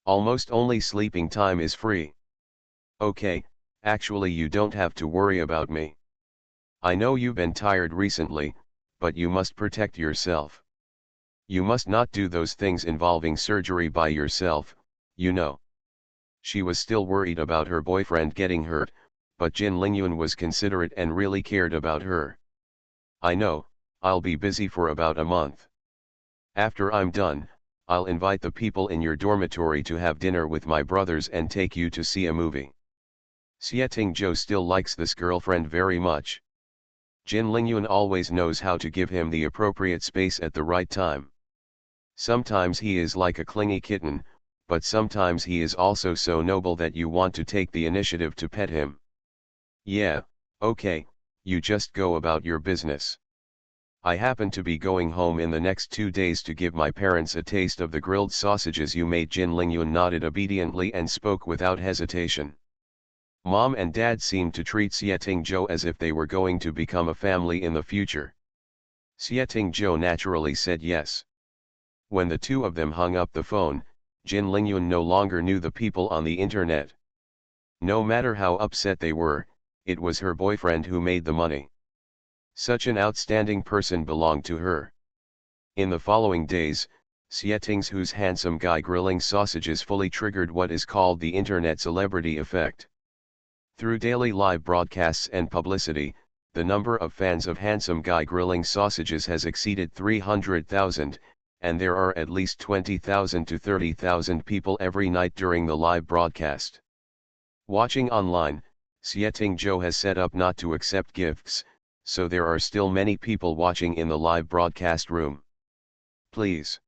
Almost only sleeping time is free. Okay, actually you don't have to worry about me. I know you've been tired recently, but you must protect yourself. You must not do those things involving surgery by yourself, you know. She was still worried about her boyfriend getting hurt, but Jin Lingyun was considerate and really cared about her. I know, I'll be busy for about a month. After I'm done, I'll invite the people in your dormitory to have dinner with my brothers and take you to see a movie. Xieting Zhou still likes this girlfriend very much. Jin Lingyun always knows how to give him the appropriate space at the right time. Sometimes he is like a clingy kitten, but sometimes he is also so noble that you want to take the initiative to pet him. Yeah, okay, you just go about your business. I happen to be going home in the next 2 days to give my parents a taste of the grilled sausages you made. Jin Lingyun nodded obediently and spoke without hesitation. Mom and Dad seemed to treat Xieting Zhou as if they were going to become a family in the future. Xieting Zhou naturally said yes. When the two of them hung up the phone, Jin Lingyun no longer knew the people on the internet. No matter how upset they were, it was her boyfriend who made the money. Such an outstanding person belonged to her. In the following days, Xieting Zhou's handsome guy grilling sausages fully triggered what is called the internet celebrity effect. Through daily live broadcasts and publicity, the number of fans of handsome guy grilling sausages has exceeded 300,000, and there are at least 20,000 to 30,000 people every night during the live broadcast. Watching online, Xieting Zhou has set up not to accept gifts, so there are still many people watching in the live broadcast room. Please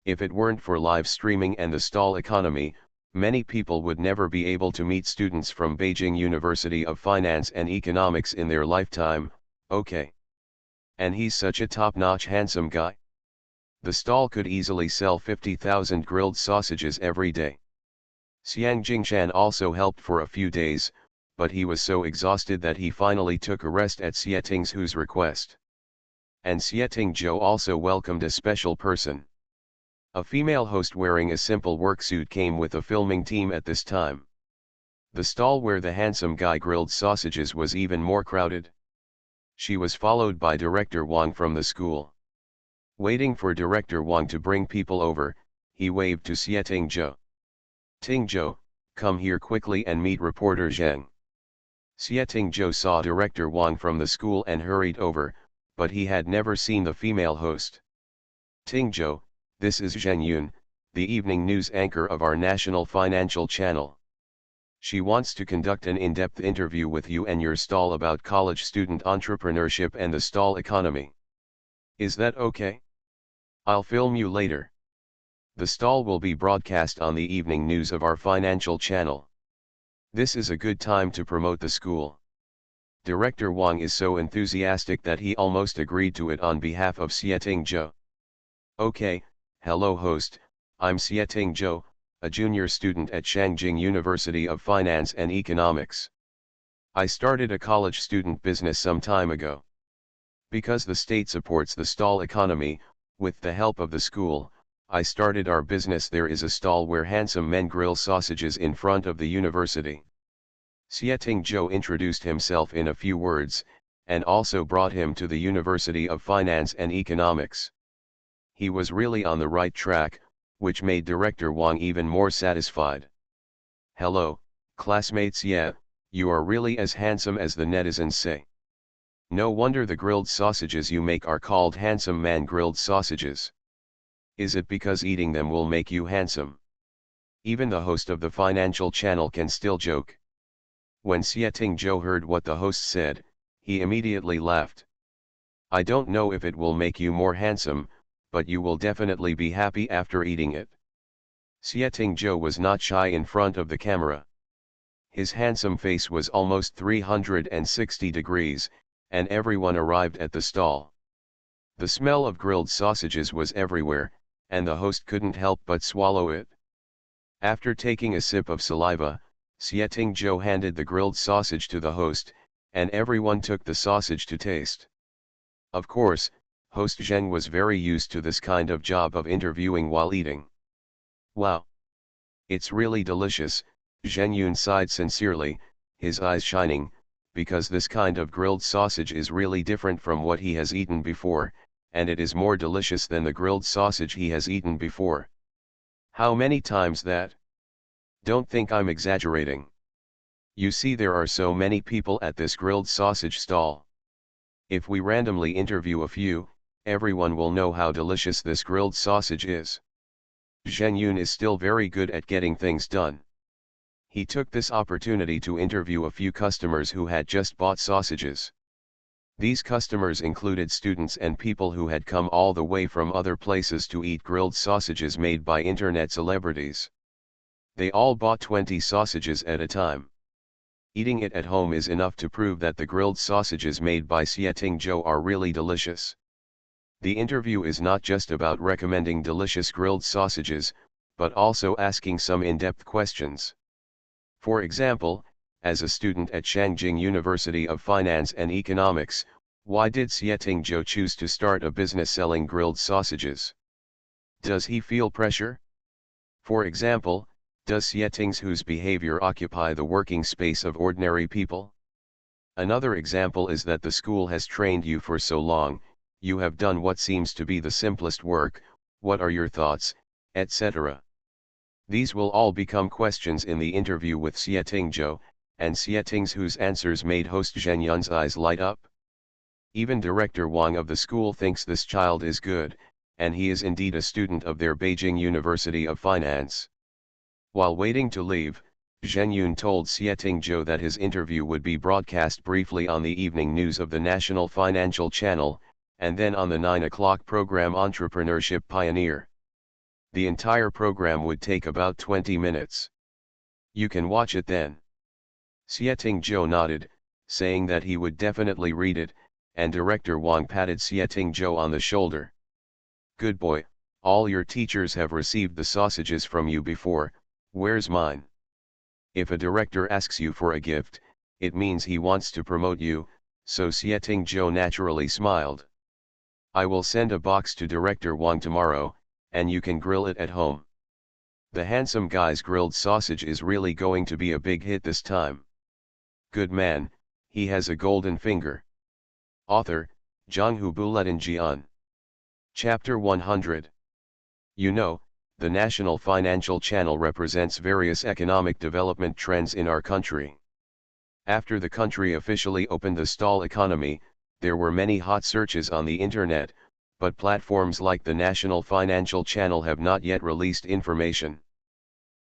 If it weren't for live streaming and the stall economy, many people would never be able to meet students from Beijing University of Finance and Economics in their lifetime. Okay. And he's such a top-notch handsome guy. The stall could easily sell 50,000 grilled sausages every day. Xiang Jingshan also helped for a few days, but he was so exhausted that he finally took a rest at Xie Ting's request. And Xie Tingzhou also welcomed a special person. A female host wearing a simple work suit came with the filming team at this time. The stall where the handsome guy grilled sausages was even more crowded. She was followed by Director Wang from the school. Waiting for Director Wang to bring people over, he waved to Xie Tingzhou. Tingzhou, come here quickly and meet reporter Zheng. Xie Tingzhou saw Director Wang from the school and hurried over, but he had never seen the female host. Tingzhou, this is Zheng Yun, the evening news anchor of our national financial channel. She wants to conduct an in-depth interview with you and your stall about college student entrepreneurship and the stall economy. Is that okay? I'll film you later. The stall will be broadcast on the evening news of our financial channel. This is a good time to promote the school. Director Wang is so enthusiastic that he almost agreed to it on behalf of Xie Tingzhou. Okay, hello host, I'm Xie Tingzhou, a junior student at Shangjing University of Finance and Economics. I started a college student business some time ago. Because the state supports the stall economy, with the help of the school, I started our business. There is a stall where handsome men grill sausages in front of the university. Xie Tingzhou introduced himself in a few words, and also brought him to the University of Finance and Economics. He was really on the right track, which made Director Wang even more satisfied. Hello, classmates. Yeah, you are really as handsome as the netizens say. No wonder the grilled sausages you make are called handsome man grilled sausages. Is it because eating them will make you handsome? Even the host of the financial channel can still joke. When Xie Tingzhou heard what the host said, he immediately laughed. I don't know if it will make you more handsome, but you will definitely be happy after eating it. Xie Tingzhou was not shy in front of the camera. His handsome face was almost 360 degrees, and everyone arrived at the stall. The smell of grilled sausages was everywhere, and the host couldn't help but swallow it. After taking a sip of saliva, Xie Tingzhou handed the grilled sausage to the host, and everyone took the sausage to taste. Of course, host Zheng was very used to this kind of job of interviewing while eating. Wow! It's really delicious, Zheng Yun sighed sincerely, his eyes shining, because this kind of grilled sausage is really different from what he has eaten before, and it is more delicious than the grilled sausage he has eaten before. How many times that? Don't think I'm exaggerating. You see, there are so many people at this grilled sausage stall. If we randomly interview a few, everyone will know how delicious this grilled sausage is. Zheng Yun is still very good at getting things done. He took this opportunity to interview a few customers who had just bought sausages. These customers included students and people who had come all the way from other places to eat grilled sausages made by internet celebrities. They all bought 20 sausages at a time. Eating it at home is enough to prove that the grilled sausages made by Xie Tingzhou are really delicious. The interview is not just about recommending delicious grilled sausages, but also asking some in-depth questions. For example, as a student at Shangjing University of Finance and Economics, why did Xie Tingzhou choose to start a business selling grilled sausages? Does he feel pressure? For example, does Xie Tingzhou's behavior occupy the working space of ordinary people? Another example is that the school has trained you for so long, you have done what seems to be the simplest work, what are your thoughts, etc. These will all become questions in the interview with Xie Tingzhou, and Xie Tingzhou's answers made host Zheng Yun's eyes light up. Even Director Wang of the school thinks this child is good, and he is indeed a student of their Beijing University of Finance. While waiting to leave, Zheng Yun told Xie Tingzhou that his interview would be broadcast briefly on the evening news of the National Financial Channel, and then on the 9 o'clock program Entrepreneurship Pioneer. The entire program would take about 20 minutes. You can watch it then. Xie Joe nodded, saying that he would definitely read it, and Director Wang patted Xie Joe on the shoulder. Good boy, all your teachers have received the sausages from you before, where's mine? If a director asks you for a gift, it means he wants to promote you, so Xie Joe naturally smiled. I will send a box to Director Wang tomorrow, and you can grill it at home. The handsome guy's grilled sausage is really going to be a big hit this time. Good man, he has a golden finger. Author, Zhanghu Buletin Jian. Chapter 100. You know, the National Financial Channel represents various economic development trends in our country. After the country officially opened the stall economy, there were many hot searches on the internet, but platforms like the National Financial Channel have not yet released information.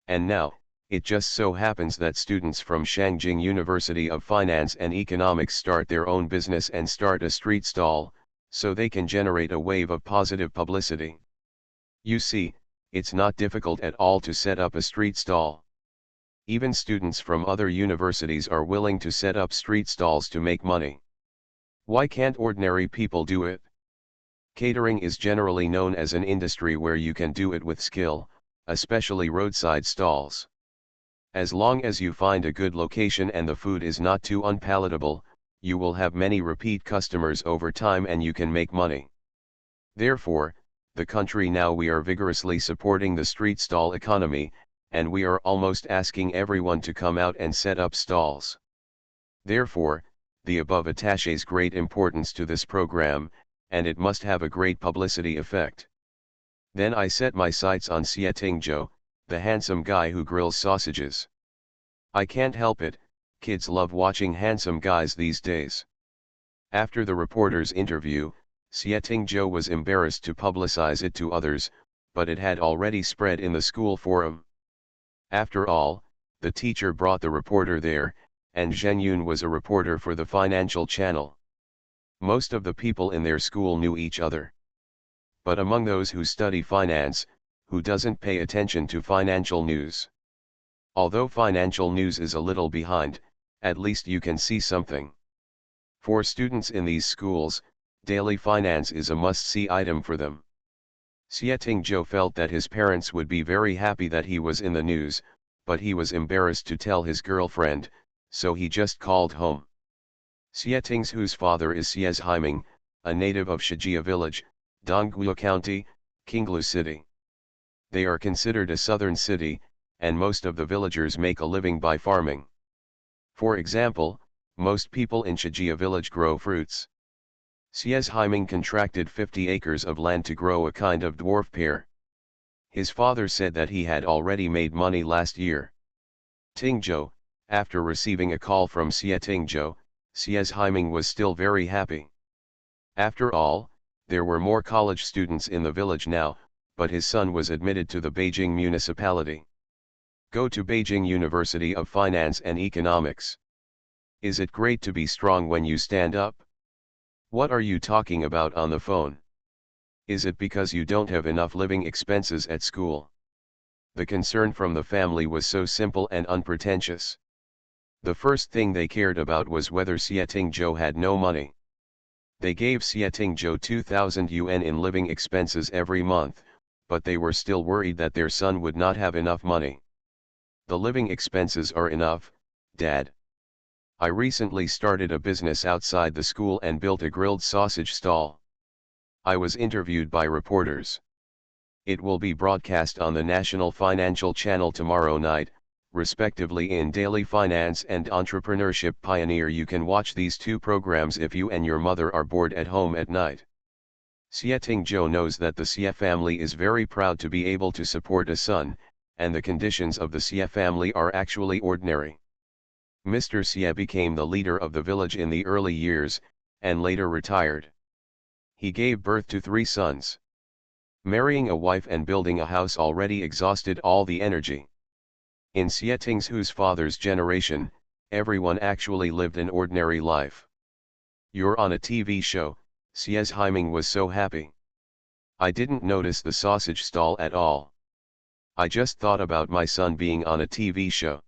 And now, it just so happens that students from Shangjing University of Finance and Economics start their own business and start a street stall, so they can generate a wave of positive publicity. You see, it's not difficult at all to set up a street stall. Even students from other universities are willing to set up street stalls to make money. Why can't ordinary people do it? Catering is generally known as an industry where you can do it with skill, especially roadside stalls. As long as you find a good location and the food is not too unpalatable, you will have many repeat customers over time and you can make money. Therefore, the country now we are vigorously supporting the street stall economy, and we are almost asking everyone to come out and set up stalls. Therefore, the above attaches great importance to this program, and it must have a great publicity effect. Then I set my sights on Xie Joe, the handsome guy who grills sausages. I can't help it, kids love watching handsome guys these days. After the reporter's interview, Xie Joe was embarrassed to publicize it to others, but it had already spread in the school forum. After all, the teacher brought the reporter there, and Zhen Yun was a reporter for the Financial Channel. Most of the people in their school knew each other. But among those who study finance, who doesn't pay attention to financial news? Although financial news is a little behind, at least you can see something. For students in these schools, daily finance is a must-see item for them. Xie Joe felt that his parents would be very happy that he was in the news, but he was embarrassed to tell his girlfriend, so he just called home. Xie whose father is Xie Haiming, a native of Shijia village, Dongguo County, Qinglu City. They are considered a southern city, and most of the villagers make a living by farming. For example, most people in Shijia village grow fruits. Xie Haiming contracted 50 acres of land to grow a kind of dwarf pear. His father said that he had already made money last year. Tingzhou, after receiving a call from Xie Joe, Xie Haiming was still very happy. After all, there were more college students in the village now, but his son was admitted to the Beijing municipality. Go to Beijing University of Finance and Economics. Is it great to be strong when you stand up? What are you talking about on the phone? Is it because you don't have enough living expenses at school? The concern from the family was so simple and unpretentious. The first thing they cared about was whether Xie Joe had no money. They gave Xie Joe 2,000 yuan in living expenses every month, but they were still worried that their son would not have enough money. The living expenses are enough, Dad. I recently started a business outside the school and built a grilled sausage stall. I was interviewed by reporters. It will be broadcast on the National Financial Channel tomorrow night, respectively in Daily Finance and Entrepreneurship Pioneer. You can watch these two programs if you and your mother are bored at home at night. Xie Joe knows that the Xie family is very proud to be able to support a son, and the conditions of the Xie family are actually ordinary. Mr. Xie became the leader of the village in the early years, and later retired. He gave birth to 3 sons. Marrying a wife and building a house already exhausted all the energy. In Xie whose father's generation, everyone actually lived an ordinary life. You're on a TV show, Xie Haiming was so happy. I didn't notice the sausage stall at all. I just thought about my son being on a TV show.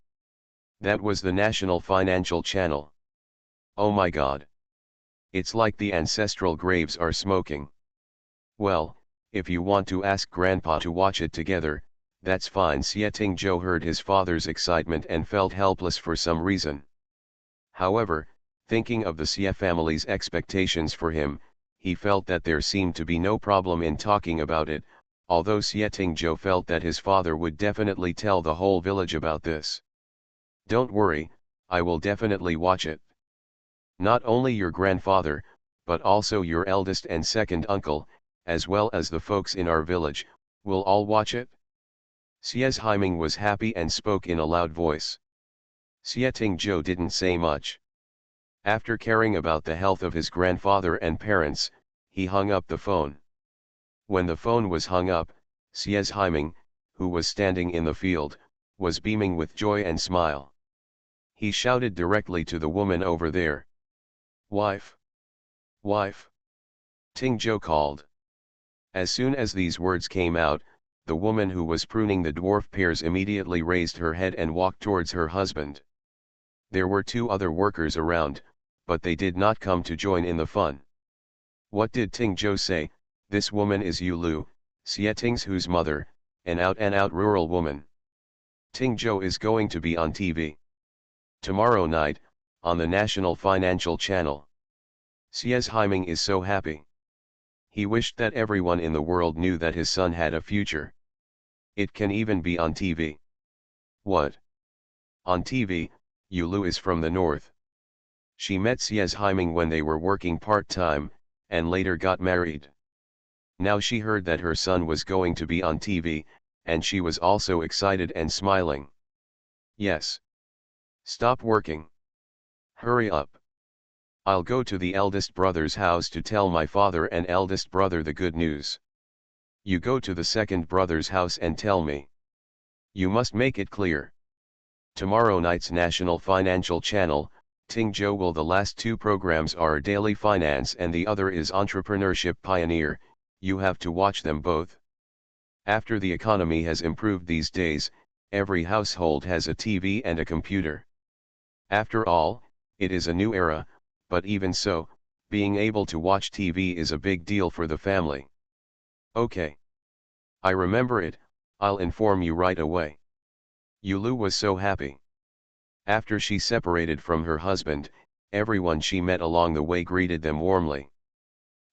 That was the National Financial Channel. Oh my God. It's like the ancestral graves are smoking. Well, if you want to ask Grandpa to watch it together, that's fine. Sieting Joe heard his father's excitement and felt helpless for some reason. However, thinking of the Xie family's expectations for him, he felt that there seemed to be no problem in talking about it, although Sieting Joe felt that his father would definitely tell the whole village about this. Don't worry, I will definitely watch it. Not only your grandfather, but also your eldest and second uncle, as well as the folks in our village, will all watch it? Xie's Haiming was happy and spoke in a loud voice. Sieting Joe didn't say much. After caring about the health of his grandfather and parents, he hung up the phone. When the phone was hung up, Xie's Haiming, who was standing in the field, was beaming with joy and smile. He shouted directly to the woman over there. Wife! Wife! Ting Zhou called. As soon as these words came out, the woman who was pruning the dwarf pears immediately raised her head and walked towards her husband. There were 2 other workers around, but they did not come to join in the fun. What did Ting Zhou say? This woman is Yu Lu, Xie Ting's mother, an out-and-out rural woman. Ting Zhou is going to be on TV. Tomorrow night, on the National Financial Channel. Xie's Haiming is so happy. He wished that everyone in the world knew that his son had a future. It can even be on TV. What? On TV, Yu Lu is from the north. She met Xie's Haiming when they were working part-time, and later got married. Now she heard that her son was going to be on TV, and she was also excited and smiling. Yes. Stop working. Hurry up. I'll go to the eldest brother's house to tell my father and eldest brother the good news. You go to the second brother's house and tell me. You must make it clear. Tomorrow night's National Financial Channel, Ting Zhou will. The last 2 programs are Daily Finance and the other is Entrepreneurship Pioneer. You have to watch them both. After the economy has improved these days, every household has a TV and a computer. After all, it is a new era, but even so, being able to watch TV is a big deal for the family. Okay. I remember it, I'll inform you right away. Yu Lu was so happy. After she separated from her husband, everyone she met along the way greeted them warmly.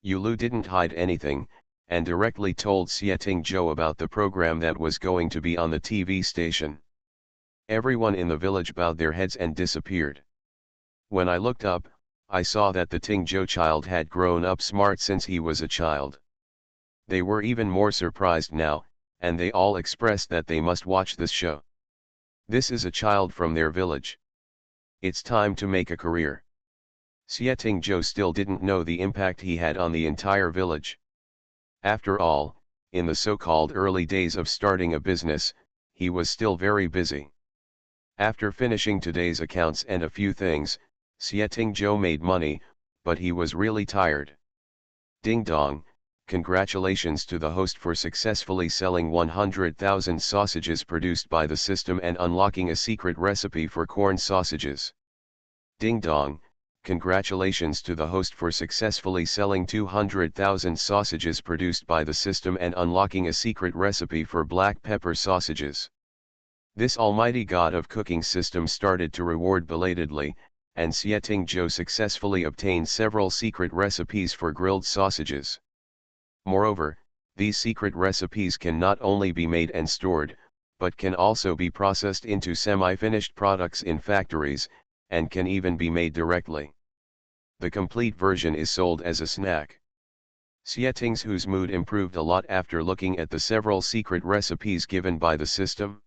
Yu Lu didn't hide anything, and directly told Sieting Zhou about the program that was going to be on the TV station. Everyone in the village bowed their heads and disappeared. When I looked up, I saw that the Ting Zhou child had grown up smart since he was a child. They were even more surprised now, and they all expressed that they must watch this show. This is a child from their village. It's time to make a career. Sieting Zhou still didn't know the impact he had on the entire village. After all, in the so-called early days of starting a business, he was still very busy. After finishing today's accounts and a few things, Sieting Zhou made money, but he was really tired. Ding dong, congratulations to the host for successfully selling 100,000 sausages produced by the system and unlocking a secret recipe for corn sausages. Ding dong, congratulations to the host for successfully selling 200,000 sausages produced by the system and unlocking a secret recipe for black pepper sausages. This almighty god of cooking system started to reward belatedly, and Sieting Zhou successfully obtained several secret recipes for grilled sausages. Moreover, these secret recipes can not only be made and stored, but can also be processed into semi-finished products in factories, and can even be made directly. The complete version is sold as a snack. Sieting Zhou's mood improved a lot after looking at the several secret recipes given by the system.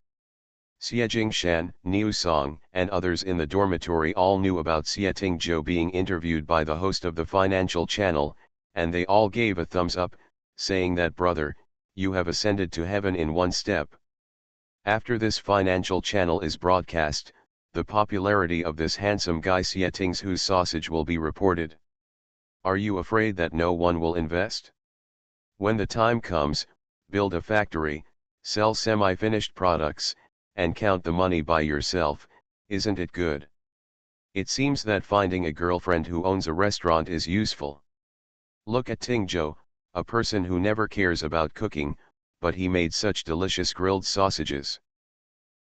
Xie Shan, Niu Song, and others in the dormitory all knew about Sieting Zhou being interviewed by the host of the Financial Channel, and they all gave a thumbs up, saying that brother, you have ascended to heaven in one step. After this Financial Channel is broadcast, the popularity of this handsome guy Sieting Zhou's sausage will be reported. Are you afraid that no one will invest? When the time comes, build a factory, Sell semi-finished products, and count the money by yourself, isn't it good? It seems that finding a girlfriend who owns a restaurant is useful. Look at Ting Zhou, a person who never cares about cooking, but he made such delicious grilled sausages.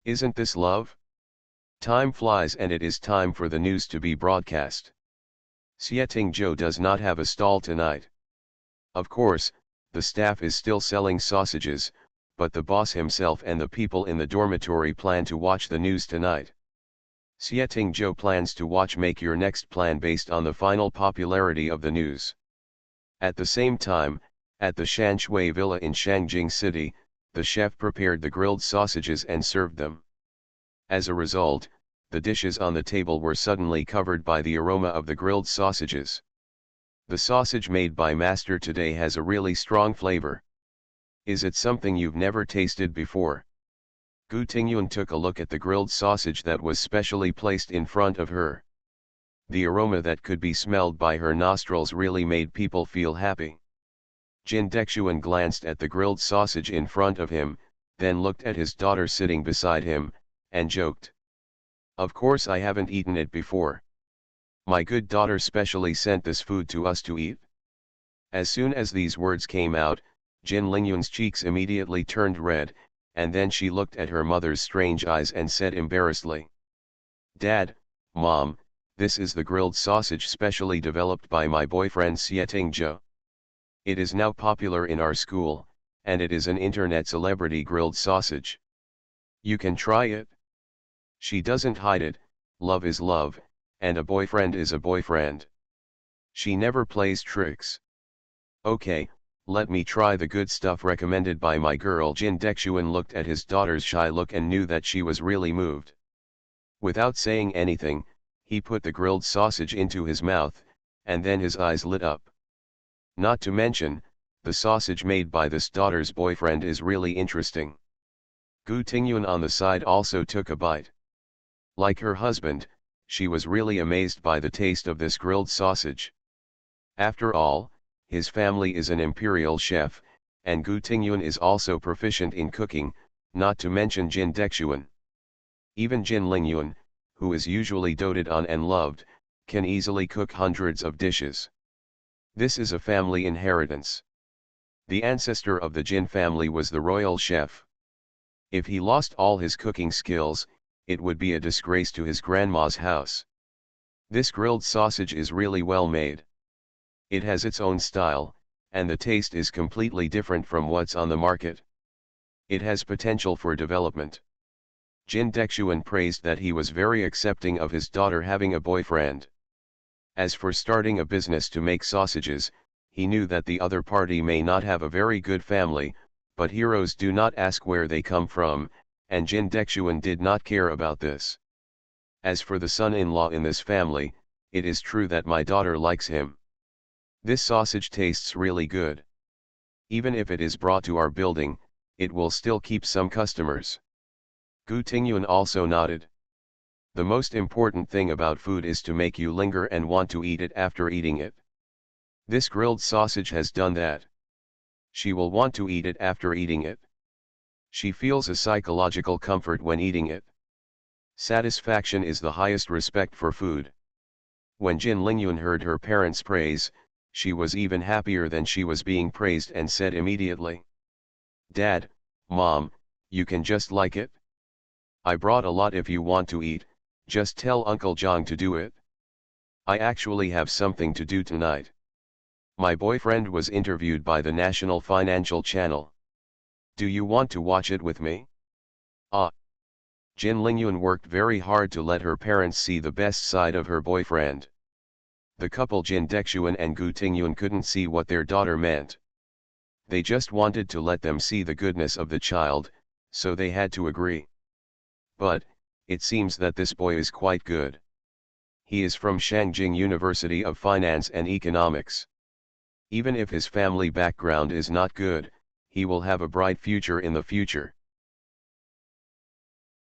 Isn't this love? Time flies and it is time for the news to be broadcast. Ting Zhou does not have a stall tonight. Of course, the staff is still selling sausages, but the boss himself and the people in the dormitory plan to watch the news tonight. Ting Zhou plans to make your next plan based on the final popularity of the news. At the same time, at the Shanshui Villa in Shangjing City, the chef prepared the grilled sausages and served them. As a result, the dishes on the table were suddenly covered by the aroma of the grilled sausages. The sausage made by Master today has a really strong flavor. Is it something you've never tasted before? Gu Tingyun took a look at the grilled sausage that was specially placed in front of her. The aroma that could be smelled by her nostrils really made people feel happy. Jin Dexuan glanced at the grilled sausage in front of him, then looked at his daughter sitting beside him, and joked. Of course I haven't eaten it before. My good daughter specially sent this food to us to eat. As soon as these words came out, Jin Lingyun's cheeks immediately turned red, and then she looked at her mother's strange eyes and said embarrassedly. Dad, Mom, this is the grilled sausage specially developed by my boyfriend Ting Zhou. It is now popular in our school, and it is an internet celebrity grilled sausage. You can try it. She doesn't hide it, love is love, and a boyfriend is a boyfriend. She never plays tricks. Okay, let me try the good stuff recommended by my girl. Jin Dexuan looked at his daughter's shy look and knew that she was really moved. Without saying anything, he put the grilled sausage into his mouth, and then his eyes lit up. Not to mention, the sausage made by this daughter's boyfriend is really interesting. Gu Tingyun on the side also took a bite. Like her husband, she was really amazed by the taste of this grilled sausage. After all, his family is an imperial chef, and Gu Tingyun is also proficient in cooking, not to mention Jin Dexuan. Even Jin Lingyun, who is usually doted on and loved, can easily cook hundreds of dishes. This is a family inheritance. The ancestor of the Jin family was the royal chef. If he lost all his cooking skills, it would be a disgrace to his grandma's house. This grilled sausage is really well made. It has its own style, and the taste is completely different from what's on the market. It has potential for development. Jin Dexuan praised that he was very accepting of his daughter having a boyfriend. As for starting a business to make sausages, he knew that the other party may not have a very good family, but heroes do not ask where they come from, and Jin Dexuan did not care about this. As for the son-in-law in this family, it is true that my daughter likes him. This sausage tastes really good. Even if it is brought to our building, it will still keep some customers. Gu Tingyun also nodded. The most important thing about food is to make you linger and want to eat it after eating it. This grilled sausage has done that. She will want to eat it after eating it. She feels a psychological comfort when eating it. Satisfaction is the highest respect for food. When Jin Lingyun heard her parents' praise, she was even happier than she was being praised and said immediately. Dad, Mom, you can just like it. I brought a lot if you want to eat, just tell Uncle Zhang to do it. I actually have something to do tonight. My boyfriend was interviewed by the National Financial Channel. Do you want to watch it with me? Ah. Jin Lingyun worked very hard to let her parents see the best side of her boyfriend. The couple Jin Dexuan and Gu Tingyun couldn't see what their daughter meant. They just wanted to let them see the goodness of the child, so they had to agree. But, it seems that this boy is quite good. He is from Shangjing University of Finance and Economics. Even if his family background is not good, he will have a bright future in the future.